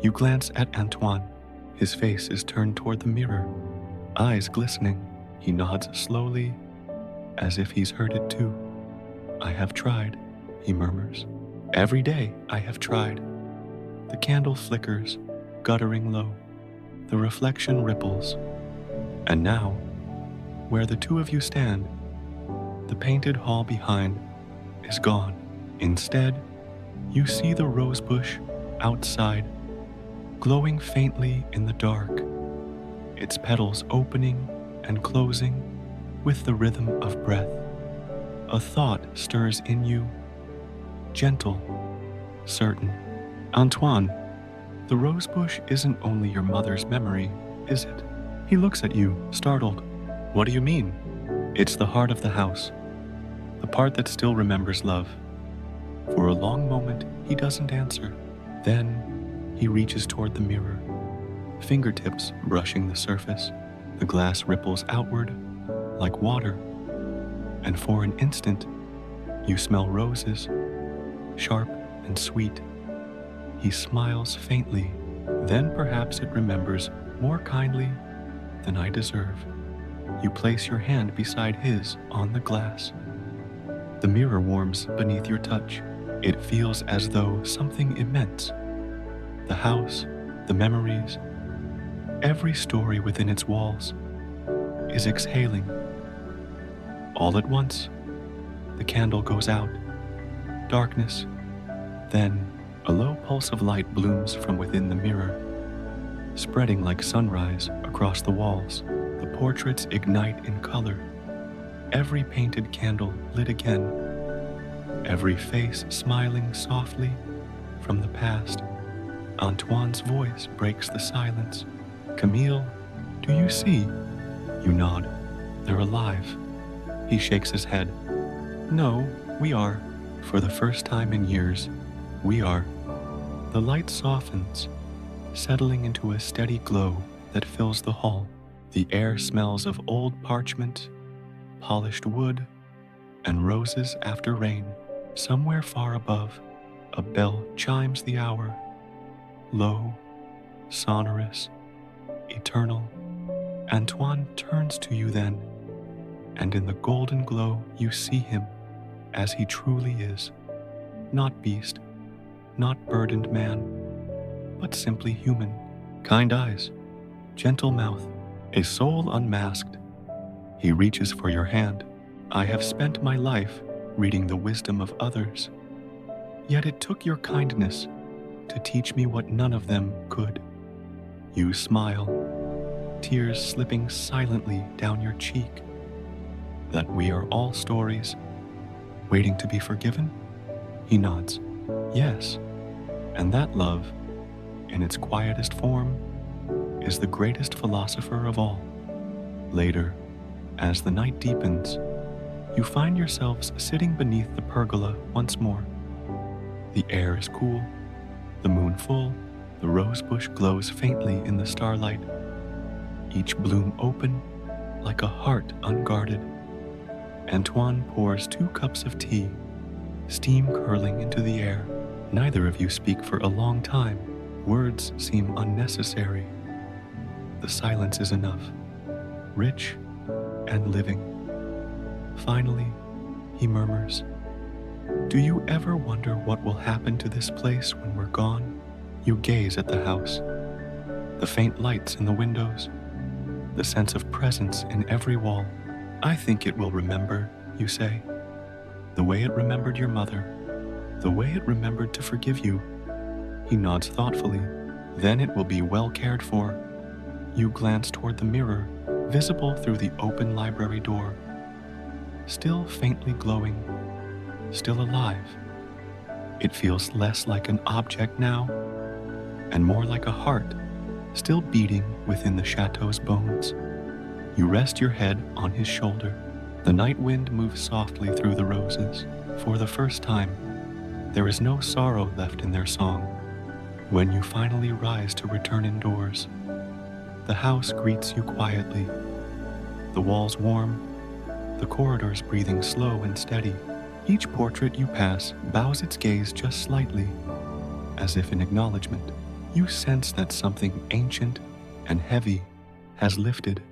You glance at Antoine. His face is turned toward the mirror, eyes glistening. He nods slowly, as if he's heard it too. I have tried, he murmurs. Every day I have tried. The candle flickers, guttering low. The reflection ripples. And now, where the two of you stand, the painted hall behind is gone. Instead, you see the rosebush outside, glowing faintly in the dark, its petals opening and closing with the rhythm of breath. A thought stirs in you, gentle, certain. Antoine, the rosebush isn't only your mother's memory, is it? He looks at you, startled. What do you mean? It's the heart of the house, the part that still remembers love. For a long moment, he doesn't answer. Then, he reaches toward the mirror, fingertips brushing the surface. The glass ripples outward like water, and for an instant, you smell roses, sharp and sweet. He smiles faintly. Then perhaps it remembers more kindly than I deserve. You place your hand beside his on the glass. The mirror warms beneath your touch. It feels as though something immense, the house, the memories, every story within its walls, is exhaling. All at once, the candle goes out. Darkness. Then, a low pulse of light blooms from within the mirror, spreading like sunrise across the walls. The portraits ignite in color. Every painted candle lit again. Every face smiling softly from the past. Antoine's voice breaks the silence. Camille, do you see? You nod. They're alive. He shakes his head. No, we are. For the first time in years, we are. The light softens, settling into a steady glow that fills the hall. The air smells of old parchment, polished wood, and roses after rain. Somewhere far above, a bell chimes the hour. Low, sonorous, eternal. Antoine turns to you then, and in the golden glow you see him as he truly is. Not beast, not burdened man, but simply human. Kind eyes, gentle mouth, a soul unmasked. He reaches for your hand. I have spent my life reading the wisdom of others, yet it took your kindness to teach me what none of them could. You smile, tears slipping silently down your cheek. That we are all stories, waiting to be forgiven? He nods. Yes, and that love, in its quietest form, is the greatest philosopher of all. Later, as the night deepens, you find yourselves sitting beneath the pergola once more. The air is cool, the moon full, the rose bush glows faintly in the starlight, each bloom open like a heart unguarded. Antoine pours 2 cups of tea, steam curling into the air. Neither of you speak for a long time. Words seem unnecessary. The silence is enough, rich and living. Finally, he murmurs, do you ever wonder what will happen to this place when we're gone? You gaze at the house, the faint lights in the windows, the sense of presence in every wall. I think it will remember, you say, the way it remembered your mother, the way it remembered to forgive you. He nods thoughtfully. Then it will be well cared for. You glance toward the mirror, visible through the open library door. Still faintly glowing, still alive. It feels less like an object now, and more like a heart, still beating within the chateau's bones. You rest your head on his shoulder. The night wind moves softly through the roses. For the first time, there is no sorrow left in their song. When you finally rise to return indoors, the house greets you quietly. The walls warm, the corridors breathing slow and steady. Each portrait you pass bows its gaze just slightly, as if in acknowledgement. You sense that something ancient and heavy has lifted.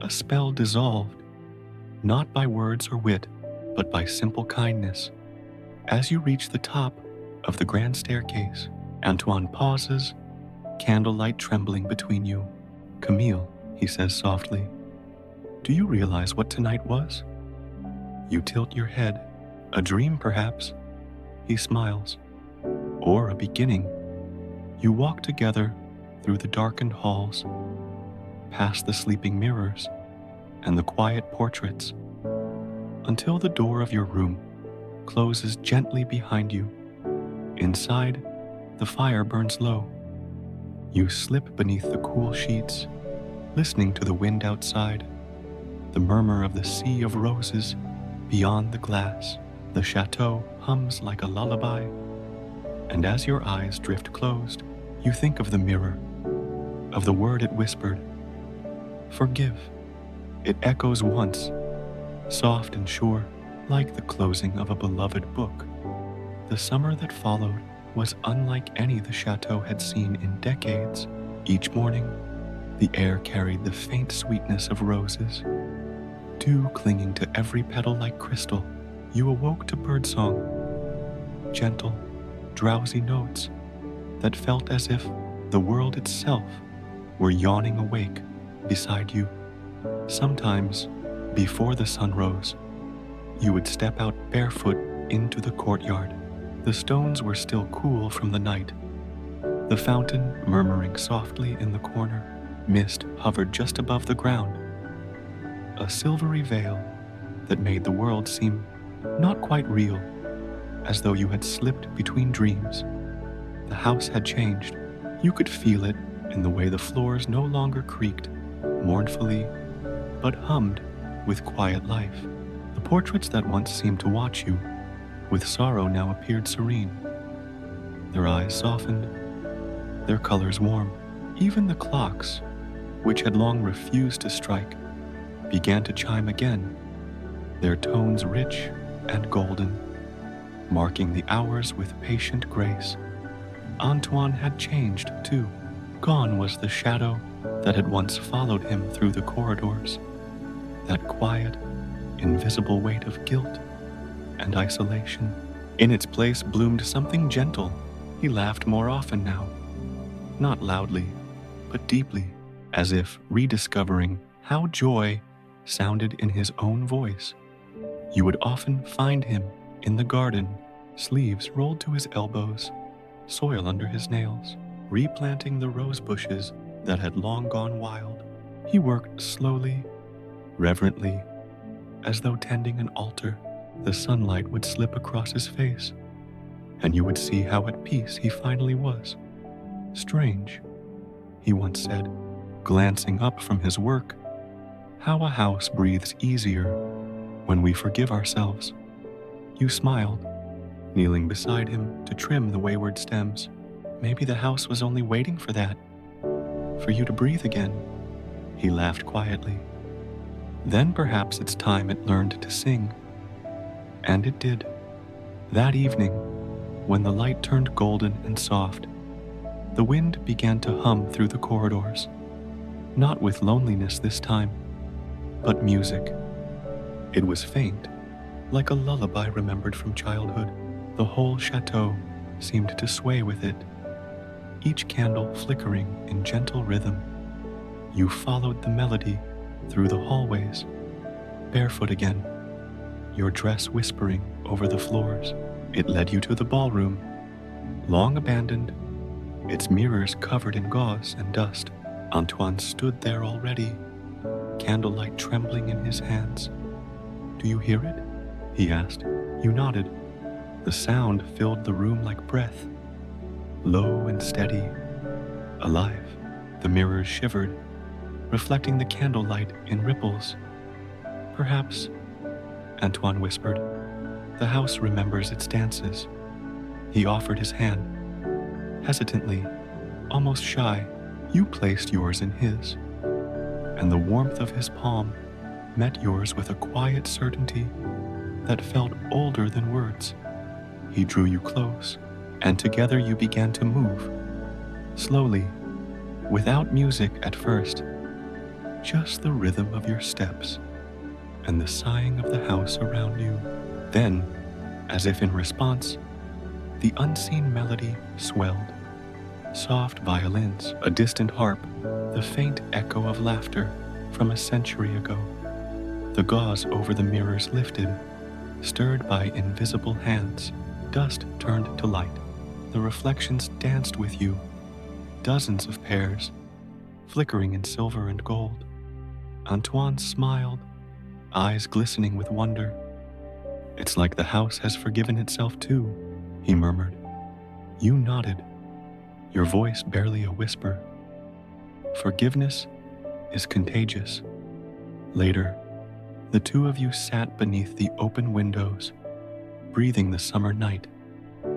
A spell dissolved, not by words or wit, but by simple kindness. As you reach the top of the grand staircase, Antoine pauses, candlelight trembling between you. Camille, he says softly, do you realize what tonight was? You tilt your head. A dream, perhaps. He smiles. Or a beginning. You walk together through the darkened halls, past the sleeping mirrors and the quiet portraits, until the door of your room closes gently behind you. Inside, the fire burns low. You slip beneath the cool sheets, listening to the wind outside, the murmur of the sea of roses beyond the glass. The chateau hums like a lullaby, and as your eyes drift closed, you think of the mirror, of the word it whispered, forgive. It echoes once, soft and sure, like the closing of a beloved book. The summer that followed was unlike any the chateau had seen in decades. Each morning, the air carried the faint sweetness of roses, dew clinging to every petal like crystal. You awoke to birdsong, gentle, drowsy notes that felt as if the world itself were yawning awake beside you. Sometimes, before the sun rose, you would step out barefoot into the courtyard. The stones were still cool from the night, the fountain murmuring softly in the corner. Mist hovered just above the ground, a silvery veil that made the world seem not quite real, as though you had slipped between dreams. The house had changed. You could feel it in the way the floors no longer creaked mournfully, but hummed with quiet life. The portraits that once seemed to watch you with sorrow now appeared serene, their eyes softened, their colors warm. Even the clocks, which had long refused to strike, began to chime again, their tones rich and golden, marking the hours with patient grace. Antoine had changed, too. Gone was the shadow that had once followed him through the corridors, that quiet, invisible weight of guilt and isolation. In its place bloomed something gentle. He laughed more often now, not loudly, but deeply, as if rediscovering how joy sounded in his own voice. You would often find him in the garden, sleeves rolled to his elbows, soil under his nails, replanting the rose bushes that had long gone wild. He worked slowly, reverently, as though tending an altar. The sunlight would slip across his face, and you would see how at peace he finally was. Strange, he once said, glancing up from his work, how a house breathes easier when we forgive ourselves. You smiled, kneeling beside him to trim the wayward stems. Maybe the house was only waiting for that, for you to breathe again. He laughed quietly. Then perhaps it's time it learned to sing. And it did. That evening, when the light turned golden and soft, the wind began to hum through the corridors, not with loneliness this time, but music. It was faint, like a lullaby remembered from childhood. The whole chateau seemed to sway with it, each candle flickering in gentle rhythm. You followed the melody through the hallways, barefoot again, your dress whispering over the floors. It led you to the ballroom, long abandoned, its mirrors covered in gauze and dust. Antoine stood there already, candlelight trembling in his hands. "Do you hear it?" he asked. You nodded. The sound filled the room like breath, low and steady, alive. The mirrors shivered, reflecting the candlelight in ripples. "Perhaps," Antoine whispered, "the house remembers its dances." He offered his hand. Hesitantly, almost shy, you placed yours in his, and the warmth of his palm met yours with a quiet certainty that felt older than words. He drew you close, and together you began to move, slowly, without music at first, just the rhythm of your steps and the sighing of the house around you. Then, as if in response, the unseen melody swelled. Soft violins, a distant harp, the faint echo of laughter from a century ago. The gauze over the mirrors lifted, stirred by invisible hands. Dust turned to light. The reflections danced with you, dozens of pairs, flickering in silver and gold. Antoine smiled, eyes glistening with wonder. "It's like the house has forgiven itself too," he murmured. You nodded, your voice barely a whisper. Forgiveness is contagious. Later, the two of you sat beneath the open windows, breathing the summer night.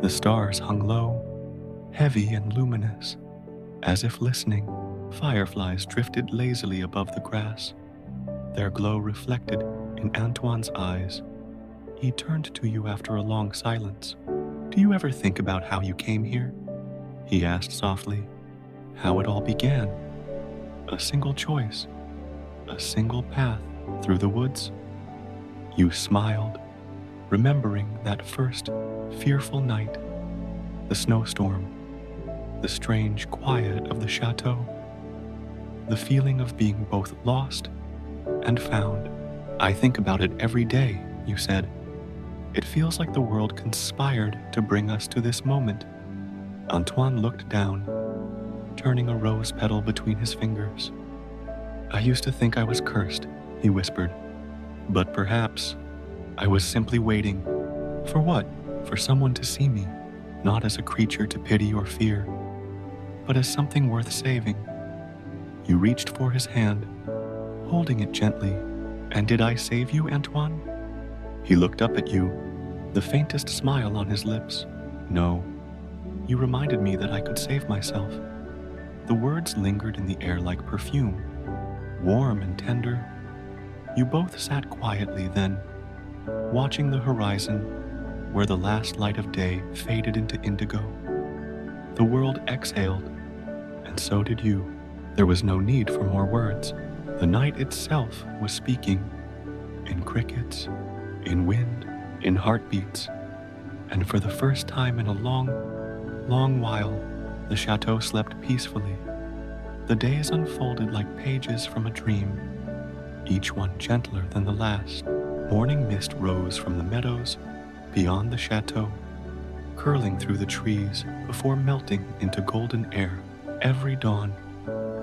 The stars hung low, heavy and luminous, as if listening. Fireflies drifted lazily above the grass, their glow reflected in Antoine's eyes. He turned to you after a long silence. "Do Do you ever think about how you came here? He asked softly. How it all began. A single choice, a single path through the woods. You smiled, remembering that first fearful night, the snowstorm, the strange quiet of the chateau, the feeling of being both lost and found. I think about it every day, you said. It feels like the world conspired to bring us to this moment. Antoine looked down, turning a rose petal between his fingers. I used to think I was cursed, he whispered. But perhaps I was simply waiting. For what? For someone to see me, not as a creature to pity or fear, but as something worth saving. You reached for his hand, holding it gently. And did I save you, Antoine? He looked up at you, the faintest smile on his lips. No, you reminded me that I could save myself. The words lingered in the air like perfume, warm and tender. You both sat quietly then, watching the horizon where the last light of day faded into indigo. The world exhaled, and so did you. There was no need for more words. The night itself was speaking, in crickets, in wind, in heartbeats, and for the first time in a long, long while, the chateau slept peacefully. The days unfolded like pages from a dream, each one gentler than the last. Morning mist rose from the meadows beyond the chateau, curling through the trees before melting into golden air. Every dawn,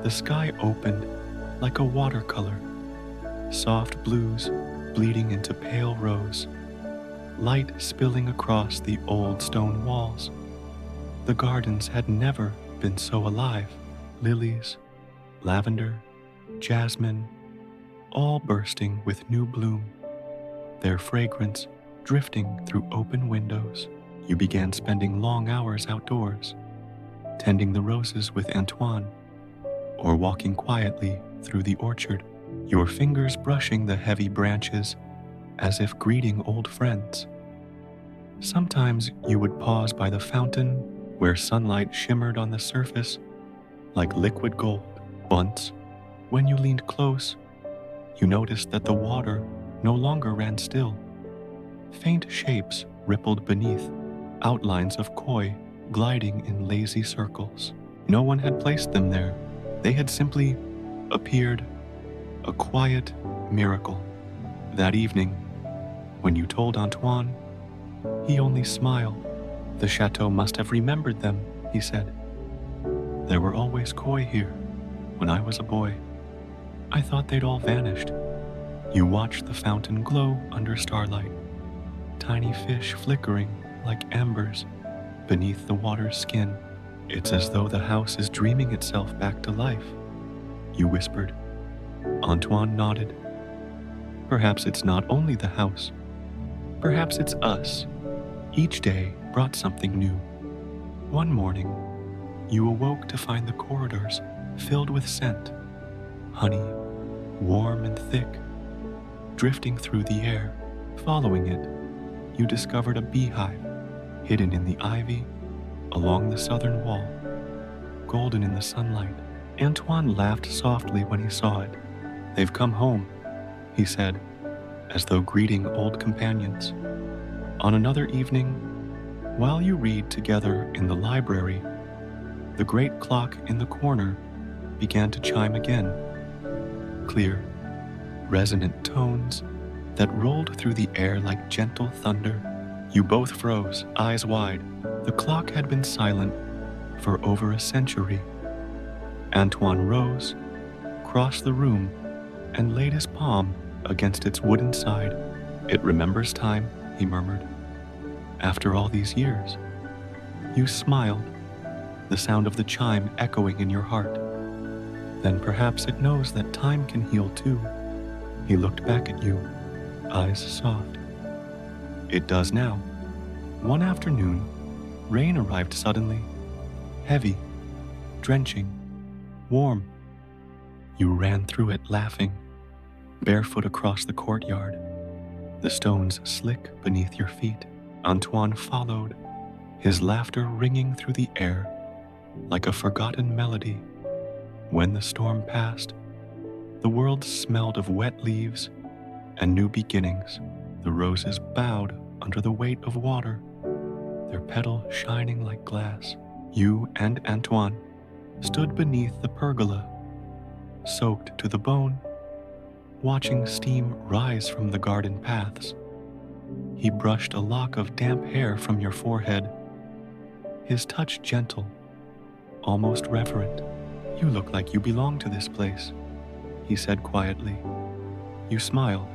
the sky opened like a watercolor, soft blues bleeding into pale rose, light spilling across the old stone walls. The gardens had never been so alive. Lilies, lavender, jasmine, all bursting with new bloom, their fragrance drifting through open windows. You began spending long hours outdoors, tending the roses with Antoine, or walking quietly through the orchard, your fingers brushing the heavy branches as if greeting old friends. Sometimes you would pause by the fountain where sunlight shimmered on the surface like liquid gold. Once, when you leaned close, you noticed that the water no longer ran still. Faint shapes rippled beneath, outlines of koi gliding in lazy circles. No one had placed them there. They had simply appeared, a quiet miracle. That evening, when you told Antoine, he only smiled. The chateau must have remembered them, he said. There were always koi here when I was a boy. I thought they'd all vanished. You watched the fountain glow under starlight, tiny fish flickering like embers beneath the water's skin. It's as though the house is dreaming itself back to life, you whispered. Antoine nodded. Perhaps it's not only the house. Perhaps it's us. Each day brought something new. One morning, you awoke to find the corridors filled with scent, honey, warm and thick, drifting through the air. Following it, you discovered a beehive hidden in the ivy along the southern wall, golden in the sunlight. Antoine laughed softly when he saw it. They've come home, he said, as though greeting old companions. On another evening, while you read together in the library, the great clock in the corner began to chime again. Clear, resonant tones that rolled through the air like gentle thunder. You both froze, eyes wide. The clock had been silent for over a century. Antoine rose, crossed the room, and laid his palm against its wooden side. It remembers time, he murmured. After all these years. You smiled, the sound of the chime echoing in your heart. Then perhaps it knows that time can heal too. He looked back at you, eyes soft. It does now. One afternoon, rain arrived suddenly, heavy, drenching, warm. You ran through it laughing, barefoot across the courtyard, the stones slick beneath your feet. Antoine followed, his laughter ringing through the air like a forgotten melody. When the storm passed, the world smelled of wet leaves and new beginnings. The roses bowed under the weight of water, their petals shining like glass. You and Antoine stood beneath the pergola, soaked to the bone, watching steam rise from the garden paths. He brushed a lock of damp hair from your forehead, his touch gentle, almost reverent. "You look like you belong to this place," he said quietly. You smiled.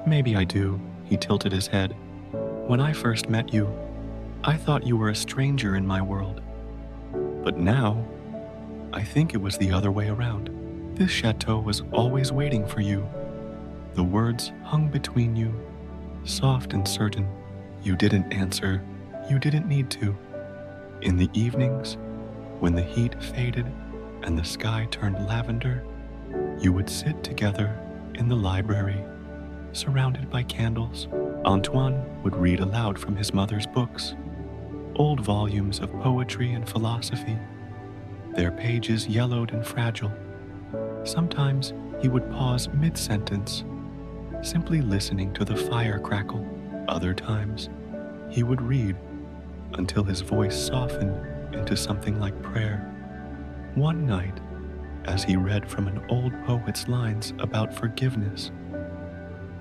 "Maybe I do," he tilted his head. "When I first met you, I thought you were a stranger in my world. But now, I think it was the other way around. This chateau was always waiting for you." The words hung between you, soft and certain. You didn't answer. You didn't need to. In the evenings, when the heat faded and the sky turned lavender, you would sit together in the library, surrounded by candles. Antoine would read aloud from his mother's books, old volumes of poetry and philosophy, their pages yellowed and fragile. Sometimes he would pause mid-sentence, simply listening to the fire crackle. Other times, he would read until his voice softened into something like prayer. One night, as he read from an old poet's lines about forgiveness,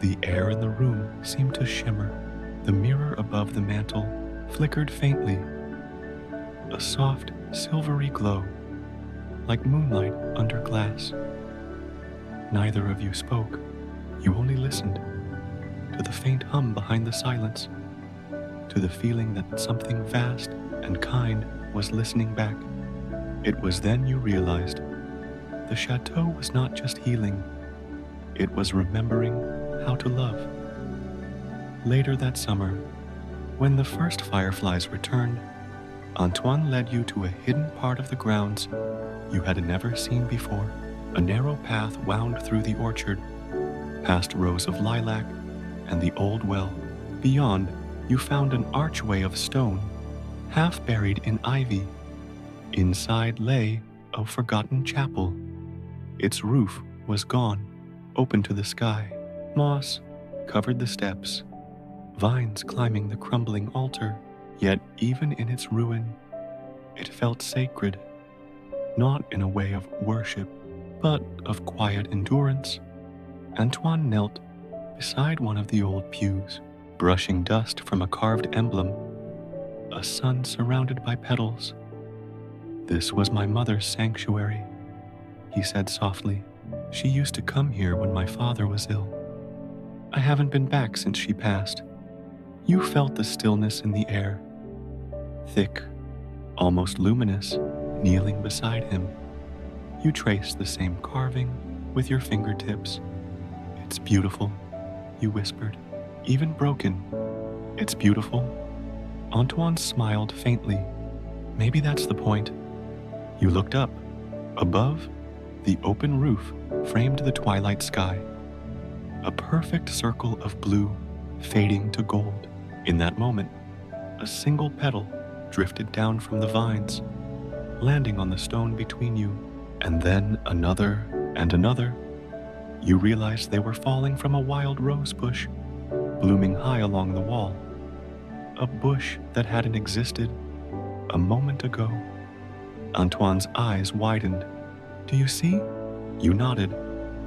the air in the room seemed to shimmer. The mirror above the mantel flickered faintly, a soft, silvery glow, like moonlight under glass. Neither of you spoke. You only listened to the faint hum behind the silence, to the feeling that something vast and kind was listening back. It was then you realized the chateau was not just healing, it was remembering how to love. Later that summer, when the first fireflies returned, Antoine led you to a hidden part of the grounds you had never seen before. A narrow path wound through the orchard, past rows of lilac and the old well. Beyond, you found an archway of stone, half buried in ivy. Inside lay a forgotten chapel. Its roof was gone, open to the sky. Moss covered the steps, vines climbing the crumbling altar. Yet even in its ruin, it felt sacred, not in a way of worship, but of quiet endurance. Antoine knelt beside one of the old pews, brushing dust from a carved emblem, a sun surrounded by petals. "This was my mother's sanctuary," he said softly. "She used to come here when my father was ill. I haven't been back since she passed." You felt the stillness in the air, thick, almost luminous, kneeling beside him. You traced the same carving with your fingertips. "It's beautiful," you whispered, "even broken. It's beautiful." Antoine smiled faintly. "Maybe that's the point." You looked up. Above, the open roof framed the twilight sky, a perfect circle of blue fading to gold. In that moment, a single petal drifted down from the vines, landing on the stone between you, and then another and another. You realized they were falling from a wild rose bush, blooming high along the wall, a bush that hadn't existed a moment ago. Antoine's eyes widened. "Do you see?" You nodded,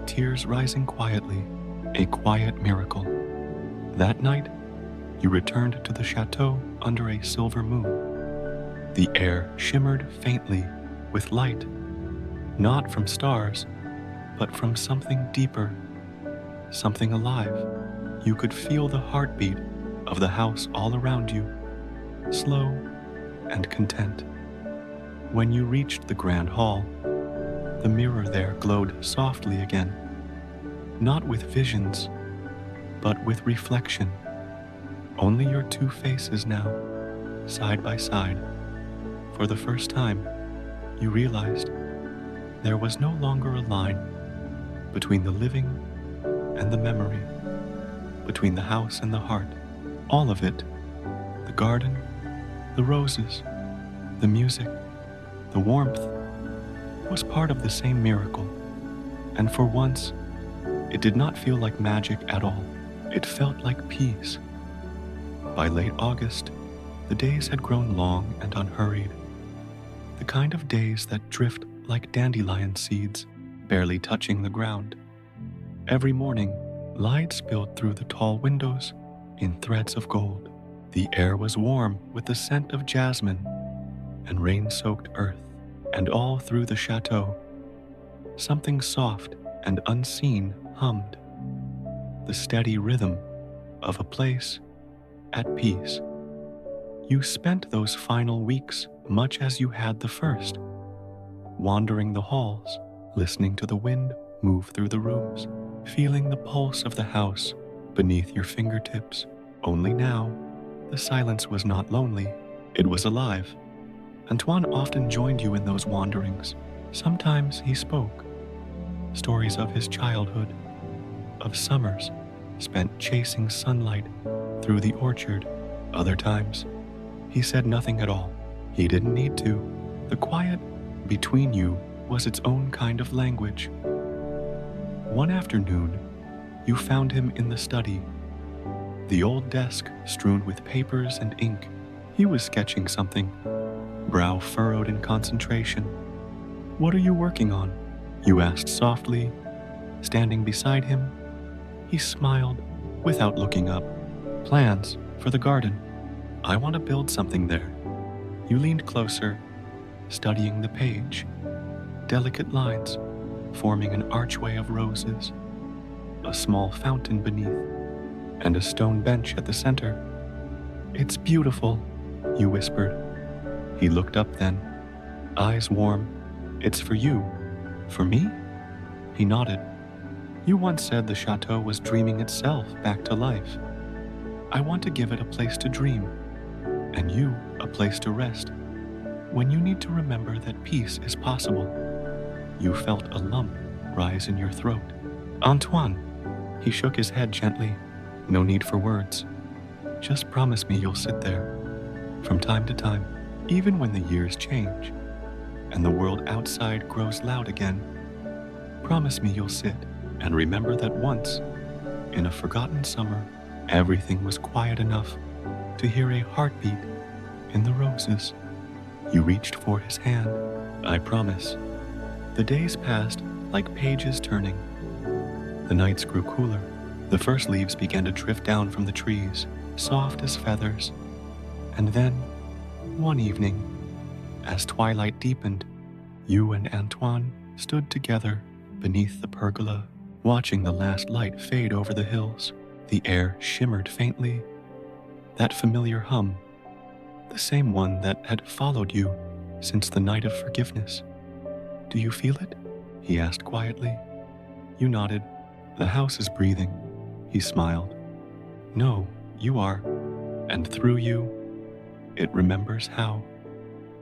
tears rising quietly, a quiet miracle. That night, you returned to the chateau under a silver moon. The air shimmered faintly with light, not from stars, but from something deeper, something alive. You could feel the heartbeat of the house all around you, slow and content. When you reached the grand hall, the mirror there glowed softly again, not with visions, but with reflection. Only your two faces now, side by side. For the first time, you realized there was no longer a line between the living and the memory, between the house and the heart. All of it, the garden, The roses, the music, the warmth was part of the same miracle, and for once, it did not feel like magic at all. It felt like peace. By late August, the days had grown long and unhurried, the kind of days that drift like dandelion seeds, barely touching the ground. Every morning, light spilled through the tall windows in threads of gold. The air was warm with the scent of jasmine and rain-soaked earth, and all through the chateau, something soft and unseen hummed, the steady rhythm of a place at peace. You spent those final weeks much as you had the first, wandering the halls, listening to the wind move through the rooms, feeling the pulse of the house beneath your fingertips. Only now, the silence was not lonely, it was alive. Antoine often joined you in those wanderings. Sometimes he spoke, stories of his childhood, of summers spent chasing sunlight through the orchard. Other times, he said nothing at all. He didn't need to. The quiet between you was its own kind of language. One afternoon, you found him in the study, the old desk strewn with papers and ink. He was sketching something, brow furrowed in concentration. "What are you working on?" you asked softly, standing beside him. He smiled without looking up. "Plans for the garden. I want to build something there." You leaned closer, studying the page, delicate lines forming an archway of roses, a small fountain beneath, and a stone bench at the center. "It's beautiful," you whispered. He looked up then, eyes warm. "It's for you." "For me?" He nodded. "You once said the chateau was dreaming itself back to life. I want to give it a place to dream, and you a place to rest, when you need to remember that peace is possible." You felt a lump rise in your throat. "Antoine," he shook his head gently. "No need for words. Just promise me you'll sit there, from time to time, even when the years change, and the world outside grows loud again. Promise me you'll sit, and remember that once, in a forgotten summer, everything was quiet enough to hear a heartbeat in the roses." You reached for his hand. "I promise." The days passed like pages turning. The nights grew cooler. The first leaves began to drift down from the trees, soft as feathers. And then, one evening, as twilight deepened, you and Antoine stood together beneath the pergola, watching the last light fade over the hills. The air shimmered faintly, that familiar hum, the same one that had followed you since the night of forgiveness. "Do you feel it?" he asked quietly. You nodded. "The house is breathing," he smiled. "No, you are, and through you, it remembers how."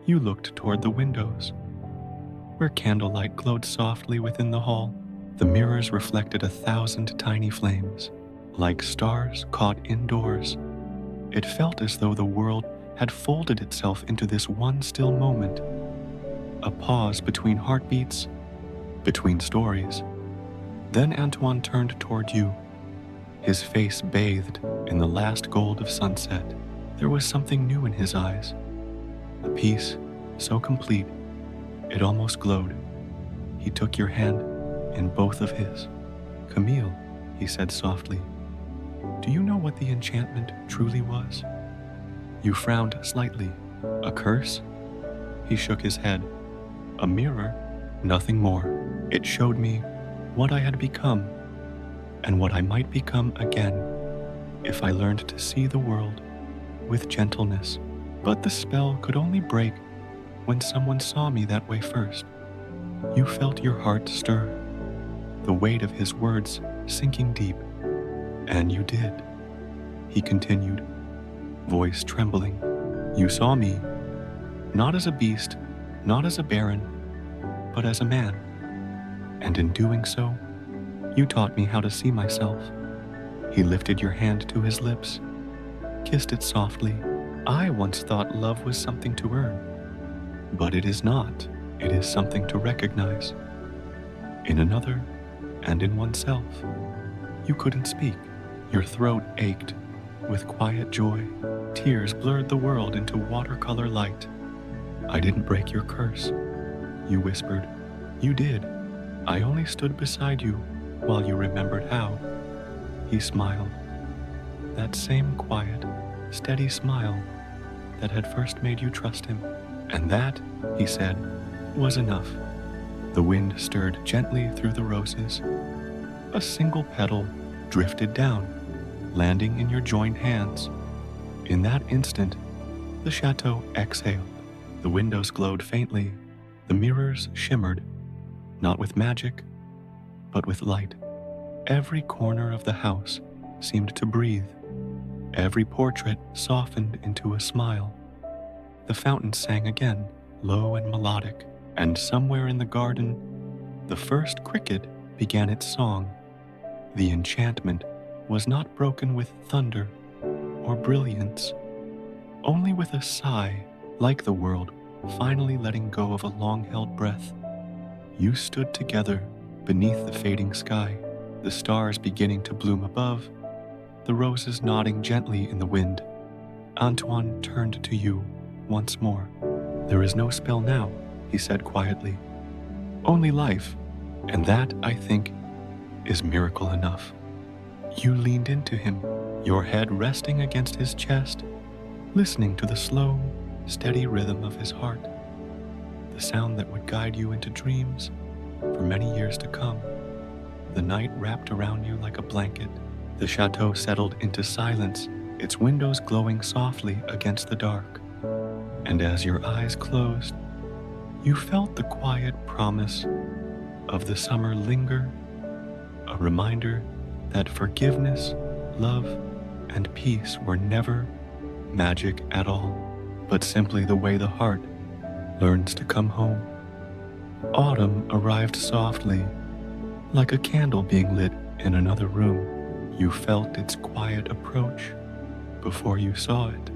You looked toward the windows, where candlelight glowed softly within the hall. The mirrors reflected 1,000 tiny flames, like stars caught indoors. It felt as though the world had folded itself into this one still moment, a pause between heartbeats, between stories. Then Antoine turned toward you, his face bathed in the last gold of sunset. There was something new in his eyes, a peace so complete it almost glowed. He took your hand in both of his. "Camille," he said softly, "do you know what the enchantment truly was?" You frowned slightly. "A curse?" He shook his head. "A mirror, nothing more. It showed me what I had become, and what I might become again, if I learned to see the world with gentleness. But the spell could only break when someone saw me that way first." You felt your heart stir, the weight of his words sinking deep. "And you did," he continued, voice trembling. "You saw me, not as a beast, not as a baron, but as a man. And in doing so, you taught me how to see myself." He lifted your hand to his lips, kissed it softly, I once thought love was something to earn, but it is not. It is something to recognize in another and in oneself. You couldn't speak. Your throat ached with quiet joy. Tears blurred the world into watercolor light. I didn't break your curse, you whispered. You did. I only stood beside you while you remembered how. He smiled. That same quiet, steady smile that had first made you trust him. And that, he said, was enough. The wind stirred gently through the roses. A single petal drifted down, landing in your joined hands. In that instant, the chateau exhaled. The windows glowed faintly. The mirrors shimmered, not with magic, but with light. Every corner of the house seemed to breathe. Every portrait softened into a smile. The fountain sang again, low and melodic, and somewhere in the garden, the first cricket began its song. The enchantment was not broken with thunder or brilliance, only with a sigh, like the world finally letting go of a long-held breath. You stood together beneath the fading sky, the stars beginning to bloom above, the roses nodding gently in the wind. Antoine turned to you once more. There is no spell now, he said quietly. Only life, and that, I think, is miracle enough. You leaned into him, your head resting against his chest, listening to the slow, steady rhythm of his heart, the sound that would guide you into dreams for many years to come. The night wrapped around you like a blanket. The chateau settled into silence, its windows glowing softly against the dark. And as your eyes closed, you felt the quiet promise of the summer linger, a reminder that forgiveness, love, and peace were never magic at all, but simply the way the heart learns to come home. Autumn arrived softly, like a candle being lit in another room. You felt its quiet approach before you saw it,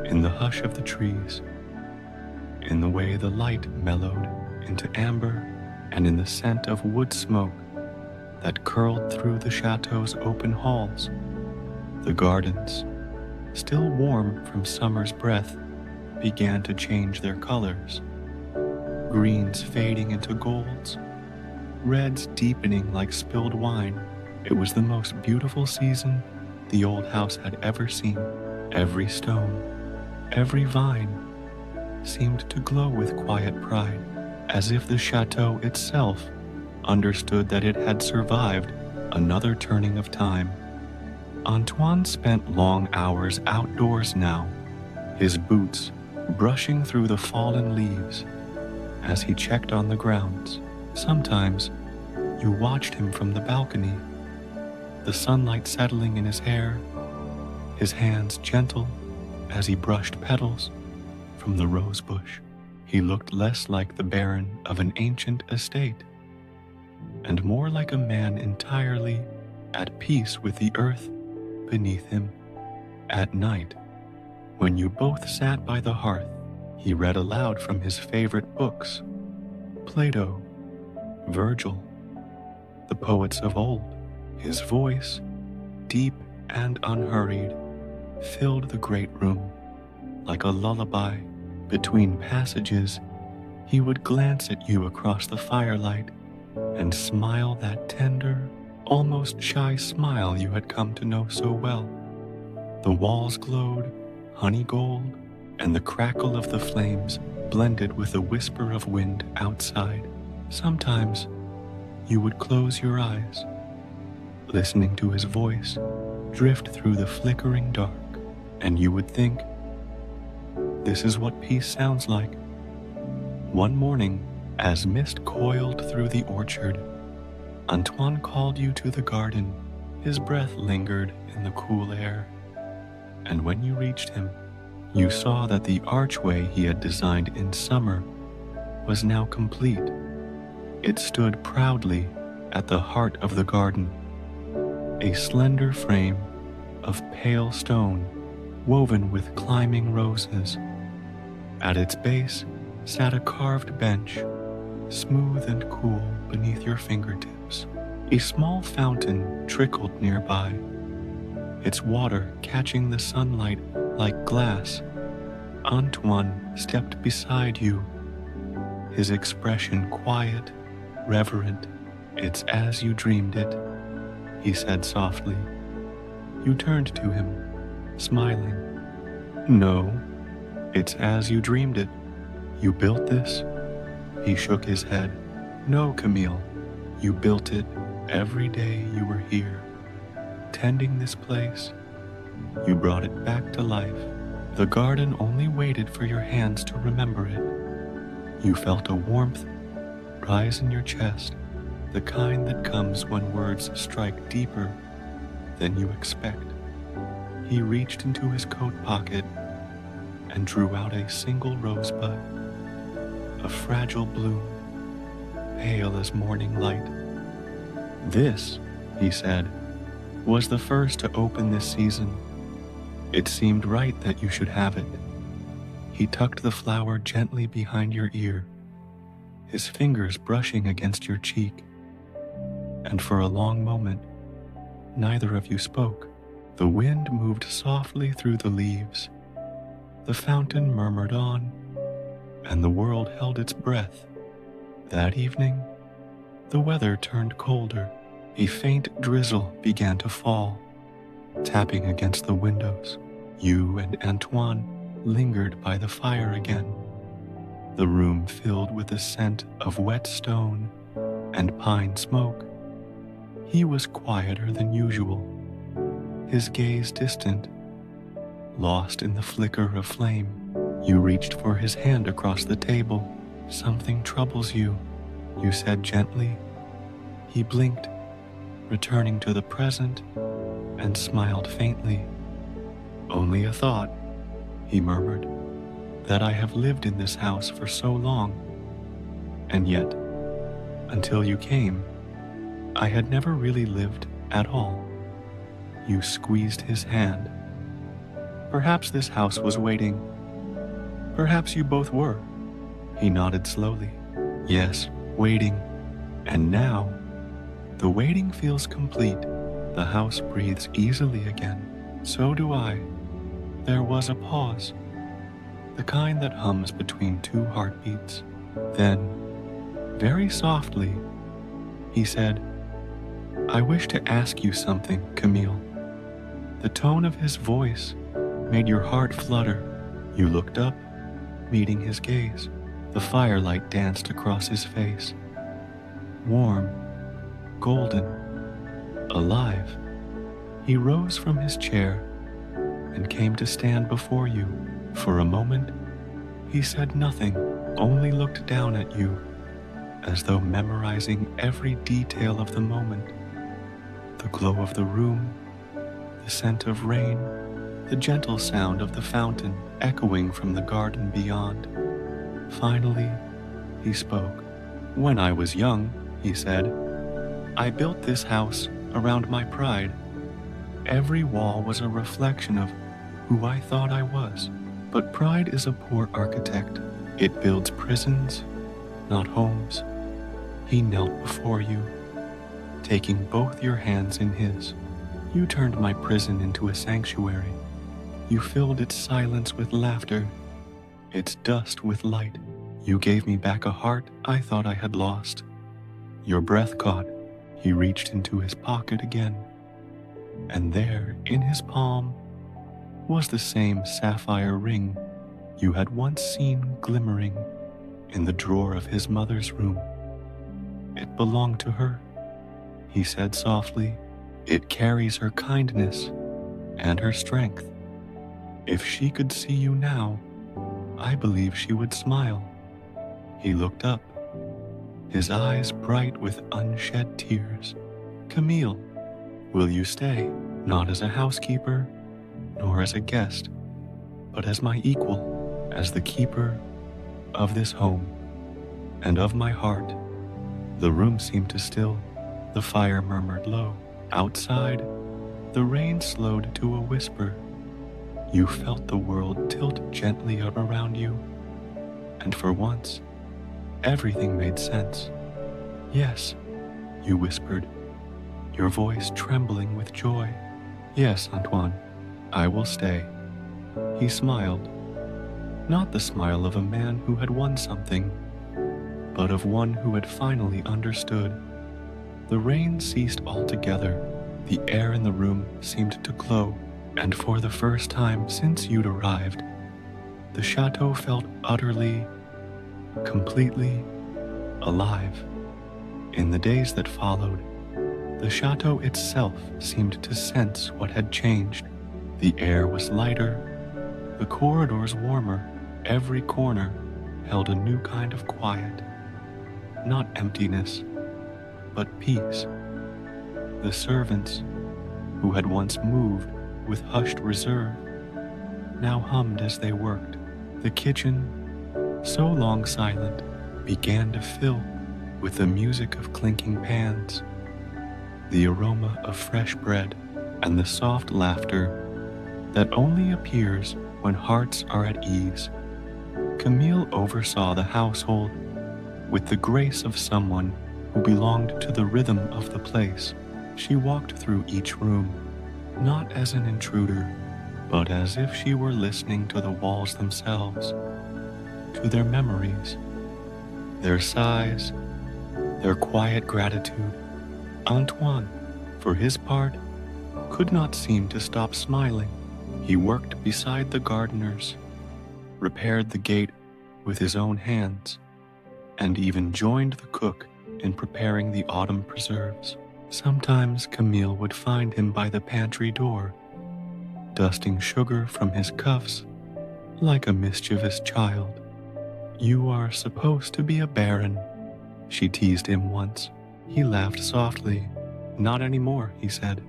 in the hush of the trees, in the way the light mellowed into amber, and in the scent of wood smoke that curled through the chateau's open halls. The gardens, still warm from summer's breath, began to change their colors, greens fading into golds, reds deepening like spilled wine. It was the most beautiful season the old house had ever seen. Every stone, every vine seemed to glow with quiet pride, as if the chateau itself understood that it had survived another turning of time. Antoine spent long hours outdoors now, his boots brushing through the fallen leaves as he checked on the grounds. Sometimes you watched him from the balcony, the sunlight settling in his hair, his hands gentle as he brushed petals from the rose bush. He looked less like the baron of an ancient estate, and more like a man entirely at peace with the earth beneath him. At night, when you both sat by the hearth, he read aloud from his favorite books, Plato, Virgil, the poets of old. His voice, deep and unhurried, filled the great room like a lullaby. Between passages, he would glance at you across the firelight and smile that tender, almost shy smile you had come to know so well. The walls glowed honey gold, and the crackle of the flames blended with the whisper of wind outside. Sometimes you would close your eyes, listening to his voice drift through the flickering dark, and you would think, this is what peace sounds like. One morning, as mist coiled through the orchard, Antoine called you to the garden. His breath lingered in the cool air, and when you reached him, you saw that the archway he had designed in summer was now complete. It stood proudly at the heart of the garden, a slender frame of pale stone woven with climbing roses. At its base sat a carved bench, smooth and cool beneath your fingertips. A small fountain trickled nearby, its water catching the sunlight like glass. Antoine stepped beside you, his expression quiet, reverent. "It's as you dreamed it," he said softly. You turned to him, smiling. "No, it's as you dreamed it. You built this?" He shook his head. "No, Camille, you built it every day you were here, tending this place. You brought it back to life. The garden only waited for your hands to remember it." You felt a warmth rise in your chest, the kind that comes when words strike deeper than you expect. He reached into his coat pocket and drew out a single rosebud, a fragile bloom, pale as morning light. "This," he said, "was the first to open this season. It seemed right that you should have it." He tucked the flower gently behind your ear, his fingers brushing against your cheek. And for a long moment, neither of you spoke. The wind moved softly through the leaves. The fountain murmured on, and the world held its breath. That evening, the weather turned colder. A faint drizzle began to fall, tapping against the windows. You and Antoine lingered by the fire again, the room filled with the scent of wet stone and pine smoke. He was quieter than usual, his gaze distant, lost in the flicker of flame. You reached for his hand across the table. "Something troubles you," you said gently. He blinked, returning to the present, and smiled faintly. "Only a thought," he murmured, "that I have lived in this house for so long. And yet, until you came, I had never really lived at all." You squeezed his hand. "Perhaps this house was waiting. Perhaps you both were." He nodded slowly. "Yes, waiting. And now, the waiting feels complete. The house breathes easily again. So do I." There was a pause, the kind that hums between two heartbeats. Then, very softly, he said, "I wish to ask you something, Camille." The tone of his voice made your heart flutter. You looked up, meeting his gaze. The firelight danced across his face. Warm, golden, alive. He rose from his chair and came to stand before you. For a moment, he said nothing, only looked down at you, as though memorizing every detail of the moment. The glow of the room, the scent of rain, the gentle sound of the fountain echoing from the garden beyond. Finally, he spoke. "When I was young," he said, "I built this house around my pride. Every wall was a reflection of who I thought I was. But pride is a poor architect. It builds prisons, not homes." He knelt before you, taking both your hands in his. You turned my prison into a sanctuary. You filled its silence with laughter, its dust with light. You gave me back a heart I thought I had lost. Your breath caught. He reached into his pocket again, and there, in his palm, was the same sapphire ring you had once seen glimmering in the drawer of his mother's room. "It belonged to her," he said softly. "It carries her kindness and her strength. If she could see you now, I believe she would smile." He looked up, his eyes bright with unshed tears. "Camille, will you stay? Not as a housekeeper, nor as a guest, but as my equal, as the keeper of this home and of my heart." The room seemed to still. The fire murmured low. Outside, the rain slowed to a whisper. You felt the world tilt gently around you, and for once, everything made sense. Yes, you whispered, your voice trembling with joy. Yes, Antoine, I will stay. He smiled, not the smile of a man who had won something, but of one who had finally understood. The rain ceased altogether. The air in the room seemed to glow, and for the first time since you'd arrived, the chateau felt utterly, completely alive. In the days that followed, the chateau itself seemed to sense what had changed. The air was lighter, the corridors warmer, every corner held a new kind of quiet. Not emptiness, but peace. The servants, who had once moved with hushed reserve, now hummed as they worked. The kitchen, so long silent, began to fill with the music of clinking pans, the aroma of fresh bread, and the soft laughter that only appears when hearts are at ease. Camille oversaw the household with the grace of someone who belonged to the rhythm of the place. She walked through each room, not as an intruder, but as if she were listening to the walls themselves, to their memories, their sighs, their quiet gratitude. Antoine, for his part, could not seem to stop smiling. He worked beside the gardeners, repaired the gate with his own hands, and even joined the cook in preparing the autumn preserves. Sometimes Camille would find him by the pantry door, dusting sugar from his cuffs like a mischievous child. "You are supposed to be a baron," she teased him once. He laughed softly. "Not anymore," he said.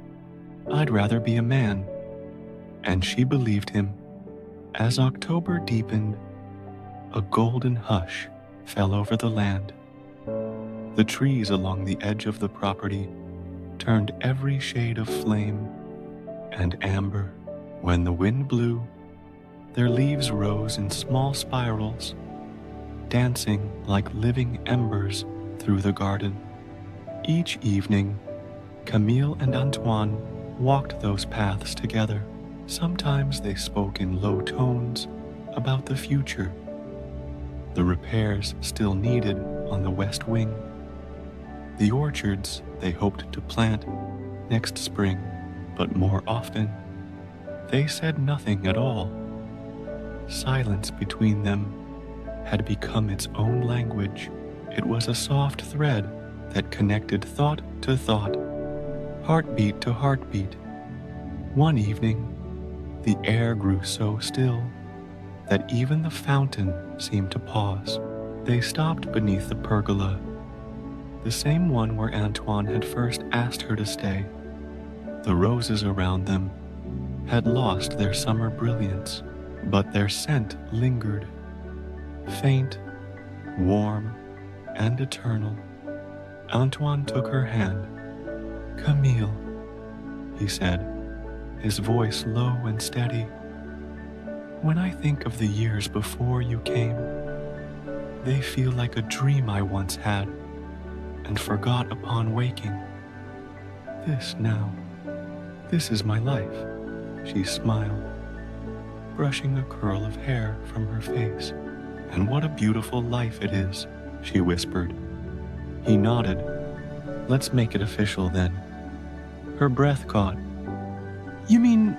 "I'd rather be a man." And she believed him. As October deepened, a golden hush fell over the land. The trees along the edge of the property turned every shade of flame and amber. When the wind blew, their leaves rose in small spirals, dancing like living embers through the garden. Each evening, Camille and Antoine walked those paths together. Sometimes they spoke in low tones about the future, the repairs still needed on the west wing, the orchards they hoped to plant next spring, but more often, they said nothing at all. Silence between them had become its own language. It was a soft thread that connected thought to thought, heartbeat to heartbeat. One evening, the air grew so still that even the fountain seemed to pause. They stopped beneath the pergola, the same one where Antoine had first asked her to stay. The roses around them had lost their summer brilliance, but their scent lingered, faint, warm, and eternal. Antoine took her hand. "Camille," he said, his voice low and steady. "When I think of the years before you came, they feel like a dream I once had and forgot upon waking. This is my life," she smiled, brushing a curl of hair from her face. "And what a beautiful life it is," she whispered. He nodded. "Let's make it official then." Her breath caught. "You mean—"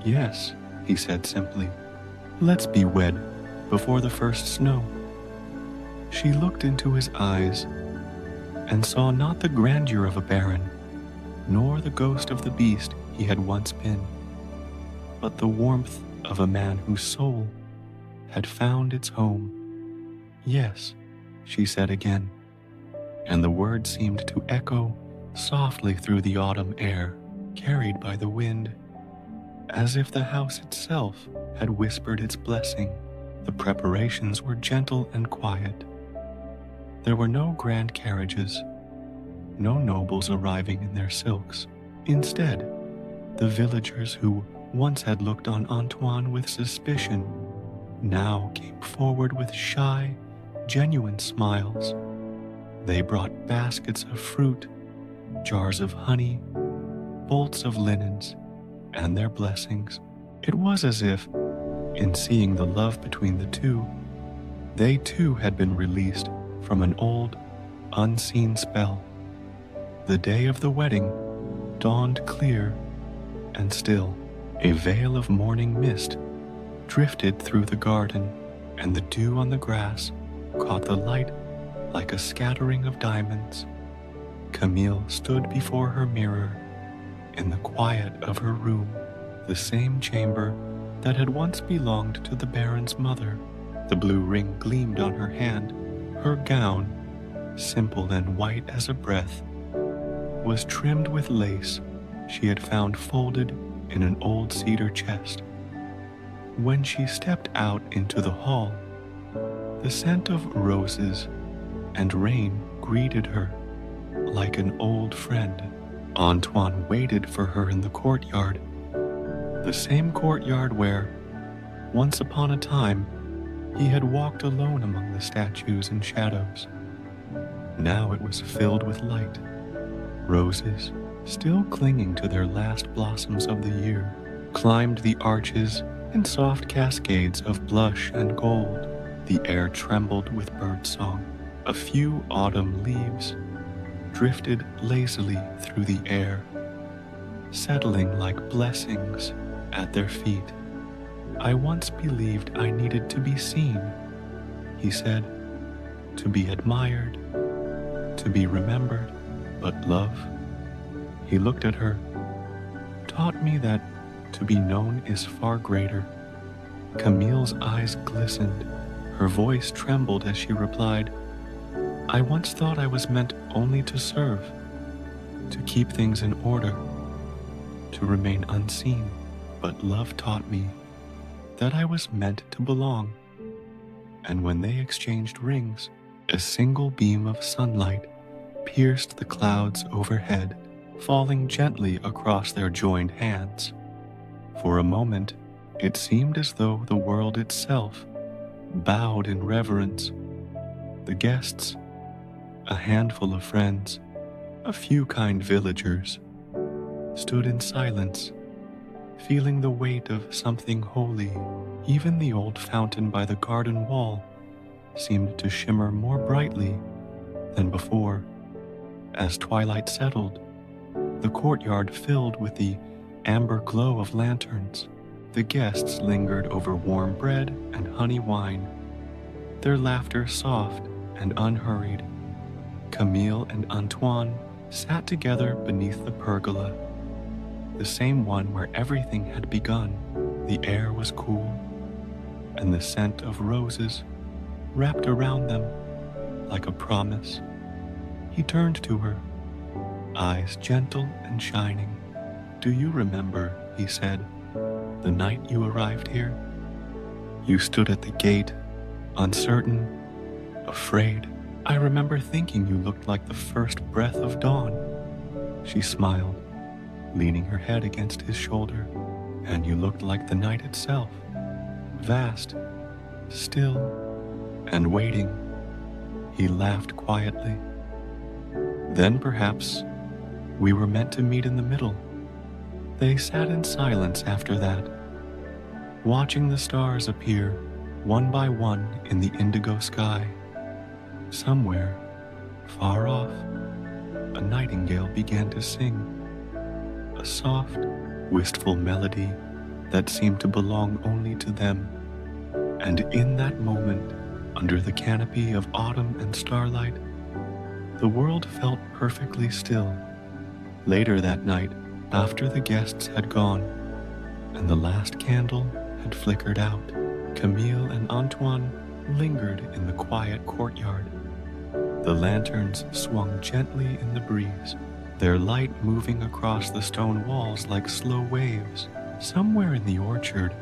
"Yes," he said simply. "Let's be wed before the first snow." She looked into his eyes and saw not the grandeur of a baron, nor the ghost of the beast he had once been, but the warmth of a man whose soul had found its home. "Yes," she said again, and the word seemed to echo softly through the autumn air, carried by the wind, as if the house itself had whispered its blessing. The preparations were gentle and quiet. There were no grand carriages, no nobles arriving in their silks. Instead, the villagers who once had looked on Antoine with suspicion, now came forward with shy, genuine smiles. They brought baskets of fruit, jars of honey, bolts of linens, and their blessings. It was as if, in seeing the love between the two, they too had been released from an old, unseen spell. The day of the wedding dawned clear and still. A veil of morning mist drifted through the garden, and the dew on the grass caught the light like a scattering of diamonds. Camille stood before her mirror in the quiet of her room, the same chamber that had once belonged to the Baron's mother. The blue ring gleamed on her hand. Her gown, simple and white as a breath, was trimmed with lace she had found folded in an old cedar chest. When she stepped out into the hall, the scent of roses and rain greeted her like an old friend. Antoine waited for her in the courtyard, the same courtyard where, once upon a time, he had walked alone among the statues and shadows. Now it was filled with light. Roses, still clinging to their last blossoms of the year, climbed the arches in soft cascades of blush and gold. The air trembled with birdsong. A few autumn leaves drifted lazily through the air, settling like blessings at their feet. I once believed I needed to be seen, he said, to be admired, to be remembered, but love, he looked at her, taught me that to be known is far greater. Camille's eyes glistened. Her voice trembled as she replied, I once thought I was meant only to serve, to keep things in order, to remain unseen. But love taught me that I was meant to belong. And when they exchanged rings, a single beam of sunlight pierced the clouds overhead, falling gently across their joined hands. For a moment, it seemed as though the world itself bowed in reverence. The guests, a handful of friends, a few kind villagers, stood in silence, feeling the weight of something holy. Even the old fountain by the garden wall seemed to shimmer more brightly than before. As twilight settled, the courtyard filled with the amber glow of lanterns. The guests lingered over warm bread and honey wine, their laughter soft and unhurried. Camille and Antoine sat together beneath the pergola, the same one where everything had begun. The air was cool, and the scent of roses wrapped around them like a promise. He turned to her, eyes gentle and shining. Do you remember, he said, the night you arrived here? You stood at the gate, uncertain, afraid. I remember thinking you looked like the first breath of dawn. She smiled, leaning her head against his shoulder. And you looked like the night itself, vast, still, and waiting. He laughed quietly. Then perhaps we were meant to meet in the middle. They sat in silence after that, watching the stars appear one by one in the indigo sky. Somewhere, far off, a nightingale began to sing, a soft, wistful melody that seemed to belong only to them. And in that moment, under the canopy of autumn and starlight, the world felt perfectly still. Later that night, after the guests had gone and the last candle had flickered out, Camille and Antoine lingered in the quiet courtyard. The lanterns swung gently in the breeze, their light moving across the stone walls like slow waves. Somewhere in the orchard,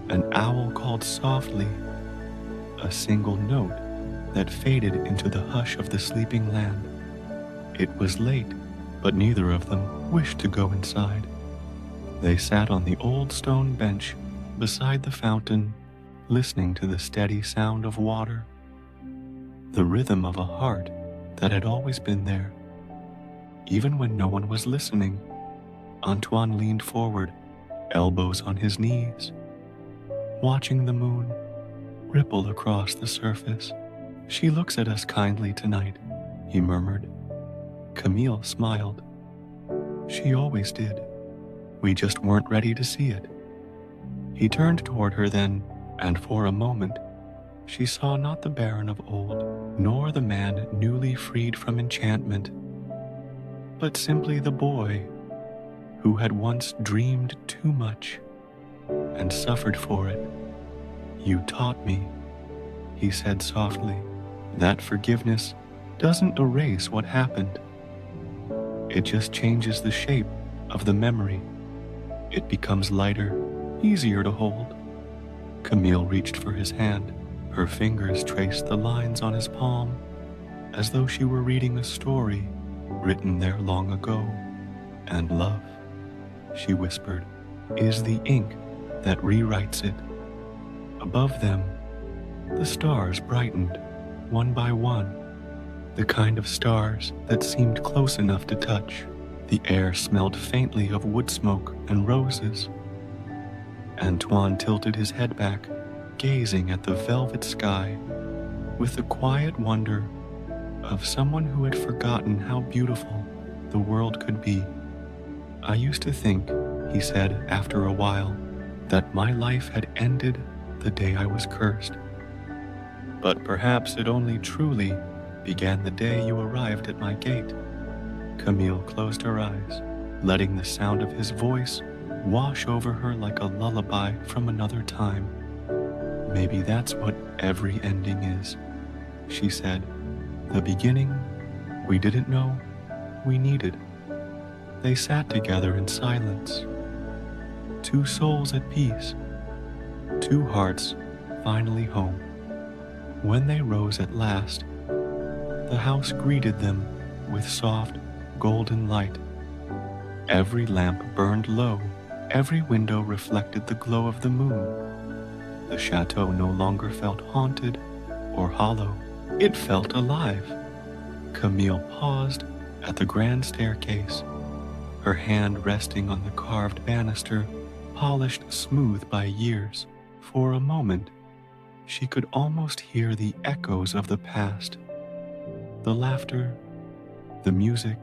an owl called softly, a single note that faded into the hush of the sleeping land. It was late, but neither of them wished to go inside. They sat on the old stone bench beside the fountain, listening to the steady sound of water, the rhythm of a heart that had always been there. Even when no one was listening, Antoine leaned forward, elbows on his knees, watching the moon ripple across the surface. "She looks at us kindly tonight," he murmured. Camille smiled. "She always did. We just weren't ready to see it." He turned toward her then, and for a moment, she saw not the Baron of old, nor the man newly freed from enchantment, but simply the boy who had once dreamed too much and suffered for it. "You taught me," he said softly, "that forgiveness doesn't erase what happened. It just changes the shape of the memory. It becomes lighter, easier to hold." Camille reached for his hand. Her fingers traced the lines on his palm, as though she were reading a story written there long ago. "And love," she whispered, "is the ink that rewrites it." Above them, the stars brightened, one by one, the kind of stars that seemed close enough to touch. The air smelled faintly of wood smoke and roses. Antoine tilted his head back, gazing at the velvet sky with the quiet wonder of someone who had forgotten how beautiful the world could be. "I used to think," he said after a while, "that my life had ended the day I was cursed. But perhaps it only truly began the day you arrived at my gate." Camille closed her eyes, letting the sound of his voice wash over her like a lullaby from another time. "Maybe that's what every ending is," she said. "The beginning we didn't know we needed." They sat together in silence, two souls at peace, two hearts finally home. When they rose at last, the house greeted them with soft, golden light. Every lamp burned low, every window reflected the glow of the moon. The chateau no longer felt haunted or hollow. It felt alive. Camille paused at the grand staircase, her hand resting on the carved banister, polished smooth by years. For a moment, she could almost hear the echoes of the past, the laughter, the music,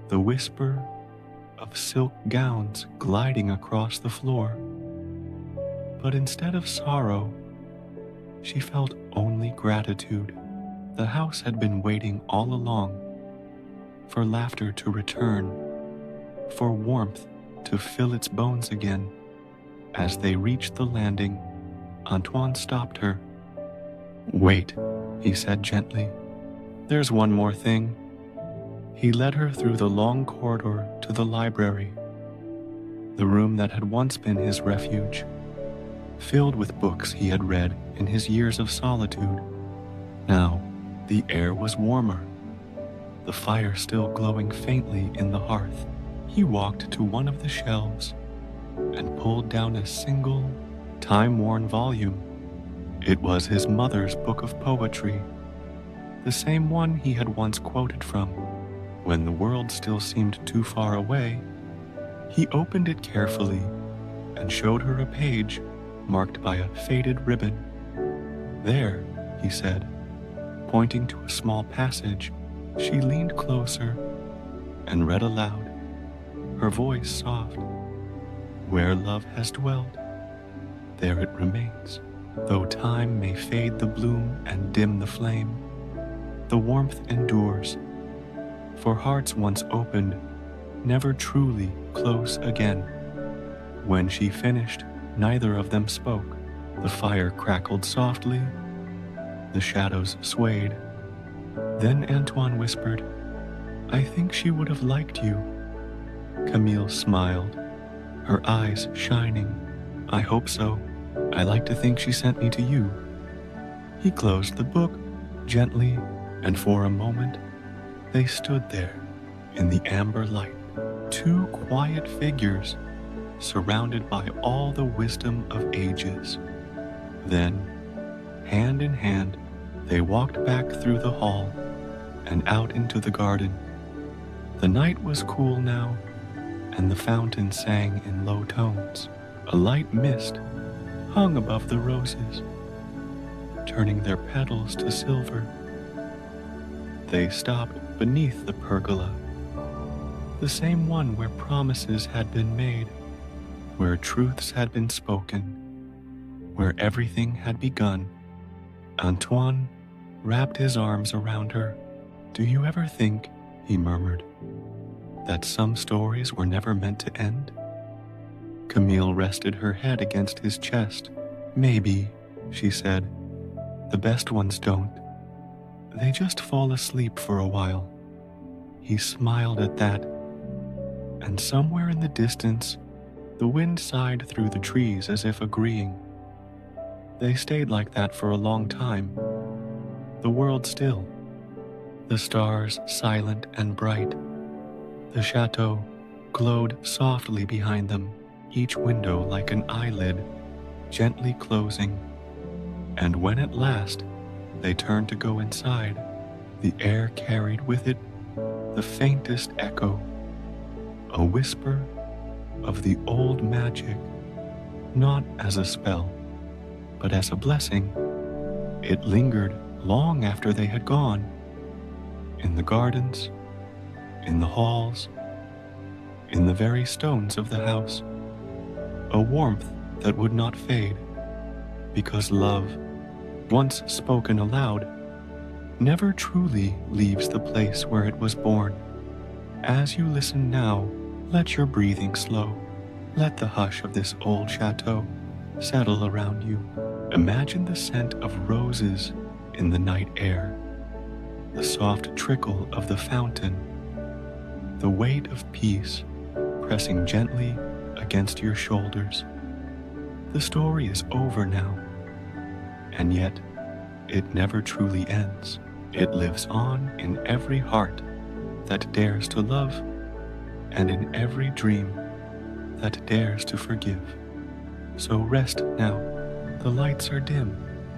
the whisper of silk gowns gliding across the floor. But instead of sorrow, she felt only gratitude. The house had been waiting all along for laughter to return, for warmth to fill its bones again. As they reached the landing, Antoine stopped her. "Wait," he said gently. "There's one more thing." He led her through the long corridor to the library, the room that had once been his refuge, filled with books he had read in his years of solitude. Now, the air was warmer, the fire still glowing faintly in the hearth. He walked to one of the shelves and pulled down a single, time-worn volume. It was his mother's book of poetry, the same one he had once quoted from when the world still seemed too far away. He opened it carefully and showed her a page marked by a faded ribbon. "There," he said, pointing to a small passage. She leaned closer and read aloud, her voice soft. "Where love has dwelt, there it remains. Though time may fade the bloom and dim the flame, the warmth endures. For hearts once opened, never truly close again." When she finished, neither of them spoke. The fire crackled softly, the shadows swayed. Then Antoine whispered, "I think she would have liked you." Camille smiled, her eyes shining. "I hope so. I like to think she sent me to you." He closed the book gently, and for a moment they stood there in the amber light, two quiet figures surrounded by all the wisdom of ages. Then, hand in hand, they walked back through the hall and out into the garden. The night was cool now, and the fountain sang in low tones. A light mist hung above the roses, turning their petals to silver. They stopped beneath the pergola, the same one where promises had been made, where truths had been spoken, where everything had begun. Antoine wrapped his arms around her. "Do you ever think," he murmured, "that some stories were never meant to end?" Camille rested her head against his chest. "Maybe," she said. "The best ones don't. They just fall asleep for a while." He smiled at that, and somewhere in the distance, the wind sighed through the trees as if agreeing. They stayed like that for a long time, the world still, the stars silent and bright. The chateau glowed softly behind them, each window like an eyelid, gently closing. And when at last they turned to go inside, the air carried with it the faintest echo, a whisper of the old magic, not as a spell, but as a blessing. It lingered long after they had gone, in the gardens, in the halls, in the very stones of the house, a warmth that would not fade, because love, once spoken aloud, never truly leaves the place where it was born. As you listen now, let your breathing slow. Let the hush of this old chateau settle around you. Imagine the scent of roses in the night air, the soft trickle of the fountain, the weight of peace pressing gently against your shoulders. The story is over now, and yet it never truly ends. It lives on in every heart that dares to love, and in every dream that dares to forgive. So rest now. The lights are dim,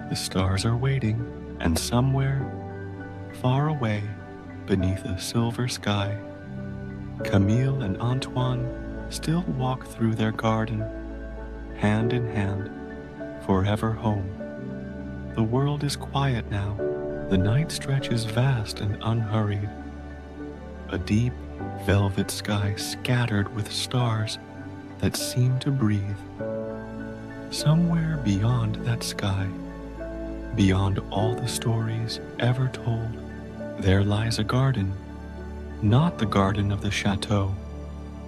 the stars are waiting, and somewhere, far away, beneath a silver sky, Camille and Antoine still walk through their garden, hand in hand, forever home. The world is quiet now. The night stretches vast and unhurried. A deep, velvet sky scattered with stars that seem to breathe. Somewhere beyond that sky, beyond all the stories ever told, there lies a garden, not the garden of the chateau,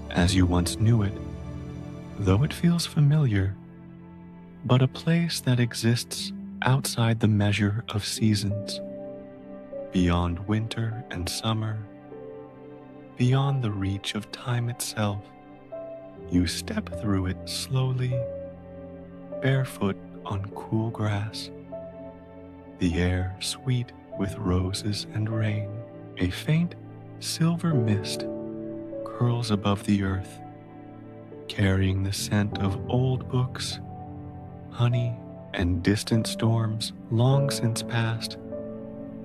as you once knew it, though it feels familiar, but a place that exists outside the measure of seasons, beyond winter and summer, beyond the reach of time itself. You step through it slowly, barefoot on cool grass, the air sweet with roses and rain. A faint silver mist curls above the earth, carrying the scent of old books, honey, and distant storms long since past.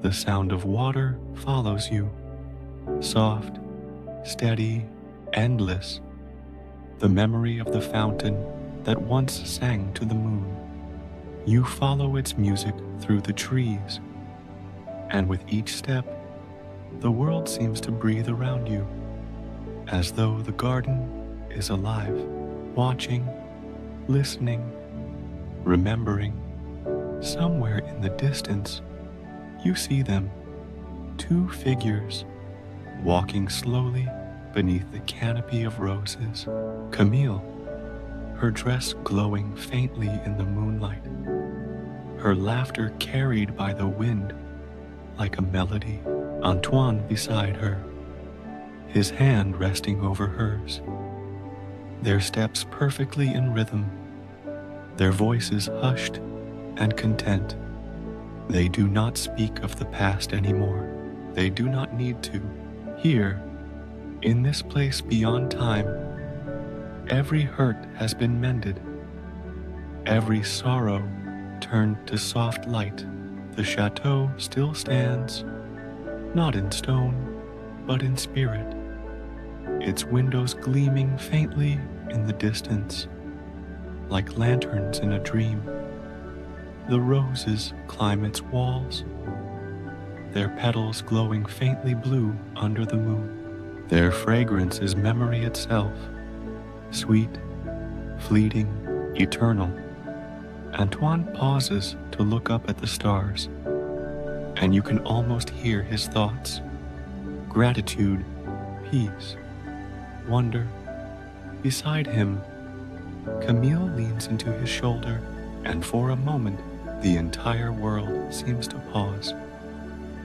The sound of water follows you, soft, steady, endless. The memory of the fountain that once sang to the moon. You follow its music through the trees, and with each step, the world seems to breathe around you, as though the garden is alive, watching, listening, remembering. Somewhere in the distance, you see them, two figures, walking slowly beneath the canopy of roses. Camille, her dress glowing faintly in the moonlight, her laughter carried by the wind like a melody. Antoine beside her, his hand resting over hers, their steps perfectly in rhythm, their voices hushed and content. They do not speak of the past anymore. They do not need to. Here, in this place beyond time, every hurt has been mended, every sorrow turned to soft light. The chateau still stands, not in stone, but in spirit, its windows gleaming faintly in the distance, like lanterns in a dream. The roses climb its walls, their petals glowing faintly blue under the moon. Their fragrance is memory itself, sweet, fleeting, eternal. Antoine pauses to look up at the stars, and you can almost hear his thoughts. Gratitude, peace, wonder. Beside him, Camille leans into his shoulder, and for a moment, the entire world seems to pause,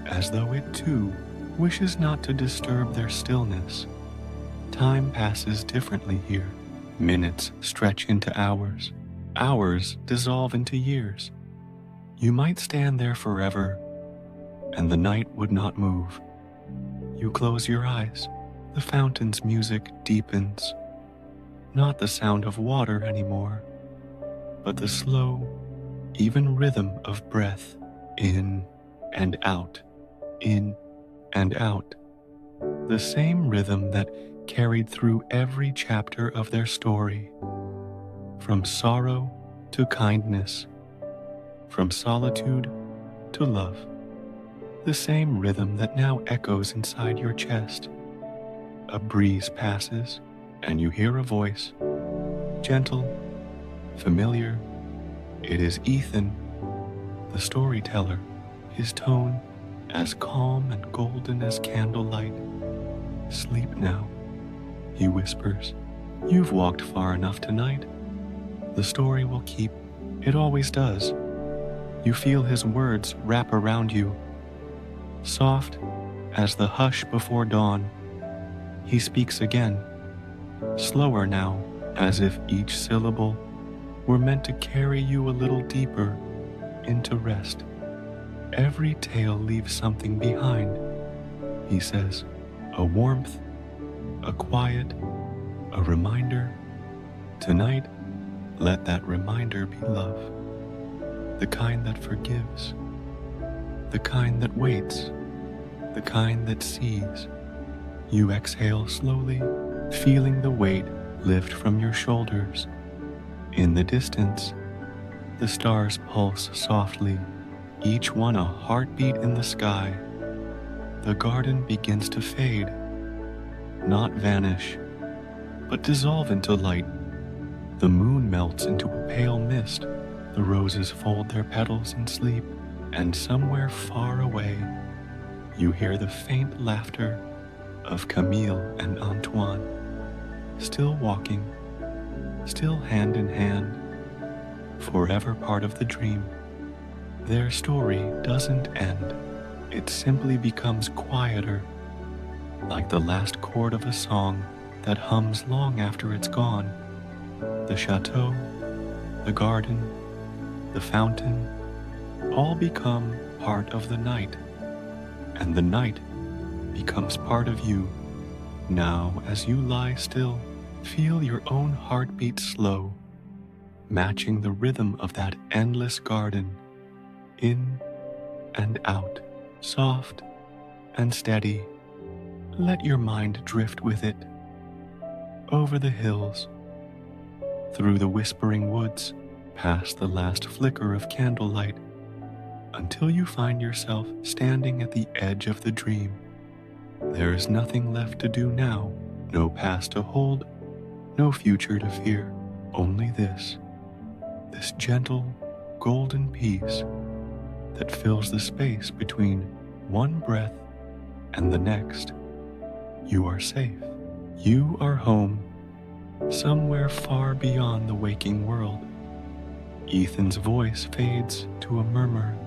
as though it too wishes not to disturb their stillness. Time passes differently here. Minutes stretch into hours. Hours dissolve into years. You might stand there forever, and the night would not move. You close your eyes. The fountain's music deepens. Not the sound of water anymore, but the slow, even rhythm of breath, in and out, in and out. The same rhythm that carried through every chapter of their story, from sorrow to kindness, from solitude to love. The same rhythm that now echoes inside your chest. A breeze passes, and you hear a voice, gentle, familiar. It is Ethan, the storyteller, his tone as calm and golden as candlelight. Sleep now, he whispers. You've walked far enough tonight. The story will keep. It always does. You feel his words wrap around you, soft as the hush before dawn. He speaks again, slower now, as if each syllable were meant to carry you a little deeper into rest. Every tale leaves something behind, he says, a warmth, a quiet, a reminder. Tonight, let that reminder be love, the kind that forgives, the kind that waits, the kind that sees. You exhale slowly, feeling the weight lift from your shoulders. In the distance, the stars pulse softly, each one a heartbeat in the sky. The garden begins to fade, not vanish, but dissolve into light. The moon melts into a pale mist. The roses fold their petals in sleep, and somewhere far away, you hear the faint laughter of Camille and Antoine, still walking, still hand in hand, forever part of the dream. Their story doesn't end. It simply becomes quieter, like the last chord of a song that hums long after it's gone. The chateau, the garden, the fountain, all become part of the night, and the night becomes part of you. Now, as you lie still, feel your own heartbeat slow, matching the rhythm of that endless garden, in and out, soft and steady. Let your mind drift with it, over the hills, through the whispering woods, past the last flicker of candlelight, until you find yourself standing at the edge of the dream. There is nothing left to do now, no past to hold, no future to fear, only this gentle, golden peace that fills the space between one breath and the next. You are safe. You are home, somewhere far beyond the waking world. Ethan's voice fades to a murmur.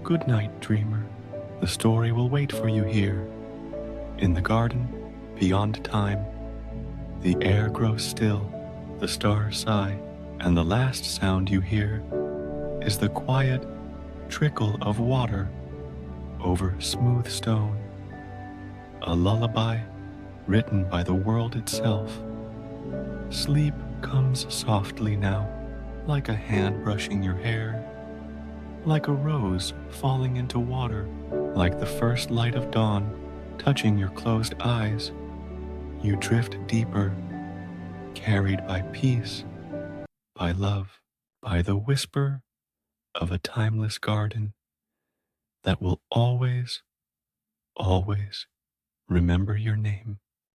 Good night, dreamer. The story will wait for you here, in the garden, beyond time. The air grows still, the stars sigh, and the last sound you hear is the quiet trickle of water over smooth stone. A lullaby written by the world itself, Sleep comes softly now, like a hand brushing your hair, like a rose falling into water, like the first light of dawn touching your closed eyes. You drift deeper, carried by peace, by love, by the whisper of a timeless garden that will always, always remember your name.